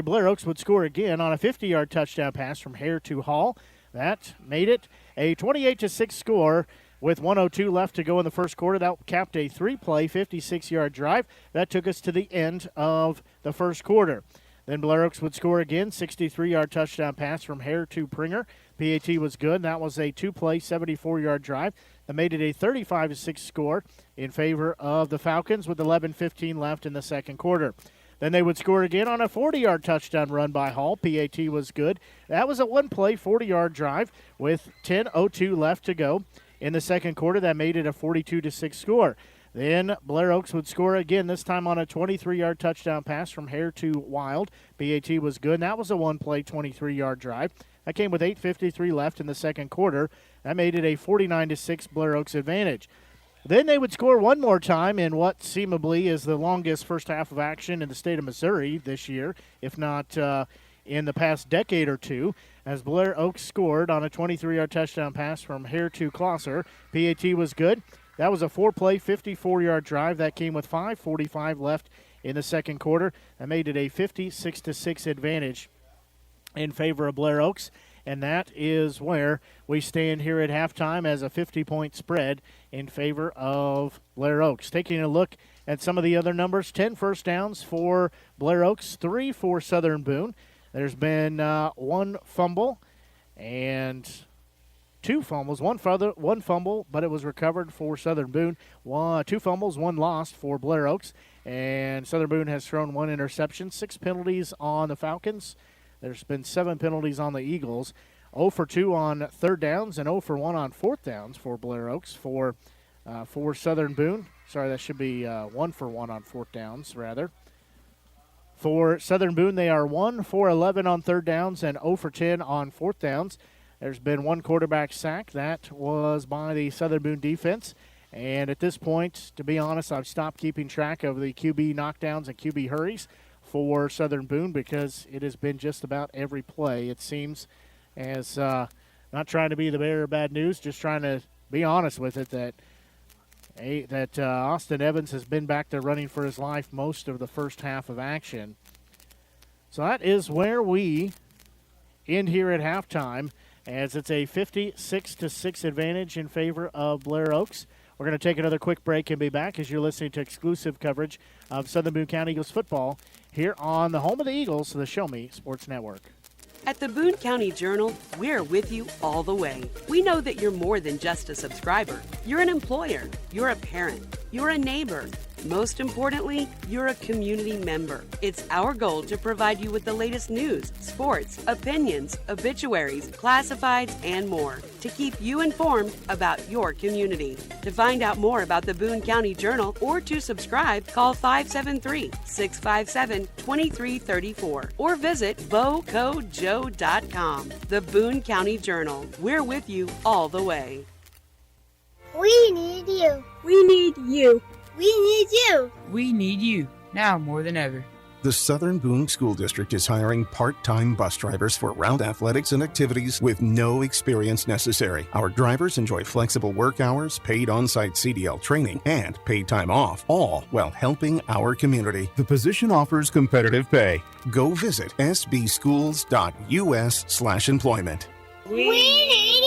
Blair Oaks would score again on a 50-yard touchdown pass from Hare to Hall. That made it a 28-6 score with 1:02 left to go in the first quarter. That capped a 3-play, 56-yard drive. That took us to the end of the first quarter. Then Blair Oaks would score again, 63-yard touchdown pass from Hare to Pringer. PAT was good. That was a 2-play, 74-yard drive. That made it a 35-6 score in favor of the Falcons with 11:15 left in the second quarter. Then they would score again on a 40-yard touchdown run by Hall. PAT was good. That was a 1-play, 40-yard drive with 10:02 left to go in the second quarter. That made it a 42-6 score. Then Blair Oaks would score again, this time on a 23-yard touchdown pass from Hare to Wild. PAT was good. And that was a 1-play, 23-yard drive. That came with 8:53 left in the second quarter. That made it a 49-6 Blair Oaks advantage. Then they would score one more time in what seemingly is the longest first half of action in the state of Missouri this year, if not in the past decade or two, as Blair Oaks scored on a 23-yard touchdown pass from Hare to Closser. PAT was good. That was a 4-play, 54-yard drive. That came with 5:45 left in the second quarter. That made it a 56-6 advantage in favor of Blair Oaks. And that is where we stand here at halftime as a 50-point spread in favor of Blair Oaks. Taking a look at some of the other numbers, 10 first downs for Blair Oaks, 3 for Southern Boone. There's been one fumble and 2 fumbles, one fumble, but it was recovered for Southern Boone. 2 fumbles, 1 lost for Blair Oaks. And Southern Boone has thrown 1 interception, 6 penalties on the Falcons. There's been 7 penalties on the Eagles. 0 for 2 on third downs and 0 for 1 on fourth downs for Blair Oaks. For Southern Boone, sorry, that should be 1 for 1 on fourth downs, rather. For Southern Boone, they are 1 for 11 on third downs and 0 for 10 on fourth downs. There's been 1 quarterback sack. That was by the Southern Boone defense. And at this point, to be honest, I've stopped keeping track of the QB knockdowns and QB hurries for Southern Boone because it has been just about every play, it seems. As not trying to be the bearer of bad news, just trying to be honest with it that Austin Evans has been back there running for his life most of the first half of action. So that is where we end here at halftime, as it's a 56-6 advantage in favor of Blair Oaks. We're going to take another quick break and be back as you're listening to exclusive coverage of Southern Boone County Eagles football here on the home of the Eagles, the Show Me Sports Network. At the Boone County Journal, we're with you all the way. We know that you're more than just a subscriber. You're an employer, you're a parent, you're a neighbor. Most importantly, you're a community member. It's our goal to provide you with the latest news, sports, opinions, obituaries, classifieds, and more to keep you informed about your community. To find out more about the Boone County Journal or to subscribe, call 573-657-2334 or visit bocojoe.com. The Boone County Journal. We're with you all the way. We need you. We need you. We need you. We need you now more than ever. The Southern Boone School District is hiring part-time bus drivers for route athletics and activities with no experience necessary. Our drivers enjoy flexible work hours, paid on-site CDL training, and paid time off, all while helping our community. The position offers competitive pay. Go visit sbschools.us/employment. We need you.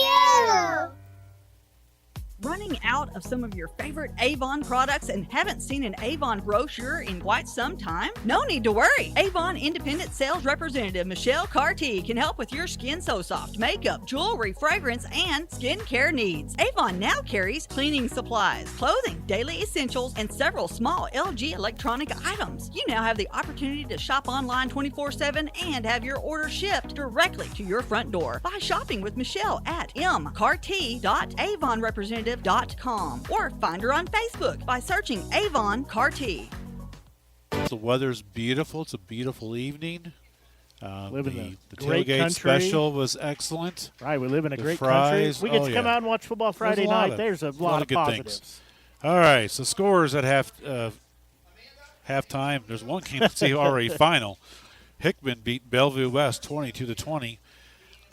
Running out of some of your favorite Avon products and haven't seen an Avon brochure in quite some time? No need to worry. Avon Independent Sales Representative Michelle Carty can help with your Skin So Soft makeup, jewelry, fragrance, and skincare needs. Avon now carries cleaning supplies, clothing, daily essentials, and several small LG electronic items. You now have the opportunity to shop online 24/7 and have your order shipped directly to your front door by shopping with Michelle at mcarty.avonrepresentative.com or find her on Facebook by searching Avon Carty. The weather's beautiful. It's a beautiful evening. The tailgate country. Special was excellent. Right, we live in a the great fries, country. We get to come out and watch football Friday night. There's a lot of good positives. Things. All right, so scores at halftime. There's one game that's already final. Hickman beat Bellevue West 22-20.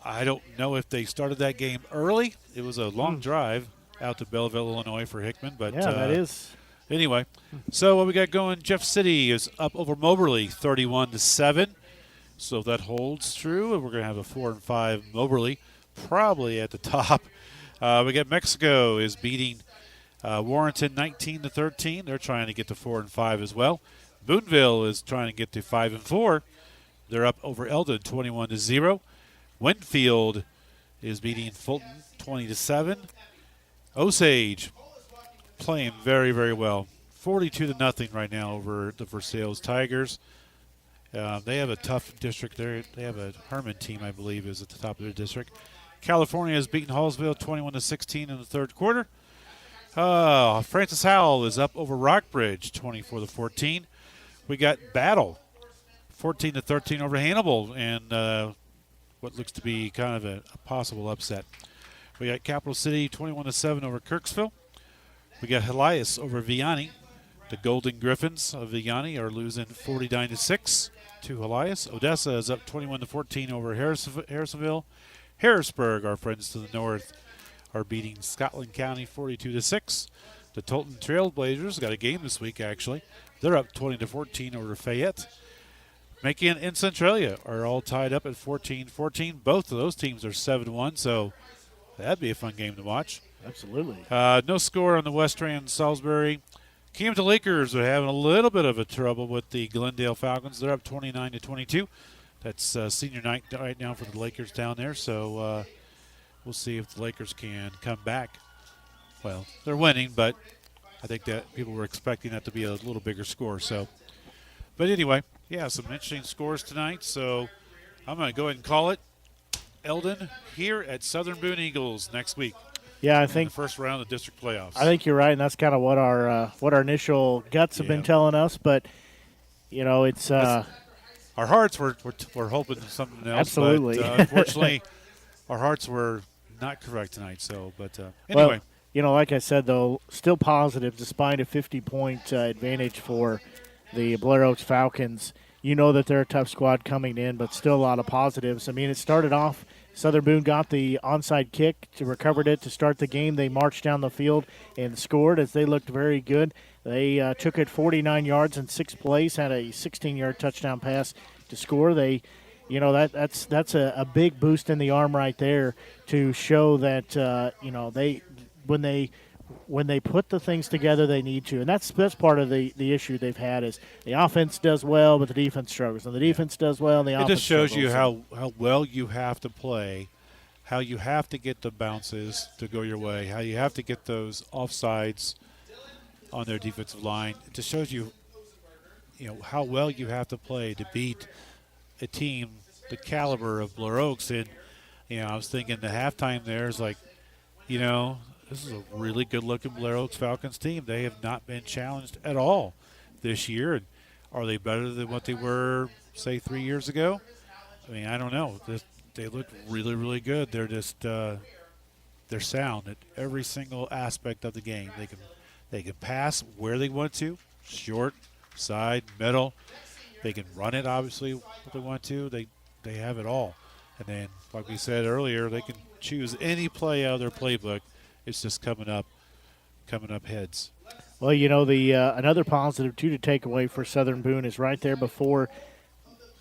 I don't know if they started that game early. It was a long drive out to Belleville, Illinois for Hickman. But yeah, that is. Anyway, so what we got going, Jeff City is up over Moberly 31-7. So if that holds true, we're going to have a 4-5 Moberly probably at the top. We got Mexico is beating Warrenton 19-13. They're trying to get to 4-5 as well. Booneville is trying to get to 5-4. They're up over Eldon 21-0. Winfield is beating Fulton 20-7. Osage playing very, very well. 42-0 right now over the Versailles Tigers. They have a tough district there. They have a Herman team, I believe, is at the top of their district. California has beaten Hallsville 21-16 in the third quarter. Francis Howell is up over Rockbridge 24-14. We got Battle 14-13 over Hannibal and what looks to be kind of a possible upset. We got Capital City 21-7 over Kirksville. We got Elias over Vianney. The Golden Griffins of Vianney are losing 49-6 to Elias. Odessa is up 21-14 over Harrisonville. Harrisburg, our friends to the north, are beating Scotland County 42-6. The Tolton Trailblazers got a game this week, actually. They're up 20-14 over Fayette. Macon and Centralia are all tied up at 14-14. Both of those teams are 7-1, so that'd be a fun game to watch. Absolutely. No score on the West Rand Salisbury. Camden Lakers are having a little bit of a trouble with the Glendale Falcons. They're up 29-22. That's senior night right now for the Lakers down there, so we'll see if the Lakers can come back. Well, they're winning, but I think that people were expecting that to be a little bigger score. So, but anyway, yeah, some interesting scores tonight. So I'm going to go ahead and call it Eldon here at Southern Boone Eagles next week. Yeah, I think the first round of the district playoffs. I think you're right, and that's kind of what our initial guts have been telling us. But you know, it's our hearts were hoping something else. Absolutely. But, unfortunately, our hearts were not correct tonight. So, but anyway. Well, you know, like I said, though, still positive despite a 50-point advantage for the Blair Oaks Falcons. You know that they're a tough squad coming in, but still a lot of positives. I mean, it started off, Southern Boone got the onside kick, recovered it to start the game. They marched down the field and scored as they looked very good. They took it 49 yards in sixth place, had a 16-yard touchdown pass to score. They, you know, that's a big boost in the arm right there to show that, you know, when they when they put the things together they need to, and that's part of the issue they've had is the offense does well, but the defense struggles, and the defense does well, and the offense It just shows struggles. you how well you have to play, how you have to get the bounces to go your way, how you have to get those offsides on their defensive line. It just shows you, how well you have to play to beat a team the caliber of Blair Oaks. And, I was thinking the halftime there is like, this is a really good-looking Blair Oaks Falcons team. They have not been challenged at all this year. And are they better than what they were, say, 3 years ago? I mean, I don't know. They look really, really good. They're just they're sound at every single aspect of the game. They can pass where they want to, short, side, middle. They can run it, obviously, if they want to. They have it all. And then, like we said earlier, they can choose any play out of their playbook. It's just coming up heads. Well, the another positive too to take away for Southern Boone is right there before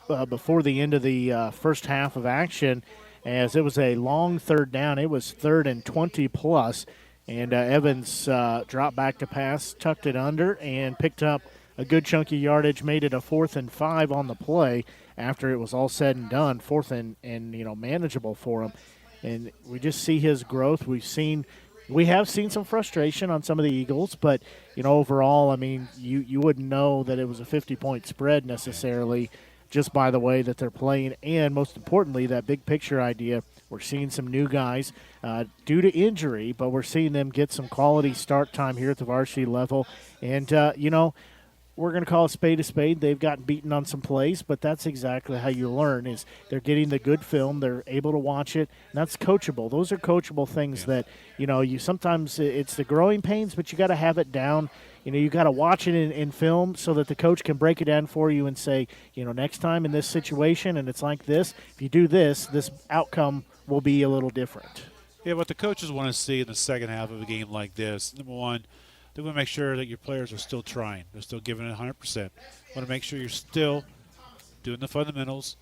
the end of the first half of action, as it was a long third down. It was 3rd and 20 plus, and Evans dropped back to pass, tucked it under, and picked up a good chunky yardage. Made it a 4th and 5 on the play after it was all said and done. 4th and manageable for him, and we just see his growth. We have seen some frustration on some of the Eagles, but, overall, I mean, you wouldn't know that it was a 50-point spread necessarily just by the way that they're playing. And most importantly, that big picture idea, we're seeing some new guys due to injury, but we're seeing them get some quality start time here at the varsity level. And, we're going to call a spade. They've gotten beaten on some plays, but that's exactly how you learn is they're getting the good film. They're able to watch it, and that's coachable. Those are coachable things that, you sometimes it's the growing pains, but you got to have it down. You got to watch it in film so that the coach can break it down for you and say, next time in this situation and it's like this, if you do this outcome will be a little different. Yeah, what the coaches want to see in the second half of a game like this, number one, they want to make sure that your players are still trying. They're still giving it 100%. Want to make sure you're still doing the fundamentals,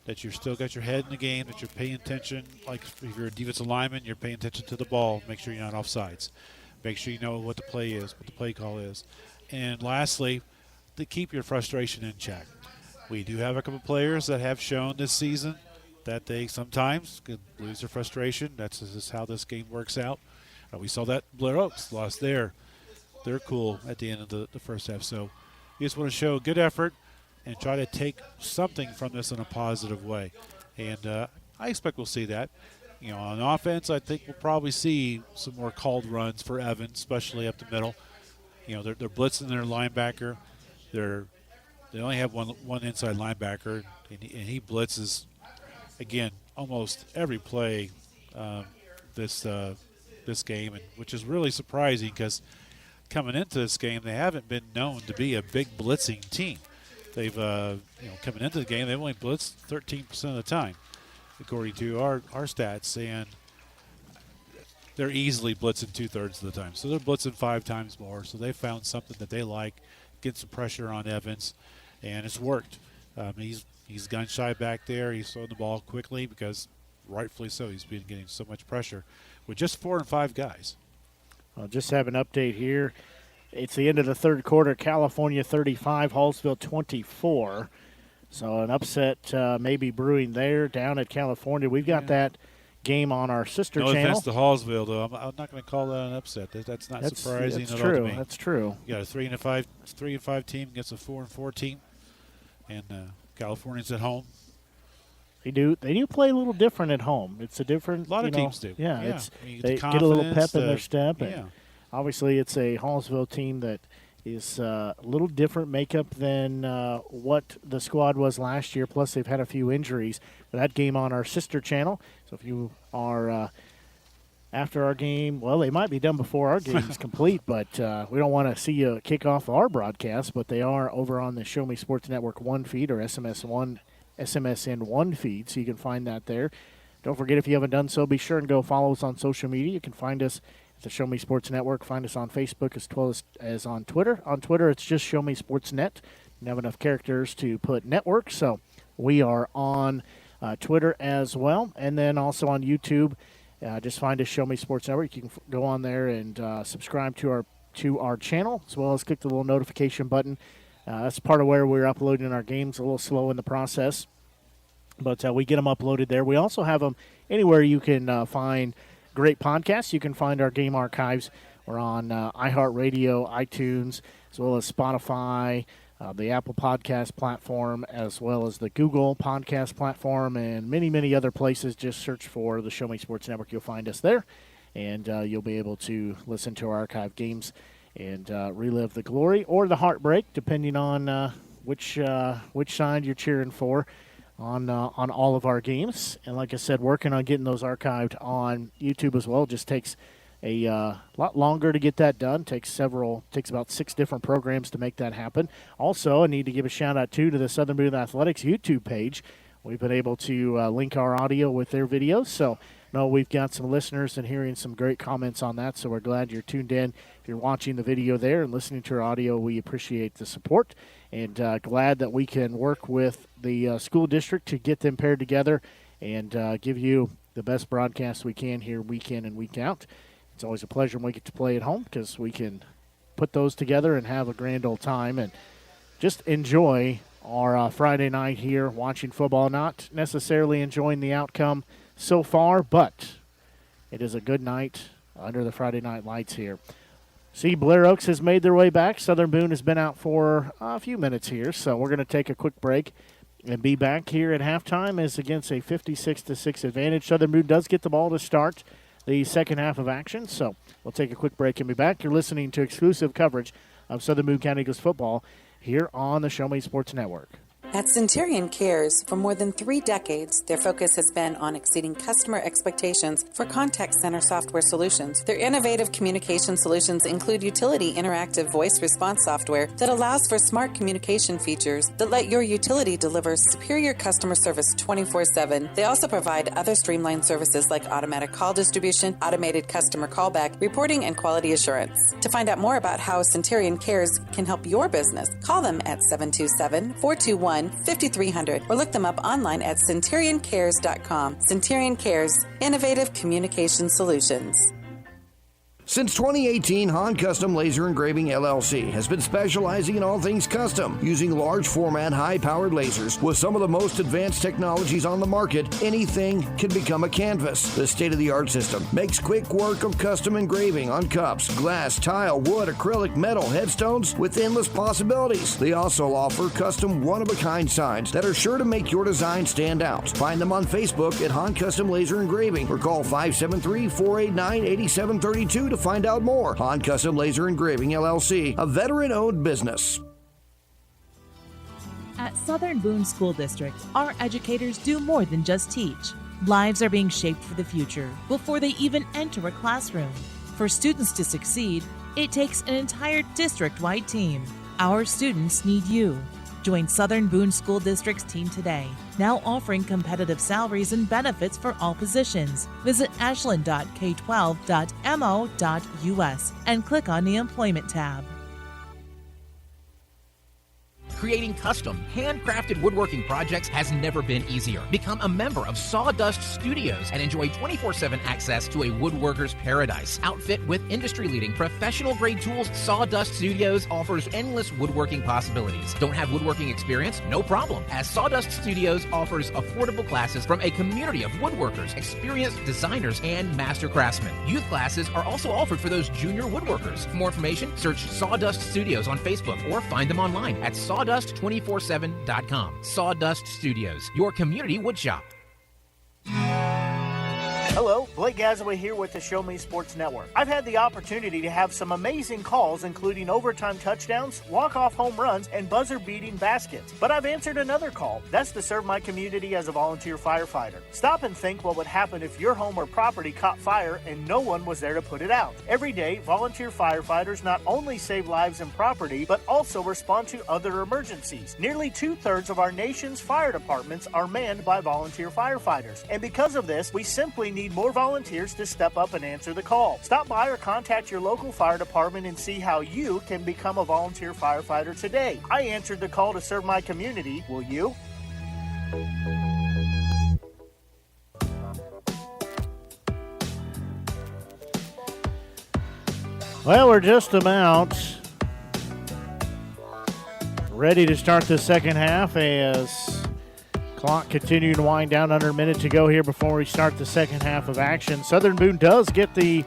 that you're still got your head in the game, that you're paying attention. Like if you're a defensive lineman, you're paying attention to the ball. Make sure you're not offsides. Make sure you know what the play is, what the play call is. And lastly, to keep your frustration in check. We do have a couple players that have shown this season that they sometimes could lose their frustration. That's just how this game works out. We saw that Blair Oaks lost their cool at the end of the first half. So you just want to show good effort and try to take something from this in a positive way. And I expect we'll see that. On offense, I think we'll probably see some more called runs for Evans, especially up the middle. They're blitzing their linebacker. They only have one inside linebacker, and he blitzes, again, almost every play this game, and which is really surprising because coming into this game, they haven't been known to be a big blitzing team. They've, coming into the game, they've only blitzed 13% of the time, according to our stats, and they're easily blitzing 2/3 of the time. So they're blitzing 5 times more. So they found something that they like, get some pressure on Evans, and it's worked. He's gun shy back there. He's throwing the ball quickly because, rightfully so, he's been getting so much pressure with just 4 and 5 guys. I'll just have an update here. It's the end of the third quarter. California 35, Hallsville 24. So an upset maybe brewing there down at California. We've got that game on our sister channel. No offense to Hallsville, though. I'm not going to call that an upset. That's not surprising at all to me. That's true. You got a 3 and 5 team against a 4 and 4 team, and California's at home. They do play a little different at home. It's a different. A lot of teams do. Yeah, they get a little pep in their step. Yeah. And obviously, it's a Hallsville team that is a little different makeup than what the squad was last year. Plus, they've had a few injuries. But that game on our sister channel. So if you are after our game, well, they might be done before our game is complete. But we don't want to see you kick off our broadcast. But they are over on the Show Me Sports Network 1 feed or SMSN 1 feed, so you can find that there. Don't forget, if you haven't done so, be sure and go follow us on social media. You can find us at the Show Me Sports Network. Find us on Facebook as well as on Twitter. On Twitter, it's just Show Me Sports Net. We have enough characters to put network, so we are on Twitter as well. And then also on YouTube Just find us, Show Me Sports Network. You can go on there and subscribe to our channel, as well as click the little notification button. That's part of where we're uploading our games. A little slow in the process, but we get them uploaded there. We also have them anywhere you can find great podcasts. You can find our game archives. We're on iHeartRadio, iTunes, as well as Spotify, the Apple Podcast platform, as well as the Google Podcast platform, and many, many other places. Just search for the Show Me Sports Network. You'll find us there, and you'll be able to listen to our archive games and relive the glory or the heartbreak, depending on which side you're cheering for on all of our games. And like I said, working on getting those archived on YouTube as well. It just takes a lot longer to get that done. Takes about 6 different programs to make that happen. Also, I need to give a shout out to the Southern Boone Athletics YouTube page. We've been able to link our audio with their videos, so we've got some listeners and hearing some great comments on that, so we're glad you're tuned in. If you're watching the video there and listening to our audio, we appreciate the support, and glad that we can work with the school district to get them paired together and give you the best broadcast we can here week in and week out. It's always a pleasure when we get to play at home because we can put those together and have a grand old time and just enjoy our Friday night here watching football. Not necessarily enjoying the outcome so far, but it is a good night under the Friday night lights here. See, Blair Oaks has made their way back. Southern Boone has been out for a few minutes here, so we're going to take a quick break and be back here at halftime as against a 56-6 advantage. Southern Boone does get the ball to start the second half of action, so we'll take a quick break and be back. You're listening to exclusive coverage of Southern Boone County Eagles football here on the Show Me Sports Network. At Centurion Cares, for more than 3 decades, their focus has been on exceeding customer expectations for contact center software solutions. Their innovative communication solutions include utility interactive voice response software that allows for smart communication features that let your utility deliver superior customer service 24/7. They also provide other streamlined services like automatic call distribution, automated customer callback, reporting, and quality assurance. To find out more about how Centurion Cares can help your business, call them at 727-421-5300 or look them up online at centurioncares.com. Centurion Cares, innovative communication solutions. Since 2018, Han Custom Laser Engraving LLC has been specializing in all things custom, using large format, high-powered lasers with some of the most advanced technologies on the market. Anything can become a canvas. The state-of-the-art system makes quick work of custom engraving on cups, glass, tile, wood, acrylic, metal, headstones with endless possibilities. They also offer custom one-of-a-kind signs that are sure to make your design stand out. Find them on Facebook at Han Custom Laser Engraving or call 573-489-8732 to find out more. Han Custom Laser Engraving LLC, a veteran-owned business. At Southern Boone School District, our educators do more than just teach. Lives are being shaped for the future before they even enter a classroom. For students to succeed, it takes an entire district-wide team. Our students need you. Join Southern Boone School District's team today, now offering competitive salaries and benefits for all positions. Visit ashland.k12.mo.us and click on the Employment tab. Creating custom, handcrafted woodworking projects has never been easier. Become a member of Sawdust Studios and enjoy 24/7 access to a woodworker's paradise. Outfit with industry-leading professional-grade tools, Sawdust Studios offers endless woodworking possibilities. Don't have woodworking experience? No problem, as Sawdust Studios offers affordable classes from a community of woodworkers, experienced designers, and master craftsmen. Youth classes are also offered for those junior woodworkers. For more information, search Sawdust Studios on Facebook or find them online at sawdust247.com. Sawdust Studios, your community woodshop. Hello, Blake Gazaway here with the Show Me Sports Network. I've had the opportunity to have some amazing calls, including overtime touchdowns, walk-off home runs, and buzzer-beating baskets. But I've answered another call. That's to serve my community as a volunteer firefighter. Stop and think what would happen if your home or property caught fire and no one was there to put it out. Every day, volunteer firefighters not only save lives and property, but also respond to other emergencies. Nearly 2/3 of our nation's fire departments are manned by volunteer firefighters. And because of this, we simply need more volunteers to step up and answer the call. Stop by or contact your local fire department and see how you can become a volunteer firefighter today. I answered the call to serve my community. Will you? Well, we're just about ready to start the second half as clock continuing to wind down, under a minute to go here before we start the second half of action. Southern Boone does get the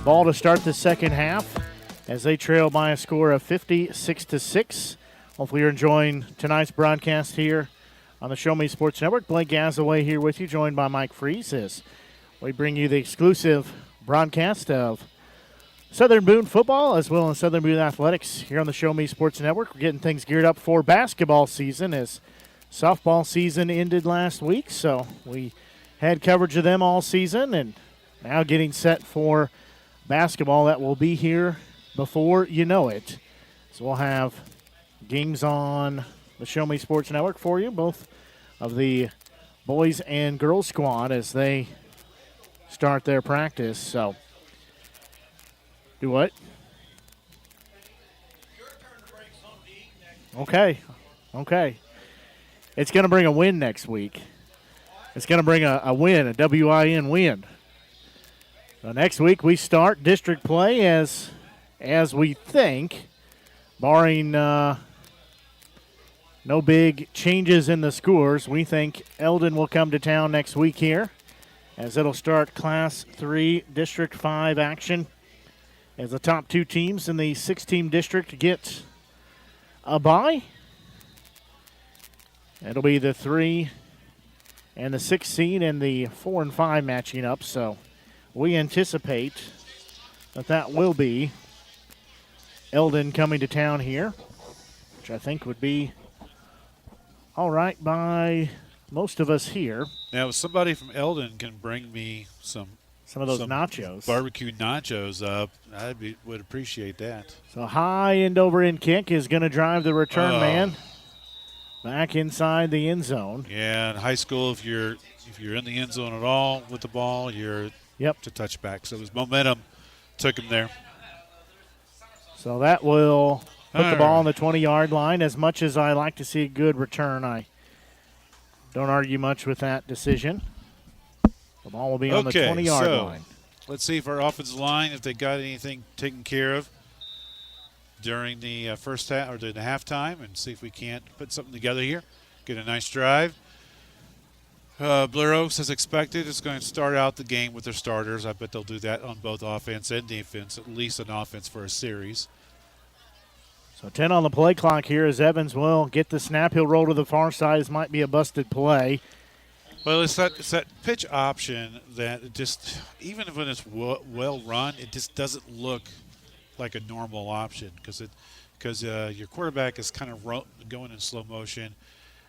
ball to start the second half as they trail by a score of 56-6. Hopefully you're enjoying tonight's broadcast here on the Show Me Sports Network. Blake Gazaway here with you, joined by Mike Freeze as we bring you the exclusive broadcast of Southern Boone football as well as Southern Boone athletics here on the Show Me Sports Network. We're getting things geared up for basketball season as softball season ended last week, so we had coverage of them all season and now getting set for basketball that will be here before you know it. So we'll have games on the Show Me Sports Network for you, both of the boys and girls squad as they start their practice. So, do what? Okay. It's going to bring a win next week. It's going to bring a win, a WIN win. So next week we start district play as we think, barring no big changes in the scores. We think Eldon will come to town next week here as it'll start Class 3 District 5 action as the top two teams in the 6-team district get a bye. It'll be the 3 and the 6 seed and the 4 and 5 matching up. So we anticipate that will be Eldon coming to town here, which I think would be all right by most of us here. Now, if somebody from Eldon can bring me some of those nachos, barbecue nachos up, would appreciate that. So high end over end kick is going to drive the return man back inside the end zone. Yeah, in high school, if you're in the end zone at all with the ball, you're to touchback. So his momentum took him there. So that will put the ball on the 20-yard line. As much as I like to see a good return, I don't argue much with that decision. The ball will be on the 20-yard line. Let's see if our offensive line, if they got anything taken care of during the first half or during the halftime, and see if we can't put something together here. Get a nice drive. Blair Oaks, as expected, is going to start out the game with their starters. I bet they'll do that on both offense and defense, at least an offense for a series. So 10 on the play clock here as Evans will get the snap. He'll roll to the far side. This might be a busted play. Well, it's that pitch option that just, even when it's well run, it just doesn't look like a normal option because your quarterback is kind of going in slow motion,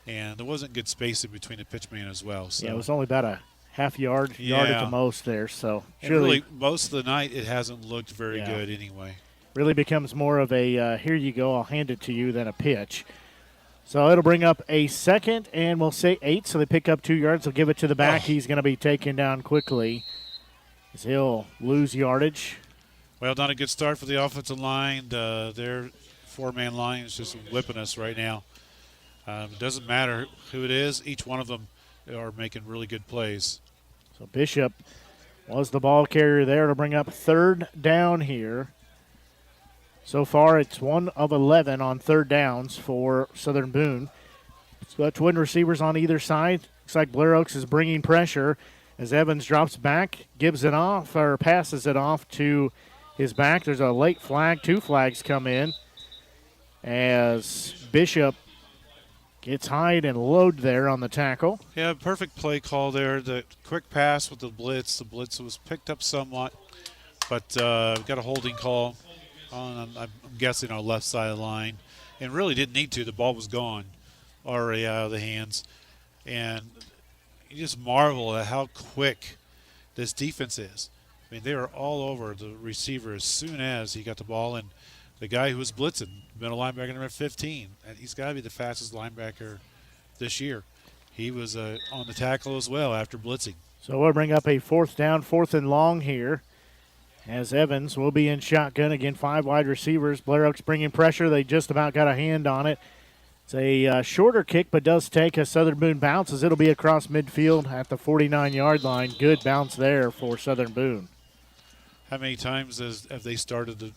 and there wasn't good spacing between the pitch man as well. So. Yeah, it was only about a half yard at the most there. So really, most of the night it hasn't looked very good anyway. Really becomes more of a here you go, I'll hand it to you than a pitch. So it'll bring up a second, and we'll say 8. So they pick up 2 yards. They'll give it to the back. He's going to be taken down quickly as he'll lose yardage. Well, not a good start for the offensive line. Their 4-man line is just whipping us right now. It doesn't matter who it is. Each one of them are making really good plays. So Bishop was the ball carrier there to bring up 3rd down here. So far, it's 1 of 11 on 3rd downs for Southern Boone. So twin receivers on either side. Looks like Blair Oaks is bringing pressure as Evans drops back, gives it off, or passes it off to his back. There's a late flag. 2 flags come in as Bishop gets high and low there on the tackle. Yeah, perfect play call there. The quick pass with the blitz. The blitz was picked up somewhat, but got a holding call on, I'm guessing, our left side of the line, and really didn't need to. The ball was gone, already out of the hands. And you just marvel at how quick this defense is. I mean, they were all over the receiver as soon as he got the ball. And the guy who was blitzing, middle linebacker number 15, and he's got to be the fastest linebacker this year. He was on the tackle as well after blitzing. So we'll bring up a 4th down, 4th and long here. As Evans will be in shotgun. Again, 5 wide receivers. Blair Oaks bringing pressure. They just about got a hand on it. It's a shorter kick, but does take a Southern Boone bounce as it'll be across midfield at the 49-yard line. Good bounce there for Southern Boone. How many times have they started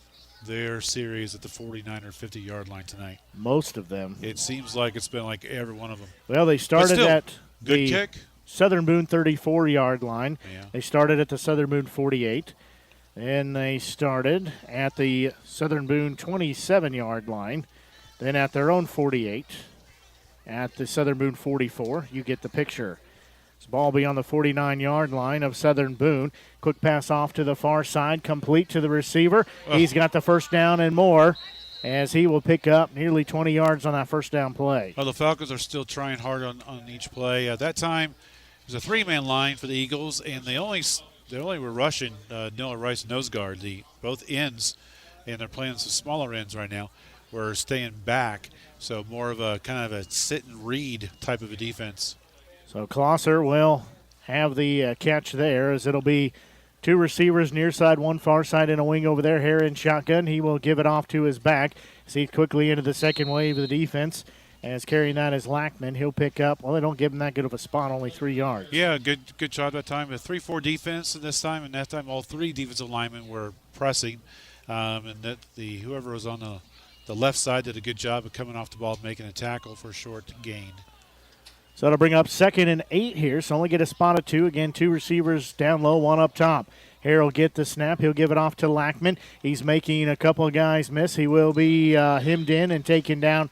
their series at the 49 or 50-yard line tonight. Most of them. It seems like it's been like every one of them. Well, they started at good the kick. Southern Boone 34-yard line. Yeah. They started at the Southern Boone 48. Then they started at the Southern Boone 27-yard line. Then at their own 48. At the Southern Boone 44. You get the picture. This ball be on the 49-yard line of Southern Boone. Quick pass off to the far side, complete to the receiver. He's got the first down and more, as he will pick up nearly 20 yards on that first down play. Well, the Falcons are still trying hard on each play. At that time, it was a 3-man line for the Eagles, and they only were rushing Noah Rice nose guard. Both ends, and they're playing some smaller ends right now, were staying back. So more of a kind of a sit and read type of a defense. So Klosser will have the catch there, as it'll be two receivers near side, one far side, and a wing over there. Hare in shotgun. He will give it off to his back. See quickly into the second wave of the defense. As carrying that is Lackman. He'll pick up. Well, they don't give him that good of a spot, only 3 yards. Yeah, good job that time. A 3-4 defense this time, and that time all three defensive linemen were pressing. And that whoever was on the left side did a good job of coming off the ball, making a tackle for a short gain. So it'll bring up 2nd and 8 here. So only get a spot of 2. Again, 2 receivers down low, 1 up top. Hare will get the snap. He'll give it off to Lackman. He's making a couple of guys miss. He will be hemmed in and taken down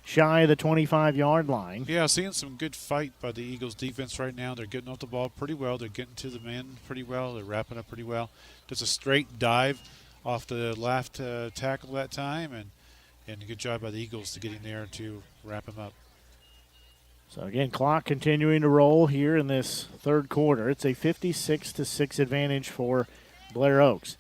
shy of the 25-yard line. Yeah, seeing some good fight by the Eagles defense right now. They're getting off the ball pretty well. They're getting to the men pretty well. They're wrapping up pretty well. Just a straight dive off the left tackle that time, and a good job by the Eagles to get in there to wrap him up. So again, clock continuing to roll here in this third quarter. It's a 56-6 advantage for Blair Oaks.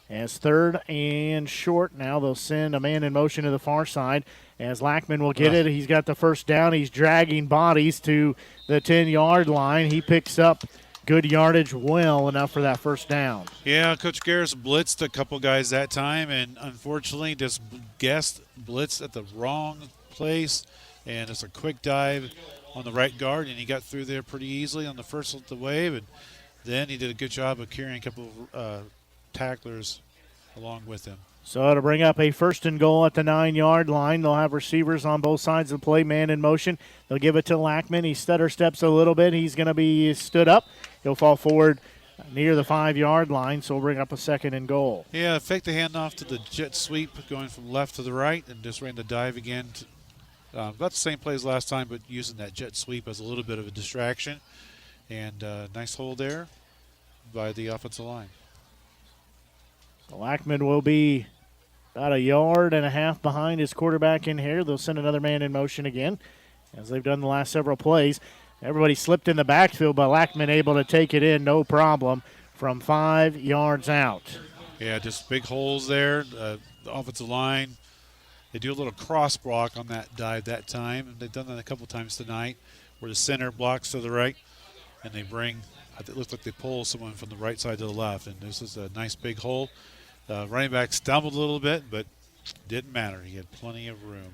As 3rd and short now, they'll send a man in motion to the far side. As Lackman will get it, he's got the first down. He's dragging bodies to the 10-yard line. He picks up good yardage, well enough for that first down. Yeah, Coach Garris blitzed a couple guys that time, and unfortunately just blitzed at the wrong place. And it's a quick dive on the right guard, and he got through there pretty easily on the first of the wave. And then he did a good job of carrying a couple of tacklers along with him. So it'll bring up a 1st and goal at the 9-yard line. They'll have receivers on both sides of the play, man in motion. They'll give it to Lackman. He stutter steps a little bit. He's going to be stood up. He'll fall forward near the 5-yard line, so we'll bring up a 2nd and goal. Yeah, fake the handoff to the jet sweep, going from left to the right, and just ran the dive again. About the same play as last time, but using that jet sweep as a little bit of a distraction. And nice hold there by the offensive line. So Lackman will be about 1.5 yards behind his quarterback in here. They'll send another man in motion again, as they've done the last several plays. Everybody slipped in the backfield, but Lackman able to take it in, no problem, from 5 yards out. Yeah, just big holes there. The offensive line, they do a little cross block on that dive that time, and they've done that a couple times tonight, where the center blocks to the right, and they bring, it looks like they pull someone from the right side to the left, and this is a nice big hole. Running back stumbled a little bit, but didn't matter. He had plenty of room.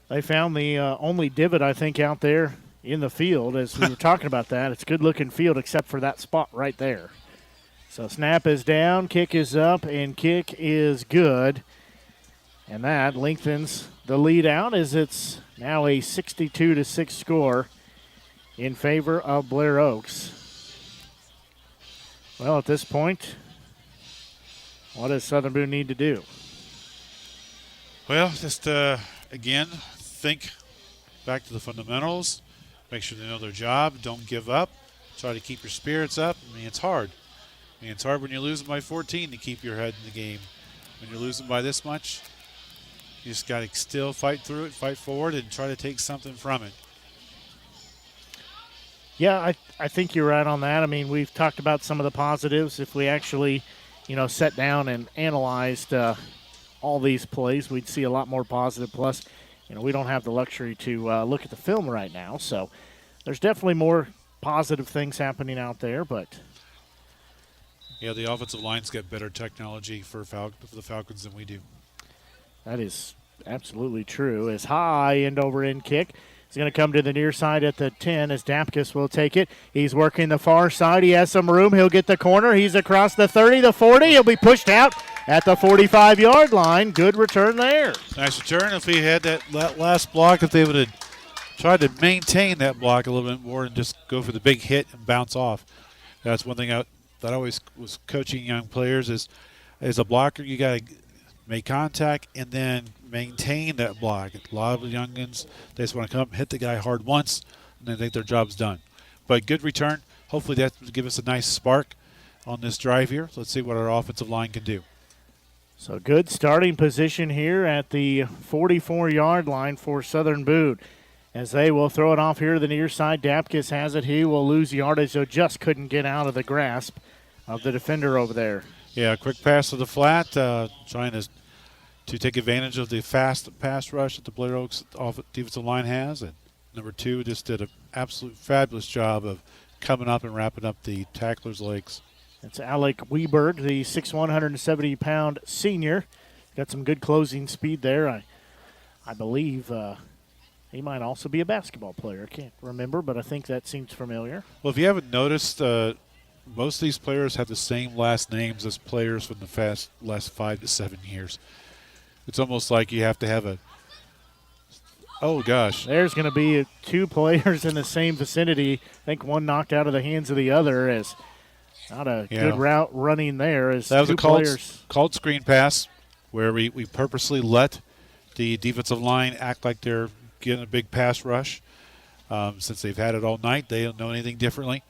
They found the only divot, I think, out there in the field, as we were talking about that. It's a good-looking field except for that spot right there. So snap is down, kick is up, and kick is good. And that lengthens the lead out, as it's now a 62-6 score in favor of Blair Oaks. Well, at this point, what does Southern Boone need to do? Well, just, again, think back to the fundamentals. Make sure they know their job. Don't give up. Try to keep your spirits up. I mean, it's hard. It's hard when you're losing by 14 to keep your head in the game. When you're losing by this much, you just got to still fight through it, fight forward, and try to take something from it. Yeah, I think you're right on that. I mean, we've talked about some of the positives. If we actually, sat down and analyzed all these plays, we'd see a lot more positive. Plus, we don't have the luxury to look at the film right now. So there's definitely more positive things happening out there. But yeah, the offensive line's got better technology for the Falcons than we do. That is absolutely true. As high end over end kick He's going to come to the near side at the 10 as Dapkus will take it. He's working the far side. He has some room. He'll get the corner. He's across the 30, the 40. He'll be pushed out at the 45-yard line. Good return there. Nice return. If he had that last block, if they would have tried to maintain that block a little bit more and just go for the big hit and bounce off. That's one thing that I always was coaching young players is as a blocker, you got to make contact and then maintain that block. A lot of the youngins, they just want to come up and hit the guy hard once and they think their job's done. But good return. Hopefully that will give us a nice spark on this drive here. So let's see what our offensive line can do. So good starting position here at the 44-yard line for Southern Boone. As they will throw it off here to the near side. Dapkus has it. He will lose yardage, so just couldn't get out of the grasp of the defender over there. Yeah, quick pass to the flat, trying to take advantage of the fast pass rush that the Blair Oaks defensive line has. And number 2 just did an absolute fabulous job of coming up and wrapping up the tackler's legs. It's Alec Weberg, the 6'1", 170-pound senior. Got some good closing speed there. I believe he might also be a basketball player. I can't remember, but I think that seems familiar. Well, if you haven't noticed, most of these players have the same last names as players from the last 5 to 7 years. It's almost like you have to have a – oh, gosh. There's going to be 2 players in the same vicinity. I think one knocked out of the hands of the other as not a good route running there. As that was a players. called screen pass where we purposely let the defensive line act like they're getting a big pass rush. Since they've had it all night, they don't know anything differently.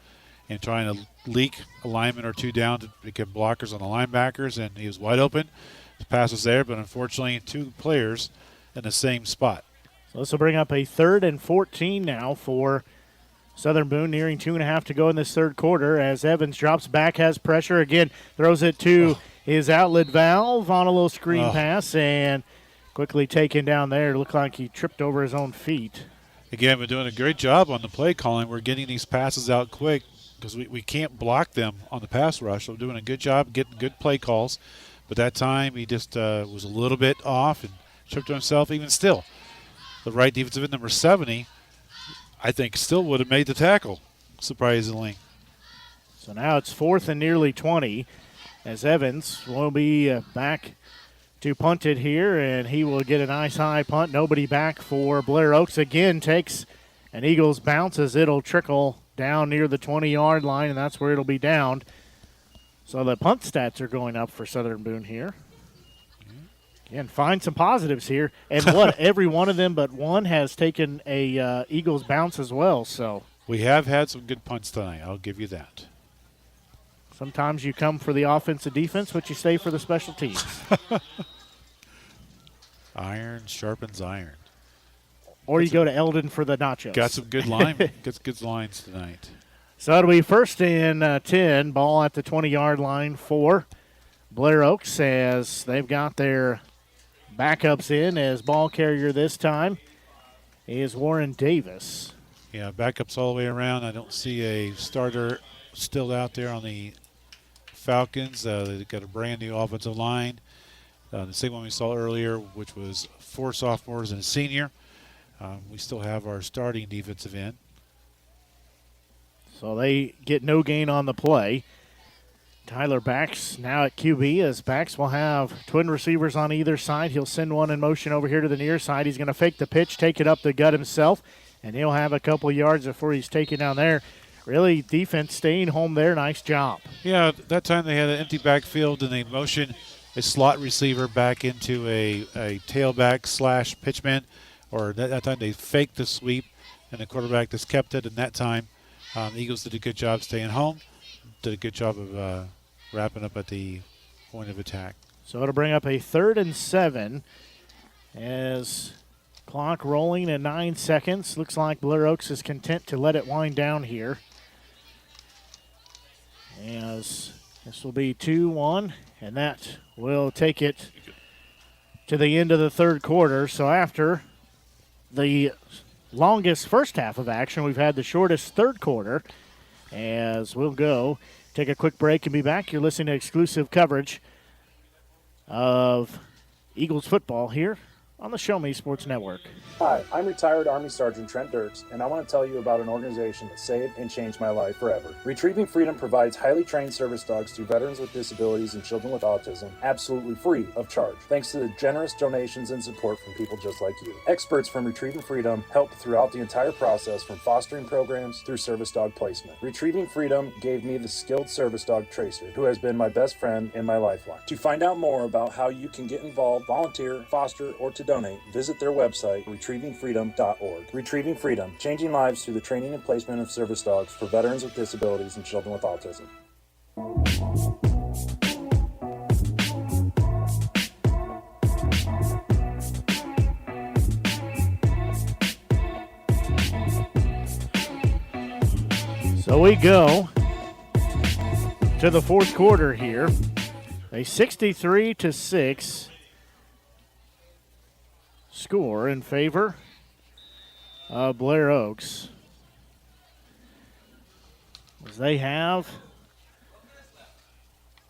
And trying to leak a lineman or 2 down to get blockers on the linebackers, and he was wide open. The pass was there, but unfortunately 2 players in the same spot. So this will bring up a 3rd and 14 now for Southern Boone, nearing 2.5 to go in this third quarter as Evans drops back, has pressure again, throws it to his outlet valve on a little screen pass, and quickly taken down there. Looked like he tripped over his own feet. Again, we're doing a great job on the play calling. We're getting these passes out quick because we can't block them on the pass rush. So we're doing a good job getting good play calls. But that time he just was a little bit off and tripped himself. Even still, the right defensive end, number 70, I think still would have made the tackle, surprisingly. So now it's 4th and nearly 20 as Evans will be back to punt it here, and he will get a nice high punt. Nobody back for Blair Oaks. Again, takes an Eagles bounce as it'll trickle down near the 20-yard line, and that's where it'll be downed. So the punt stats are going up for Southern Boone here. Again, find some positives here. And what, every one of them but one has taken a Eagles bounce as well. So we have had some good punts tonight. I'll give you that. Sometimes you come for the offensive defense, but you stay for the special teams. Iron sharpens iron. Or you go to Eldon for the nachos. Got some good line. Gets good lines tonight. So it'll be 1st and 10. Ball at the 20-yard line for Blair Oaks as they've got their backups in as ball carrier this time is Warren Davis. Yeah, backups all the way around. I don't see a starter still out there on the Falcons. They've got a brand new offensive line. The same one we saw earlier, which was 4 sophomores and a senior. We still have our starting defensive end. So they get no gain on the play. Tyler Bax now at QB as Bax will have twin receivers on either side. He'll send one in motion over here to the near side. He's going to fake the pitch, take it up the gut himself, and he'll have a couple of yards before he's taken down there. Really, defense staying home there. Nice job. Yeah, that time they had an empty backfield and they motioned a slot receiver back into a tailback / pitchman, or that time they faked the sweep and the quarterback just kept it. And that time, the Eagles did a good job staying home, did a good job of wrapping up at the point of attack. So it'll bring up a 3rd and 7 as clock rolling at 9 seconds. Looks like Blair Oaks is content to let it wind down here, as this will be 2-1, and that will take it to the end of the third quarter. So after the longest first half of action, we've had the shortest third quarter, as we'll go take a quick break and be back. You're listening to exclusive coverage of Eagles football here on the Show Me Sports Network. Hi, I'm retired Army Sergeant Trent Dirks, and I want to tell you about an organization that saved and changed my life forever. Retrieving Freedom provides highly trained service dogs to veterans with disabilities and children with autism, absolutely free of charge, thanks to the generous donations and support from people just like you. Experts from Retrieving Freedom help throughout the entire process, from fostering programs through service dog placement. Retrieving Freedom gave me the skilled service dog Tracer, who has been my best friend and my lifeline. To find out more about how you can get involved, volunteer, foster, or to donate, visit their website, retrievingfreedom.org. Retrieving Freedom, changing lives through the training and placement of service dogs for veterans with disabilities and children with autism. So we go to the fourth quarter here. A 63-6 score in favor of Blair Oaks, as they have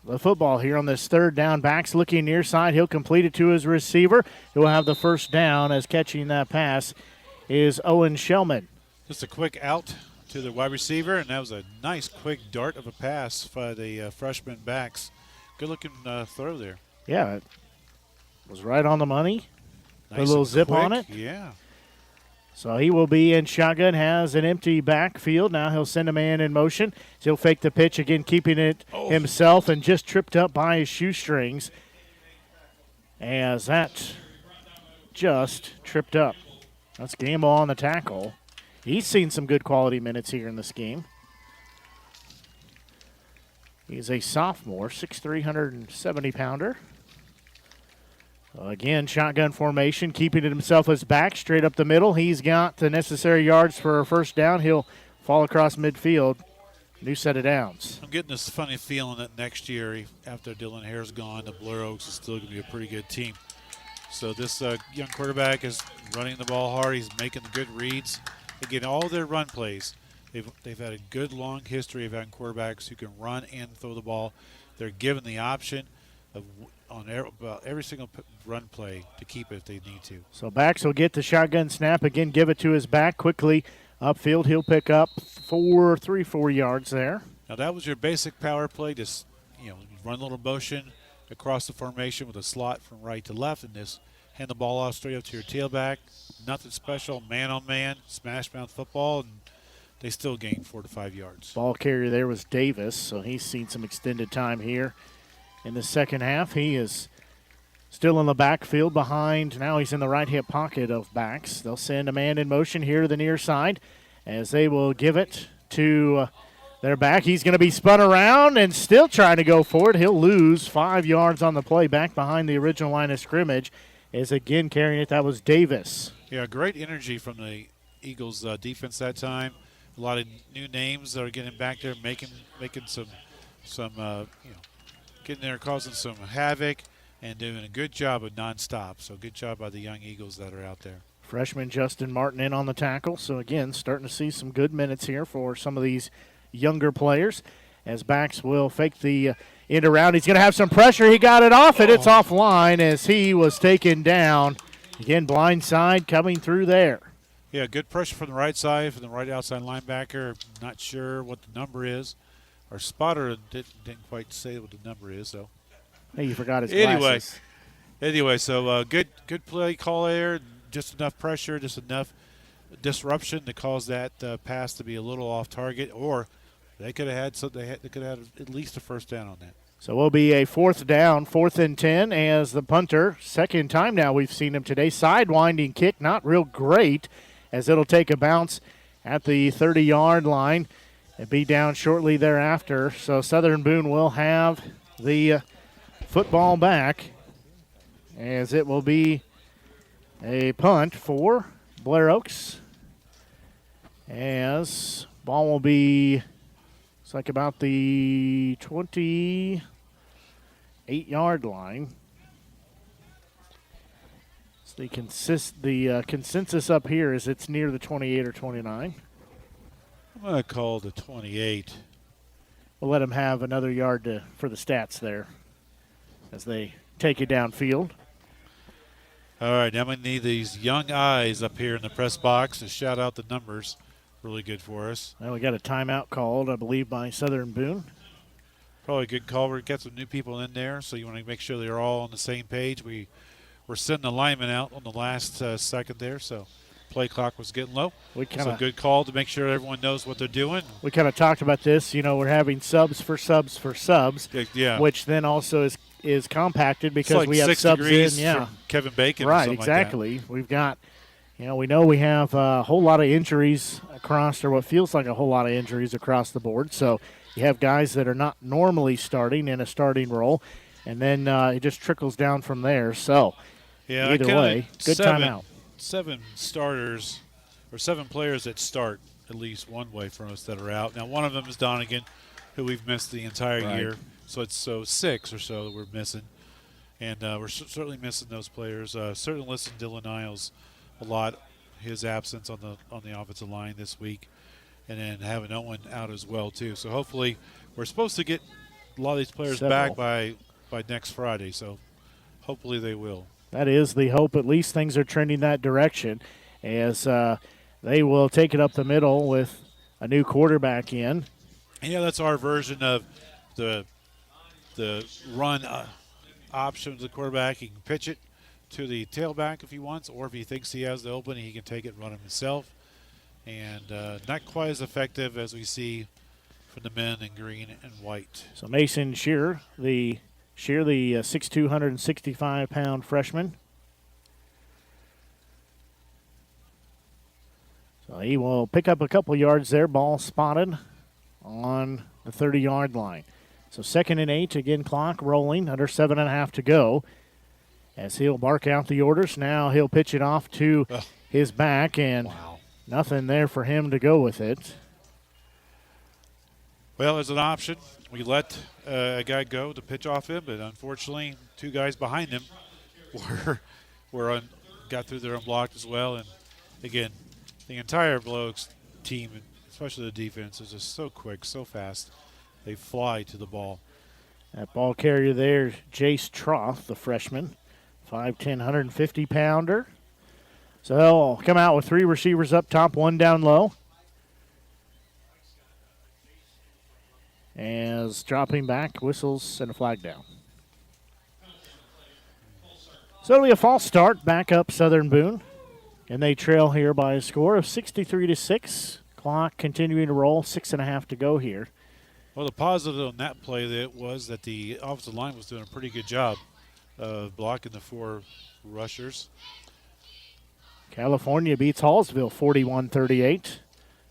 the football here on this third down. Backs looking near side. He'll complete it to his receiver. He'll have the first down, as catching that pass is Owen Shellman. Just a quick out to the wide receiver, and that was a nice quick dart of a pass by the freshman backs. Good looking throw there. Yeah, it was right on the money. Nice, a little zip quick. on it. Yeah. So he will be in shotgun, has an empty backfield. Now he'll send a man in motion. So he'll fake the pitch again, keeping it himself, and just tripped up by his shoestrings, as that just tripped up. That's Gamble on the tackle. He's seen some good quality minutes here in this game. He's a sophomore, 6'3", 170-pounder. Again, shotgun formation, keeping it himself as back, straight up the middle. He's got the necessary yards for a first down. He'll fall across midfield. New set of downs. I'm getting this funny feeling that next year, after Dylan Hare's gone, the Blair Oaks is still going to be a pretty good team. So this young quarterback is running the ball hard. He's making the good reads. Again, all their run plays, they've had a good long history of having quarterbacks who can run and throw the ball. They're given the option of on every single run play to keep it if they need to. So backs will get the shotgun snap again, give it to his back quickly upfield. He'll pick up 4 yards there. Now that was your basic power play. Just run a little motion across the formation with a slot from right to left, and just hand the ball off straight up to your tailback. Nothing special, man on man, smash mouth football, and they still gain 4 to 5 yards. Ball carrier there was Davis, so he's seen some extended time here in the second half. He is still in the backfield behind. Now he's in the right hip pocket of backs. They'll send a man in motion here to the near side, as they will give it to their back. He's going to be spun around and still trying to go for it. He'll lose 5 yards on the play back behind the original line of scrimmage. Is again carrying it. That was Davis. Yeah, great energy from the Eagles defense that time. A lot of new names that are getting back there, making some getting there, causing some havoc, and doing a good job of nonstop. So good job by the young Eagles that are out there. Freshman Justin Martin in on the tackle. So again, starting to see some good minutes here for some of these younger players, as backs will fake the end around. He's going to have some pressure. He got it off it. It's offline as he was taken down. Again, blind side coming through there. Yeah, good pressure from the right side, from the right outside linebacker. Not sure what the number is. Our spotter didn't quite say what the number is, so. Hey, you forgot his glasses. Anyway, so good play call there. Just enough pressure, just enough disruption to cause that pass to be a little off target, or they could have had they could have had at least a first down on that. So it will be a fourth down, 4th and 10, as the punter, second time now we've seen him today, sidewinding kick, not real great, as it'll take a bounce at the 30-yard line and be down shortly thereafter. So Southern Boone will have the football back, as it will be a punt for Blair Oaks, as ball will be, it's like about the 28-yard line. So the consensus up here is it's near the 28 or 29. I'm going to call the 28. We'll let him have another yard for the stats there as they take it downfield. All right, now we need these young eyes up here in the press box to shout out the numbers. Really good for us. Well, we got a timeout called, I believe, by Southern Boone. Probably a good call. We've got some new people in there, so you want to make sure they're all on the same page. We're sending the lineman out on the last second there, so play clock was getting low. So a good call to make sure everyone knows what they're doing. We kind of talked about this. We're having subs for subs for subs, yeah. Which then also is compacted because it's like we have 6 subs degrees in. Yeah, from Kevin Bacon. Right, or exactly. Like that. We've got, we know we have a whole lot of injuries across, or what feels like a whole lot of injuries across the board. So you have guys that are not normally starting in a starting role, and then it just trickles down from there. So either way, good timeout. 7 starters or 7 players that start at least one way from us that are out. Now, one of them is Donegan, who we've missed the entire year. So it's 6 or so that we're missing. And we're certainly missing those players. Certainly listen to Dylan Niles a lot, his absence on the offensive line this week. And then having Owen out as well, too. So hopefully we're supposed to get a lot of these players back by next Friday. So hopefully they will. That is the hope. At least things are trending that direction as they will take it up the middle with a new quarterback in. Yeah, that's our version of the run option of the quarterback. He can pitch it to the tailback if he wants, or if he thinks he has the opening, he can take it and run it himself. And not quite as effective as we see from the men in green and white. So Mason Shearer, the 6'2", 165-pound freshman. So he will pick up a couple yards there. Ball spotted on the 30-yard line. So 2nd and 8, again clock rolling, under 7.5 to go. As he'll bark out the orders, now he'll pitch it off to his back, and nothing there for him to go with it. Well, as an option, we let a guy go to pitch off him, but unfortunately 2 guys behind him got through there unblocked as well. And again, the entire Blokes team, especially the defense, is just so quick, so fast. They fly to the ball. That ball carrier there, Jace Troth, the freshman, 5'10", 150-pounder. So they'll come out with 3 receivers up top, 1 down low. As dropping back, whistles, and a flag down. So it'll be a false start, back up Southern Boone. And they trail here by a score of 63-6. Clock continuing to roll, 6.5 to go here. Well, the positive on that play was that the offensive line was doing a pretty good job of blocking the 4 rushers. California beats Hallsville 41-38.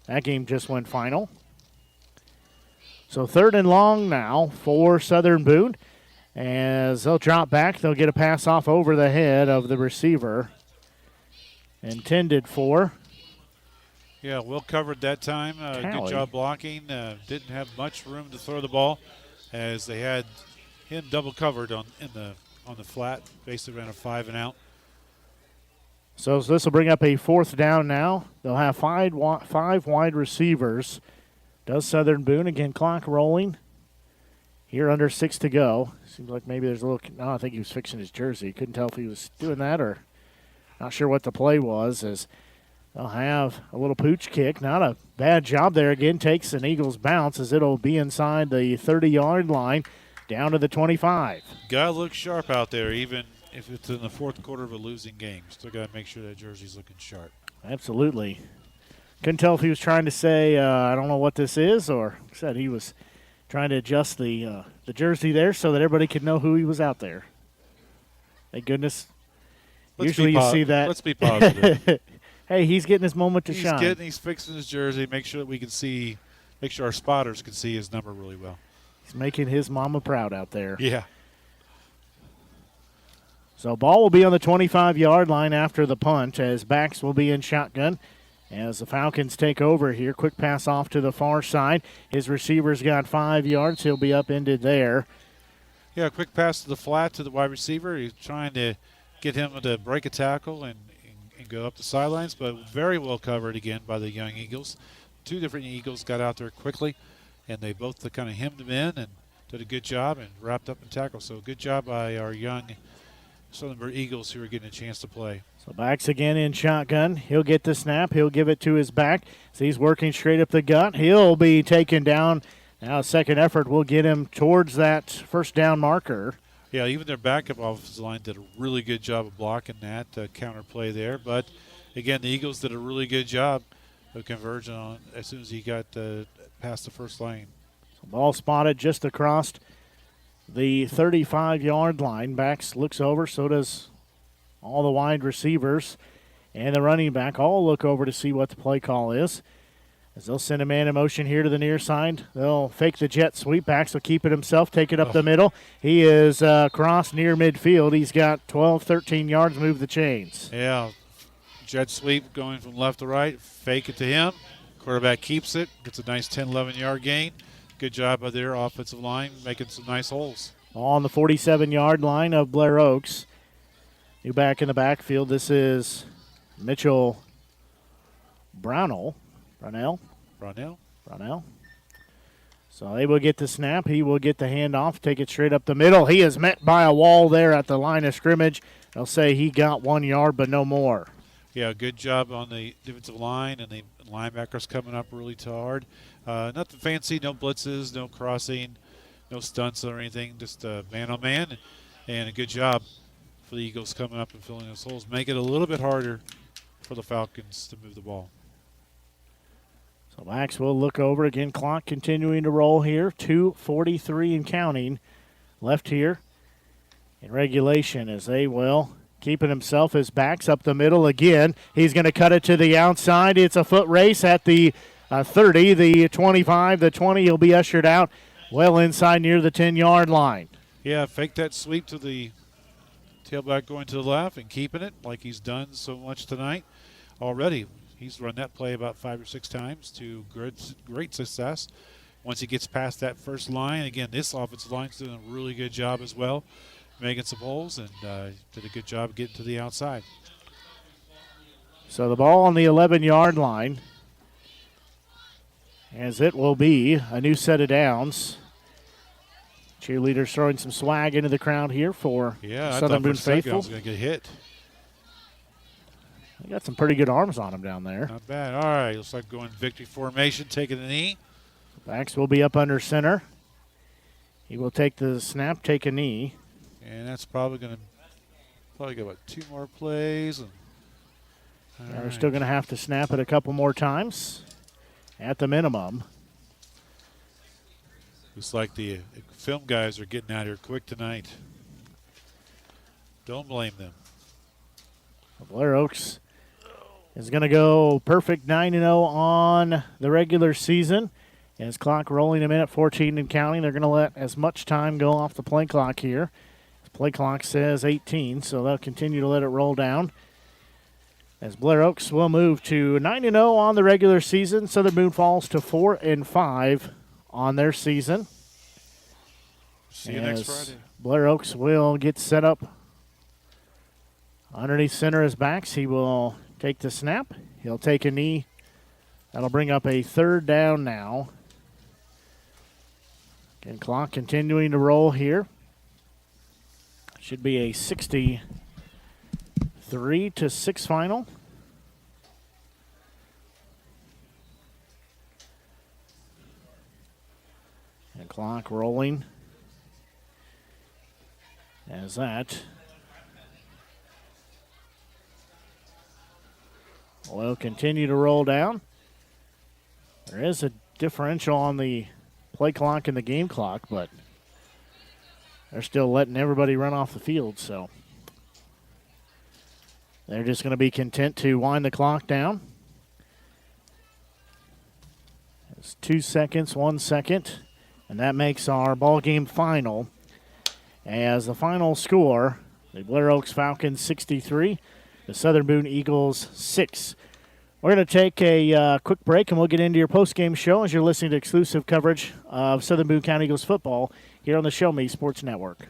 That game just went final. So 3rd and long now for Southern Boone. As they'll drop back, they'll get a pass off over the head of the receiver. Intended for. Yeah, well covered that time. Good job blocking. Didn't have much room to throw the ball as they had him double covered on the flat. Basically ran a 5 and out. So this will bring up a 4th down now. They'll have 5 wide receivers. Does Southern Boone. Again, clock rolling. Here under 6 to go. Seems like maybe there's a little. No, I think he was fixing his jersey. Couldn't tell if he was doing that or not sure what the play was. As they'll have a little pooch kick. Not a bad job there. Again, takes an Eagles bounce as it'll be inside the 30-yard line down to the 25. Got to look sharp out there, even if it's in the 4th quarter of a losing game. Still got to make sure that jersey's looking sharp. Absolutely. Couldn't tell if he was trying to say, I don't know what this is, or said he was trying to adjust the jersey there so that everybody could know who he was out there. Thank goodness. Usually you see that. Let's be positive. Hey, he's getting his moment to shine. He's fixing his jersey. Make sure that we can see, make sure our spotters can see his number really well. He's making his mama proud out there. Yeah. So ball will be on the 25-yard line after the punt as backs will be in shotgun. As the Falcons take over here, quick pass off to the far side. His receiver's got 5 yards. He'll be upended there. Yeah, quick pass to the flat to the wide receiver. He's trying to get him to break a tackle and go up the sidelines, but very well covered again by the young Eagles. 2 different Eagles got out there quickly, and they both kind of hemmed him in and did a good job and wrapped up and tackled. So good job by our young Southern Boone Eagles who are getting a chance to play. So backs again in shotgun. He'll get the snap. He'll give it to his back. So he's working straight up the gut. He'll be taken down. Now a second effort will get him towards that first down marker. Yeah, even their backup offensive line did a really good job of blocking that counter play there. But, again, the Eagles did a really good job of converging on as soon as he got past the first lane. So ball spotted just across the 35-yard line. Backs looks over, so does all the wide receivers. And the running back all look over to see what the play call is. As they'll send a man in motion here to the near side. They'll fake the jet sweep. Backs will keep it himself, take it up the middle. He is crossed near midfield. He's got 12, 13 yards, move the chains. Yeah, jet sweep going from left to right. Fake it to him. Quarterback keeps it, gets a nice 10, 11-yard gain. Good job by their offensive line, making some nice holes. On the 47-yard line of Blair Oaks. New back in the backfield. This is Mitchell Brownell. So they will get the snap. He will get the handoff, take it straight up the middle. He is met by a wall there at the line of scrimmage. They'll say he got 1 yard, but no more. Yeah, good job on the defensive line, and the linebackers coming up really hard. Nothing fancy, no blitzes, no crossing, no stunts or anything, just man-on-man, and a good job for the Eagles coming up and filling those holes. Make it a little bit harder for the Falcons to move the ball. So Max will look over again. Clock continuing to roll here. 2:43 and counting left here in regulation as they will keeping himself. His back's up the middle again. He's going to cut it to the outside. It's a foot race at the 30, the 25, the 20. He'll be ushered out well inside near the 10-yard line. Yeah, fake that sweep to the tailback going to the left and keeping it like he's done so much tonight already. He's run that play about 5 or 6 times to great success. Once he gets past that first line, again, this offensive line's doing a really good job as well, making some holes, and did a good job getting to the outside. So the ball on the 11-yard line, as it will be a new set of downs. Cheerleaders throwing some swag into the crowd here for Southern Boone faithful. I was going to get hit. They got some pretty good arms on him down there. Not bad. All right, looks like going victory formation, taking the knee. Backs will be up under center. He will take the snap, take a knee. And that's probably going to get, 2 more plays. And they're still going to have to snap it a couple more times at the minimum. Looks like the film guys are getting out here quick tonight. Don't blame them. Blair Oaks is going to go perfect 9-0 on the regular season. As clock rolling a minute 14 and counting, they're going to let as much time go off the play clock here. The play clock says 18, so they'll continue to let it roll down. As Blair Oaks will move to 9-0 on the regular season, Southern Boone falls to 4-5 on their season. See you next Friday. Blair Oaks will get set up underneath center as backs. He will take the snap. He'll take a knee. That'll bring up a 3rd down now. Again, clock continuing to roll here. Should be a 63-6 final. And clock rolling as that will continue to roll down. There is a differential on the play clock and the game clock, but they're still letting everybody run off the field, so they're just going to be content to wind the clock down. It's 2 seconds, 1 second, and that makes our ball game final. As the final score, the Blair Oaks Falcons 63, the Southern Boone Eagles 6. We're going to take a quick break, and we'll get into your post-game show as you're listening to exclusive coverage of Southern Boone County Eagles football here on the Show Me Sports Network.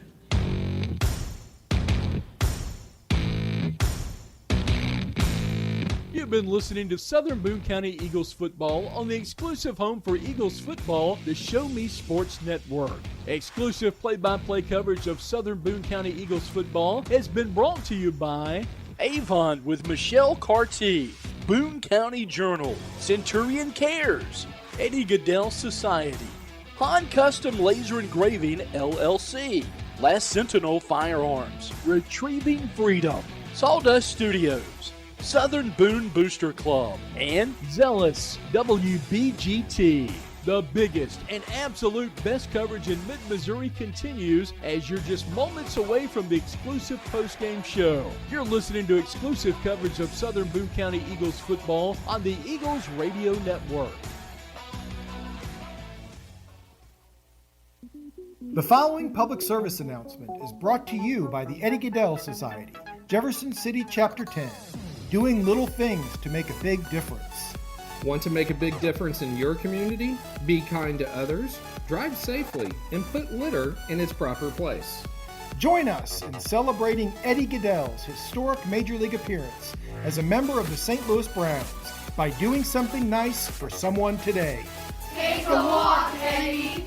You've been listening to Southern Boone County Eagles football on the exclusive home for Eagles football, the Show Me Sports Network. Exclusive play-by-play coverage of Southern Boone County Eagles football has been brought to you by Avon with Michelle Carty, Boone County Journal, Centurion Cares, Eddie Goodell Society, Han Custom Laser Engraving LLC, Last Sentinel Firearms, Retrieving Freedom, Sawdust Studios, Southern Boone Booster Club, and Zealous WBGT. The biggest and absolute best coverage in mid-Missouri continues as you're just moments away from the exclusive post-game show. You're listening to exclusive coverage of Southern Boone County Eagles football on the Eagles Radio Network. The following public service announcement is brought to you by the Eddie Goodell Society, Jefferson City Chapter 10, doing little things to make a big difference. Want to make a big difference in your community? Be kind to others, drive safely, and put litter in its proper place. Join us in celebrating Eddie Goodell's historic Major League appearance as a member of the St. Louis Browns by doing something nice for someone today. Take a walk, Eddie.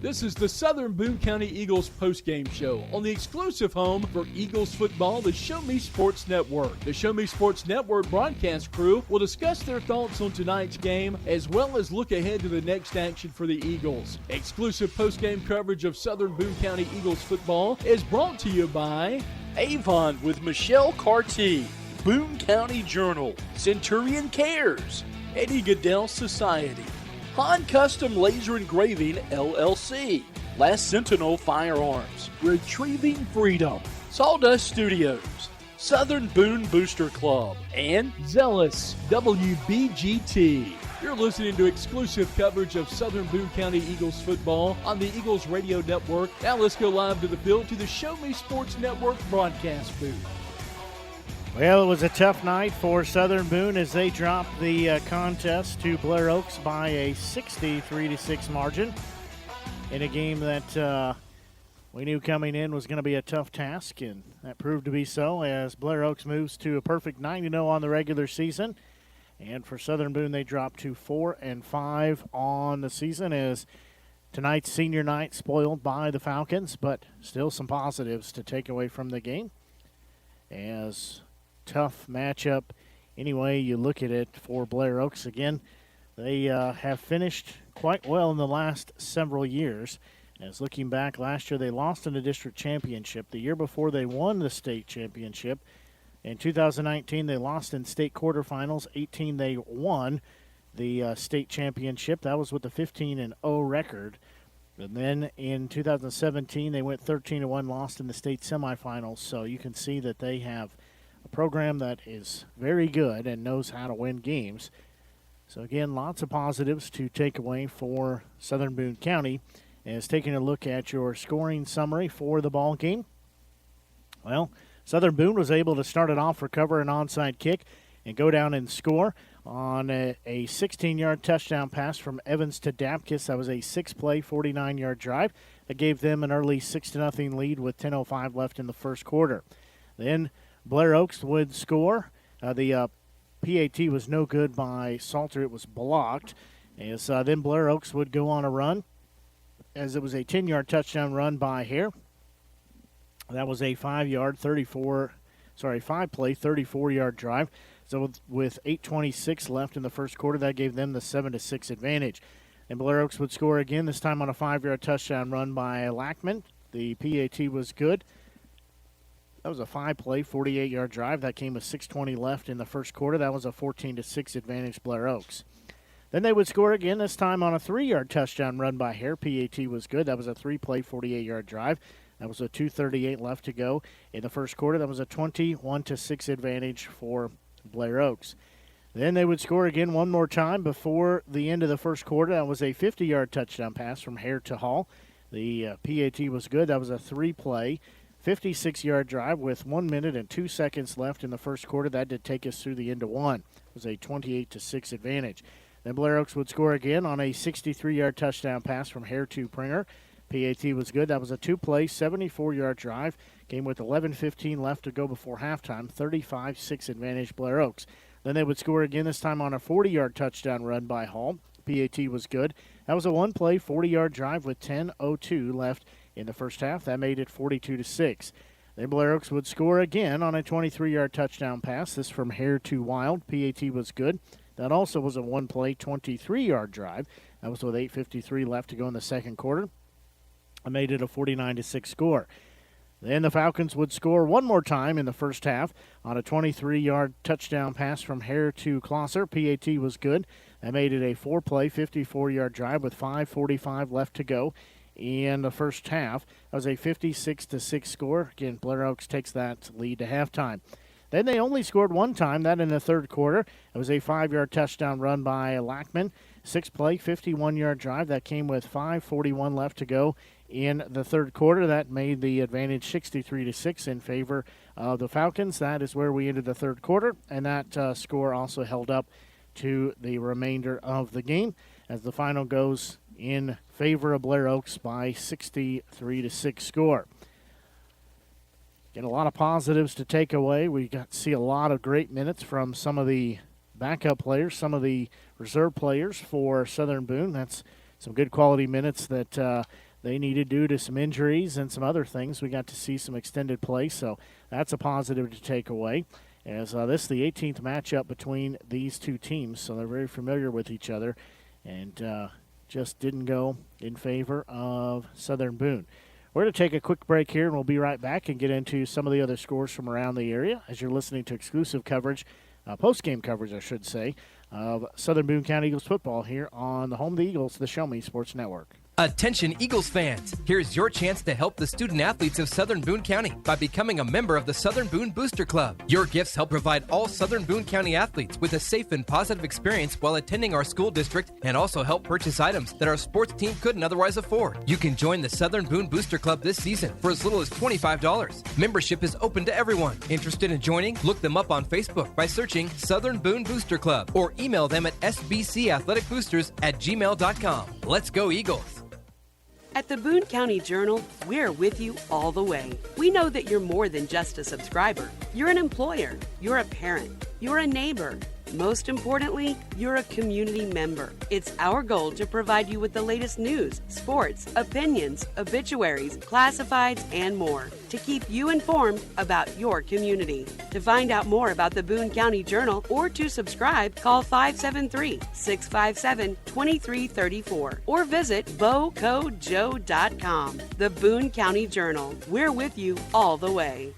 This is the Southern Boone County Eagles postgame show on the exclusive home for Eagles football, the Show Me Sports Network. The Show Me Sports Network broadcast crew will discuss their thoughts on tonight's game as well as look ahead to the next action for the Eagles. Exclusive postgame coverage of Southern Boone County Eagles football is brought to you by Avon with Michelle Carty, Boone County Journal, Centurion Cares, Eddie Goodell Society, Han Custom Laser Engraving LLC, Last Sentinel Firearms, Retrieving Freedom, Sawdust Studios, Southern Boone Booster Club, and Zealous WBGT. You're listening to exclusive coverage of Southern Boone County Eagles football on the Eagles Radio Network. Now let's go live to the field to the Show Me Sports Network broadcast booth. Well, it was a tough night for Southern Boone as they dropped the contest to Blair Oaks by a 63-6 margin in a game that we knew coming in was going to be a tough task, and that proved to be so as Blair Oaks moves to a perfect 9-0 on the regular season. And for Southern Boone, they dropped to 4-5 on the season as tonight's senior night spoiled by the Falcons, but still some positives to take away from the game as tough matchup any way you look at it for Blair Oaks. Again, they have finished quite well in the last several years. As looking back, last year they lost in the district championship. The year before they won the state championship. In 2019 they lost in state quarterfinals. 18 they won the state championship. That was with a 15-0 record. And then in 2017 they went 13-1, lost in the state semifinals. So you can see that they have a program that is very good and knows how to win games. So again, lots of positives to take away for Southern Boone County. As taking a look at your scoring summary for the ball game. Well, Southern Boone was able to start it off, recover an onside kick, and go down and score on a 16-yard touchdown pass from Evans to Dapkus. That was a 6-play, 49-yard drive that gave them an early 6-0 lead with 10:05 left in the first quarter. Then Blair Oaks would score. The PAT was no good by Salter. It was blocked. As then Blair Oaks would go on a run, as it was a 10-yard touchdown run by Hare. That was a 5-play, 34-yard drive. So with 8:26 left in the first quarter, that gave them the 7-6 advantage. And Blair Oaks would score again, this time on a 5-yard touchdown run by Lackman. The PAT was good. That was a 5-play, 48-yard drive. That came with 6:20 left in the first quarter. That was a 14-6 advantage Blair Oaks. Then they would score again, this time on a 3-yard touchdown run by Hare. PAT was good. That was a 3-play, 48-yard drive. That was a 2:38 left to go in the first quarter. That was a 21-6 advantage for Blair Oaks. Then they would score again one more time before the end of the first quarter. That was a 50-yard touchdown pass from Hare to Hall. The PAT was good. That was a 3-play, 56-yard drive with 1 minute and 2 seconds left in the first quarter. That did take us through the end of one. It was a 28-6 advantage. Then Blair Oaks would score again on a 63-yard touchdown pass from Hare to Pringer. PAT was good. That was a two-play, 74-yard drive. Game with 11:15 left to go before halftime. 35-6 advantage Blair Oaks. Then they would score again, this time on a 40-yard touchdown run by Hall. PAT was good. That was a one-play, 40-yard drive with 10:02 left in the first half. That made it 42-6. Then Blair Oaks would score again on a 23-yard touchdown pass. This from Hare to Wild. PAT was good. That also was a one-play, 23-yard drive. That was with 8:53 left to go in the second quarter. I made it a 49-6 score. Then the Falcons would score one more time in the first half on a 23-yard touchdown pass from Hare to Closser. PAT was good. That made it a four-play, 54-yard drive with 5:45 left to go in the first half. That was a 56-6 score. Again, Blair Oaks takes that lead to halftime. Then they only scored one time, that in the third quarter. It was a 5-yard touchdown run by Lackman. Six-play, 51-yard drive. That came with 5:41 left to go in the third quarter. That made the advantage 63-6 in favor of the Falcons. That is where we ended the third quarter, and that score also held up to the remainder of the game as the final goes in favor of Blair Oaks by 63-6 score. Get a lot of positives to take away. We got to see a lot of great minutes from some of the backup players, some of the reserve players for Southern Boone. That's some good quality minutes that they needed due to some injuries and some other things. We got to see some extended play, so that's a positive to take away. As this is the 18th matchup between these two teams, so they're very familiar with each other, and just didn't go in favor of Southern Boone. We're going to take a quick break here, and we'll be right back and get into some of the other scores from around the area as you're listening to exclusive coverage, post-game coverage, I should say, of Southern Boone County Eagles football here on the home of the Eagles, the Show Me Sports Network. Attention Eagles fans, here's your chance to help the student athletes of Southern Boone County by becoming a member of the Southern Boone Booster Club. Your gifts help provide all Southern Boone County athletes with a safe and positive experience while attending our school district, and also help purchase items that our sports team couldn't otherwise afford. You can join the Southern Boone Booster Club this season for as little as $25. Membership is open to everyone. Interested in joining? Look them up on Facebook by searching Southern Boone Booster Club or email them at sbcathleticboosters@gmail.com. Let's go Eagles! At the Boone County Journal, we're with you all the way. We know that you're more than just a subscriber. You're an employer, you're a parent, you're a neighbor. Most importantly, you're a community member. It's our goal to provide you with the latest news, sports, opinions, obituaries, classifieds, and more to keep you informed about your community. To find out more about the Boone County Journal or to subscribe, call 573-657-2334 or visit bocojoe.com. The Boone County Journal. We're with you all the way.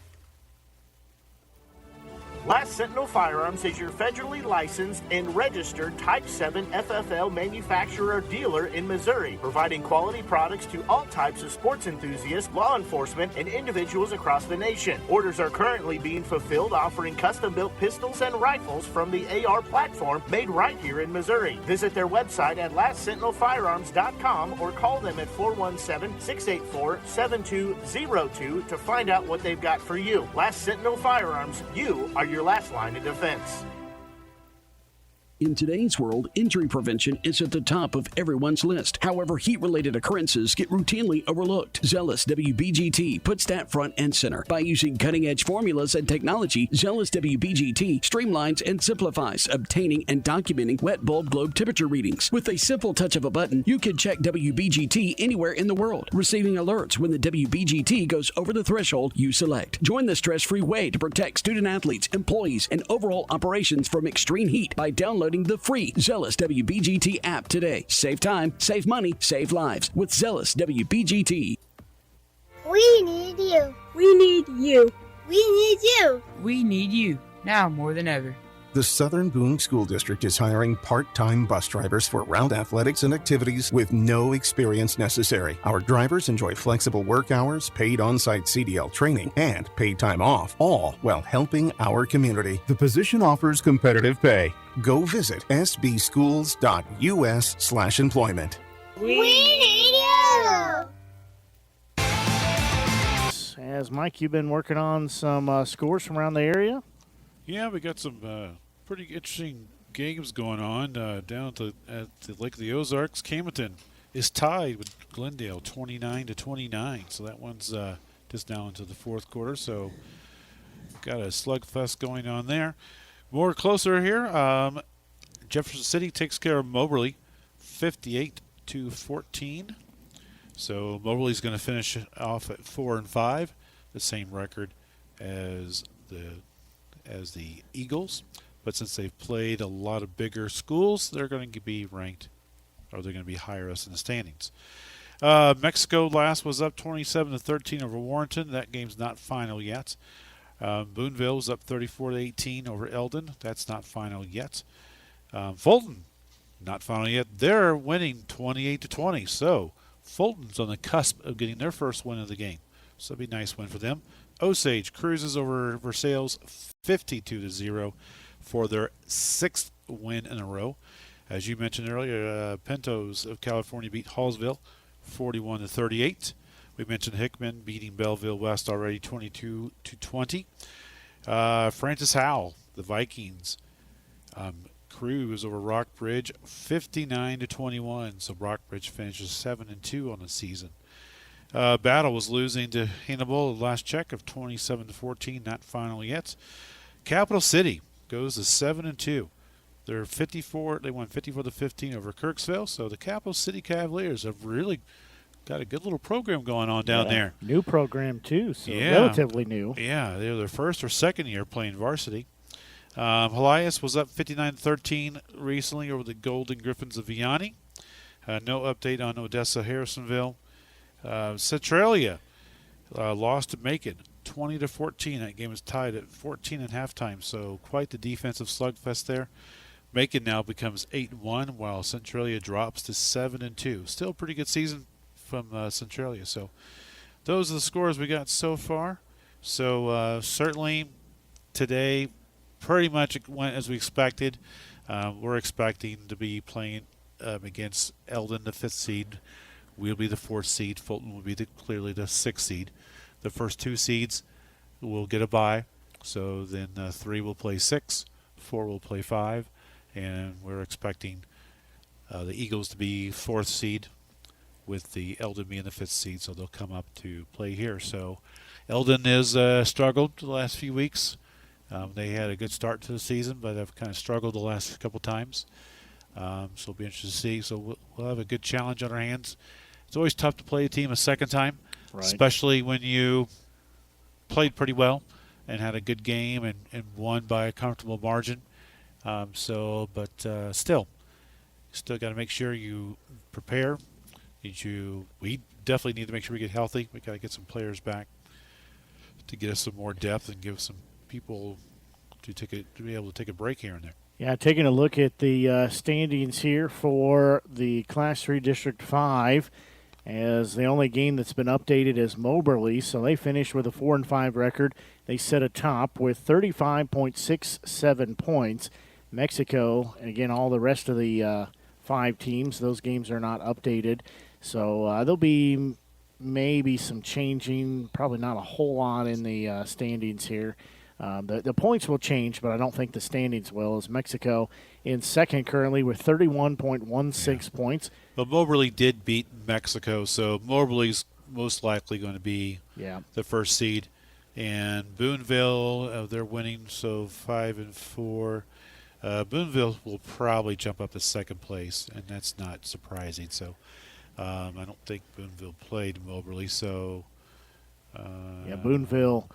Last Sentinel Firearms is your federally licensed and registered Type 7 FFL manufacturer dealer in Missouri, providing quality products to all types of sports enthusiasts, law enforcement, and individuals across the nation. Orders are currently being fulfilled, offering custom-built pistols and rifles from the AR platform made right here in Missouri. Visit their website at lastsentinelfirearms.com or call them at 417-684-7202 to find out what they've got for you. Last Sentinel Firearms, you are your last line of defense. In today's world, injury prevention is at the top of everyone's list. However, heat-related occurrences get routinely overlooked. Zealous WBGT puts that front and center. By using cutting-edge formulas and technology, Zealous WBGT streamlines and simplifies obtaining and documenting wet bulb globe temperature readings. With a simple touch of a button, you can check WBGT anywhere in the world, receiving alerts when the WBGT goes over the threshold you select. Join the stress-free way to protect student-athletes, employees, and overall operations from extreme heat by downloading the free Zealous WBGT app today. Save time, save money, save lives with Zealous WBGT. We need you. We need you. We need you. We need you now more than ever. The Southern Boone School District is hiring part-time bus drivers for route athletics and activities with no experience necessary. Our drivers enjoy flexible work hours, paid on-site CDL training, and paid time off, all while helping our community. The position offers competitive pay. Go visit sbschools.us/employment. We need you. As Mike, you've been working on some scores from around the area? Yeah, we got some pretty interesting games going on down at the Lake of the Ozarks. Camden is tied with Glendale 29-29. So that one's just now into the fourth quarter. So got a slugfest going on there. More closer here. Jefferson City takes care of Moberly 58-14. So Moberly's going to finish off at 4-5, the same record as the Eagles. But since they've played a lot of bigger schools, they're going to be ranked, or they're going to be higher us in the standings. Mexico last was up 27-13 over Warrenton. That game's not final yet. Booneville was up 34-18 over Eldon. That's not final yet. Fulton, not final yet. They're winning 28-20. So Fulton's on the cusp of getting their first win of the game. So that'd be a nice win for them. Osage cruises over Versailles 52-0 for their 6th win in a row. As you mentioned earlier, Pintos of California beat Hallsville 41-38. We mentioned Hickman beating Belleville West already 22-20. Francis Howell, the Vikings, cruise over Rockbridge 59-21. So Rockbridge finishes 7-2 on the season. Battle was losing to Hannibal the last check of 27-14, not final yet. Capital City goes to 7-2. They're 54. They won 54-15 over Kirksville. So the Capital City Cavaliers have really got a good little program going on down there. New program too, so relatively new. Yeah, they're their first or second year playing varsity. Helias was up 59-13 recently over the Golden Griffins of Vianney. No update on Odessa Harrisonville. Centralia lost to Macon 20-14. That game was tied at 14 at halftime, so quite the defensive slugfest there. Macon now becomes 8-1, while Centralia drops to 7-2. Still a pretty good season from Centralia. So those are the scores we got so far. So certainly today pretty much went as we expected. We're expecting to be playing against Eldon, the 5th seed. We'll be the 4th seed. Fulton will be clearly the 6th seed. The first 2 seeds will get a bye. So then 3 will play 6, 4 will play 5, and we're expecting the Eagles to be 4th seed with the Eldon being the 5th seed, so they'll come up to play here. So Eldon has struggled the last few weeks. They had a good start to the season, but have kind of struggled the last couple times. So it'll be interesting to see. So we'll have a good challenge on our hands. It's always tough to play a team a second time, especially when you played pretty well and had a good game and won by a comfortable margin. Still got to make sure you prepare. We definitely need to make sure we get healthy. We got to get some players back to get us some more depth and give some people to be able to take a break here and there. Yeah, taking a look at the standings here for the Class 3 District 5, as the only game that's been updated is Moberly, so they finished with a 4-5 record. They sit atop with 35.67 points. Mexico, and again, all the rest of the 5 teams, those games are not updated. So there'll be maybe some changing, probably not a whole lot in the standings here. The points will change, but I don't think the standings will, as Mexico in second currently with 31.16 points. But Moberly did beat Mexico, so Moberly's most likely going to be the 1st seed. And Booneville, they're winning, so 5-4. Booneville will probably jump up to 2nd place, and that's not surprising. So I don't think Booneville played Moberly. So Booneville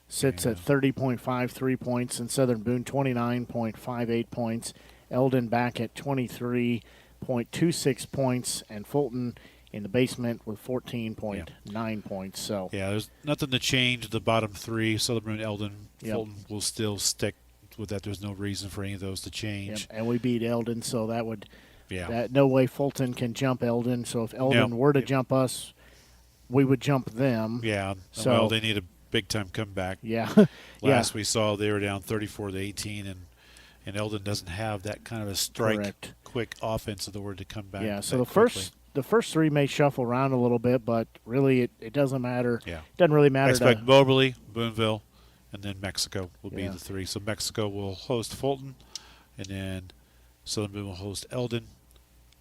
sits at 30.53 points, and Southern Boone 29.58 points. Eldon back at 23.26 points, and Fulton in the basement with 14.9 points. So there's nothing to change the bottom 3. Southern Boone, Eldon, Fulton will still stick with that. There's no reason for any of those to change. And we beat Eldon, so that would no way Fulton can jump Eldon. So if Eldon were to jump us, we would jump them. Yeah. So they need a big-time comeback. Yeah. Last we saw, they were down 34-18, and Eldon doesn't have that kind of a quick offense in the word to come back. Yeah, so the first 3 may shuffle around a little bit, but really it doesn't matter. Yeah. It doesn't really matter. I expect Moberly, Booneville, and then Mexico will be the 3. So Mexico will host Fulton, and then Southern Boone will host Eldon.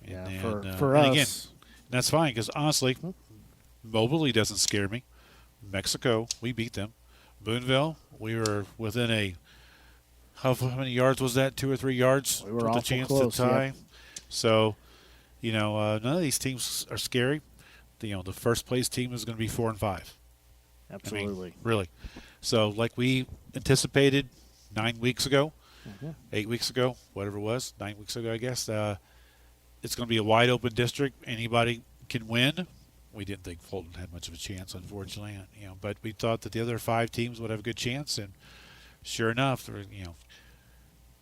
And for us. Again, that's fine because, honestly, Mobley doesn't scare me. Mexico, we beat them. Booneville, we were within how many yards was that? 2 or 3 yards? We were with a awful chance close, to tie. yeah. So, none of these teams are scary. The first place team is going to be 4 and 5. Absolutely. I mean, really. So, like we anticipated 9 weeks ago, 8 weeks ago, whatever it was, 9 weeks ago, I guess, it's going to be a wide open district. Anybody can win. We didn't think Fulton had much of a chance, unfortunately, but we thought that the other 5 teams would have a good chance, and sure enough,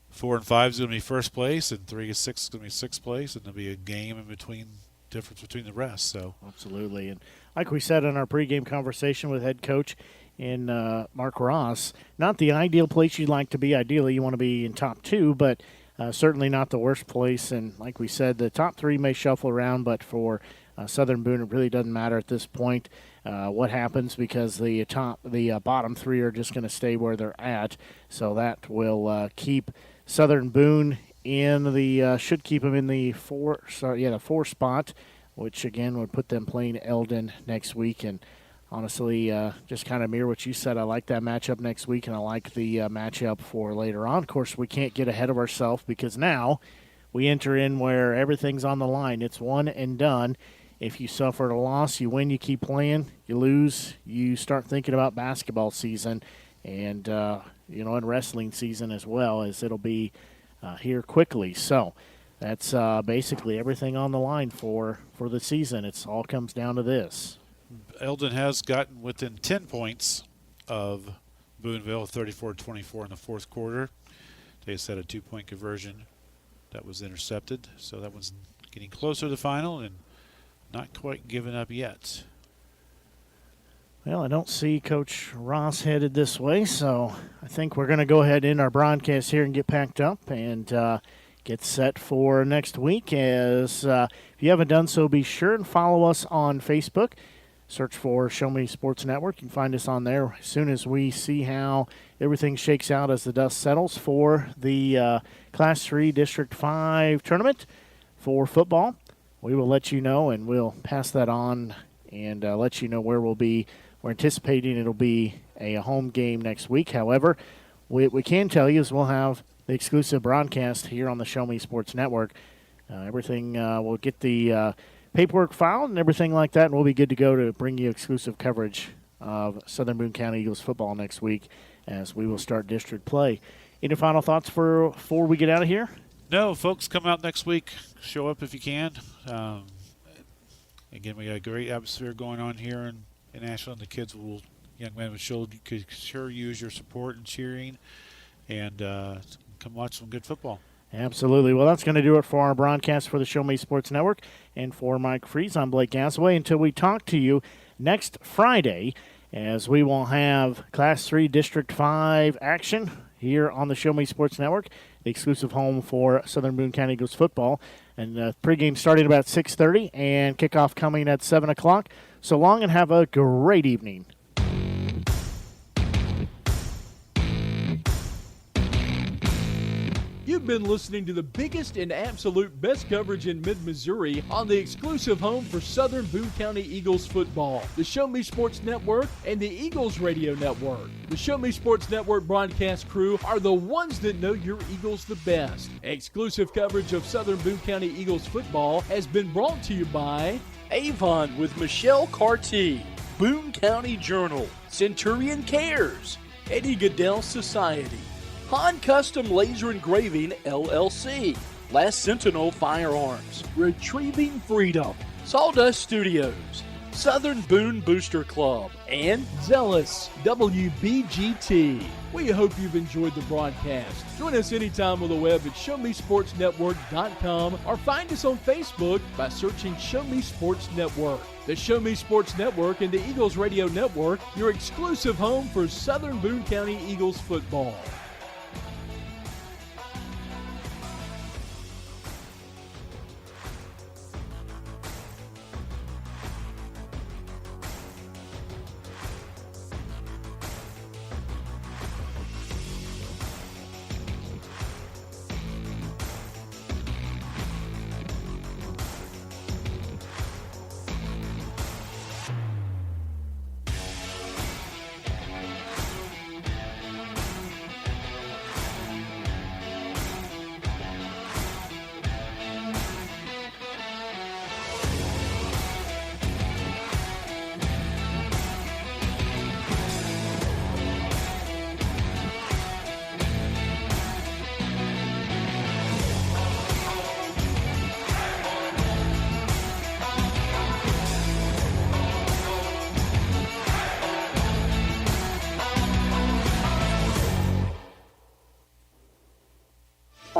4 and 5 is going to be first place, and 3 and 6 is going to be sixth place, and there'll be a game in between, difference between the rest. So absolutely, and like we said in our pregame conversation with head coach in Mark Ross, not the ideal place you'd like to be. Ideally, you want to be in top 2, but certainly not the worst place. And like we said, the top 3 may shuffle around, but for Southern Boone, it really doesn't matter at this point what happens because the bottom 3 are just going to stay where they're at. So that will keep Southern Boone should keep them in the 4 spot, which again would put them playing Eldon next week. And honestly, just kind of mirror what you said. I like that matchup next week, and I like the matchup for later on. Of course, we can't get ahead of ourselves because now we enter in where everything's on the line. It's one and done. If you suffer a loss, you win, you keep playing. You lose, you start thinking about basketball season and, and wrestling season as well, as it'll be here quickly. So that's basically everything on the line for the season. It all comes down to this. Eldon has gotten within 10 points of Booneville, 34-24 in the fourth quarter. They just had a 2-point conversion that was intercepted, so that one's getting closer to the final and not quite given up yet. Well, I don't see Coach Ross headed this way, so I think we're going to go ahead in our broadcast here and get packed up and get set for next week. As if you haven't done so, be sure and follow us on Facebook. Search for Show Me Sports Network. You can find us on there as soon as we see how everything shakes out as the dust settles for the Class 3 District 5 tournament for football. We will let you know, and we'll pass that on and let you know where we'll be. We're anticipating it'll be a home game next week. However, what we can tell you is we'll have the exclusive broadcast here on the Show Me Sports Network. Everything, we'll get the paperwork filed and everything like that, and we'll be good to go to bring you exclusive coverage of Southern Boone County Eagles football next week as we will start district play. Any final thoughts before we get out of here? No, folks, come out next week. Show up if you can. Again, we got a great atmosphere going on here in Ashland. The kids young men could sure use your support and cheering, and come watch some good football. Absolutely. Well, that's going to do it for our broadcast for the Show Me Sports Network. And for Mike Freeze, I'm Blake Gasaway. Until we talk to you next Friday, as we will have Class 3 District 5 action here on the Show Me Sports Network, the exclusive home for Southern Boone County Eagles football. And pregame starting about 6:30 and kickoff coming at 7 o'clock. So long and have a great evening. You've been listening to the biggest and absolute best coverage in mid-Missouri on the exclusive home for Southern Boone County Eagles football, the Show Me Sports Network and the Eagles Radio Network. The Show Me Sports Network broadcast crew are the ones that know your Eagles the best. Exclusive coverage of Southern Boone County Eagles football has been brought to you by Avon with Michelle Carty, Boone County Journal, Centurion Cares, Eddie Gaedel Society, Han Custom Laser Engraving, LLC, Last Sentinel Firearms, Retrieving Freedom, Sawdust Studios, Southern Boone Booster Club, and Zealous WBGT. We hope you've enjoyed the broadcast. Join us anytime on the web at ShowMeSportsNetwork.com or find us on Facebook by searching Show Me Sports Network. The Show Me Sports Network and the Eagles Radio Network, your exclusive home for Southern Boone County Eagles football.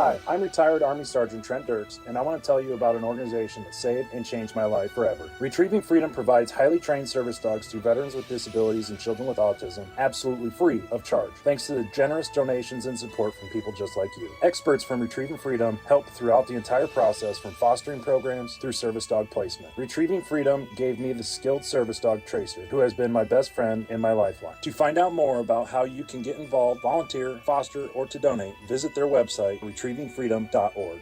Hi, I'm retired Army Sergeant Trent Dirks, and I want to tell you about an organization that saved and changed my life forever. Retrieving Freedom provides highly trained service dogs to veterans with disabilities and children with autism, absolutely free of charge, thanks to the generous donations and support from people just like you. Experts from Retrieving Freedom help throughout the entire process, from fostering programs through service dog placement. Retrieving Freedom gave me the skilled service dog Tracer, who has been my best friend and my lifeline. To find out more about how you can get involved, volunteer, foster, or to donate, visit their website, retrievingfreedom.org.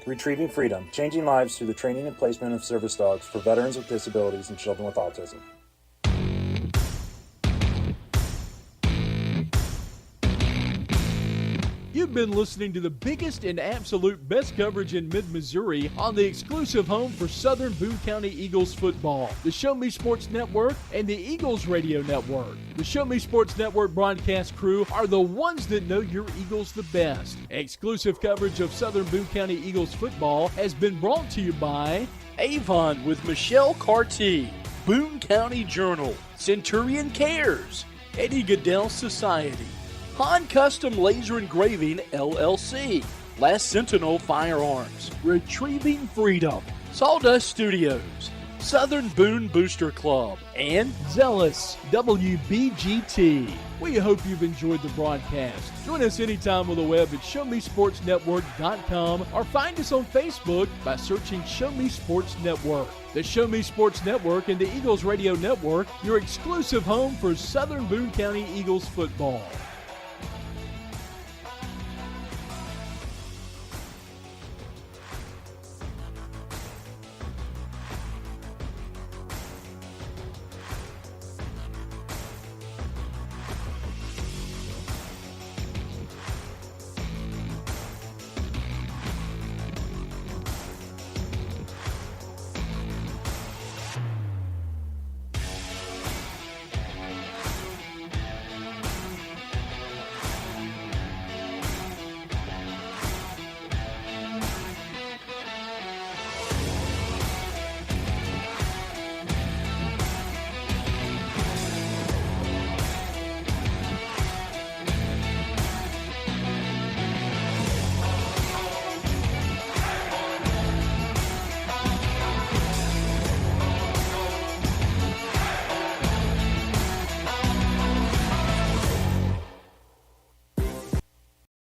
Retrieving Freedom, changing lives through the training and placement of service dogs for veterans with disabilities and children with autism. You've been listening to the biggest and absolute best coverage in mid-Missouri on the exclusive home for Southern Boone County Eagles football, the Show Me Sports Network and the Eagles Radio Network. The Show Me Sports Network broadcast crew are the ones that know your Eagles the best. Exclusive coverage of Southern Boone County Eagles football has been brought to you by Avon with Michelle Carty, Boone County Journal, Centurion Cares, Eddie Gaedel Society, Han Custom Laser Engraving, LLC, Last Sentinel Firearms, Retrieving Freedom, Sawdust Studios, Southern Boone Booster Club, and Zealous WBGT. We hope you've enjoyed the broadcast. Join us anytime on the web at ShowMeSportsNetwork.com or find us on Facebook by searching Show Me Sports Network. The Show Me Sports Network and the Eagles Radio Network, your exclusive home for Southern Boone County Eagles football.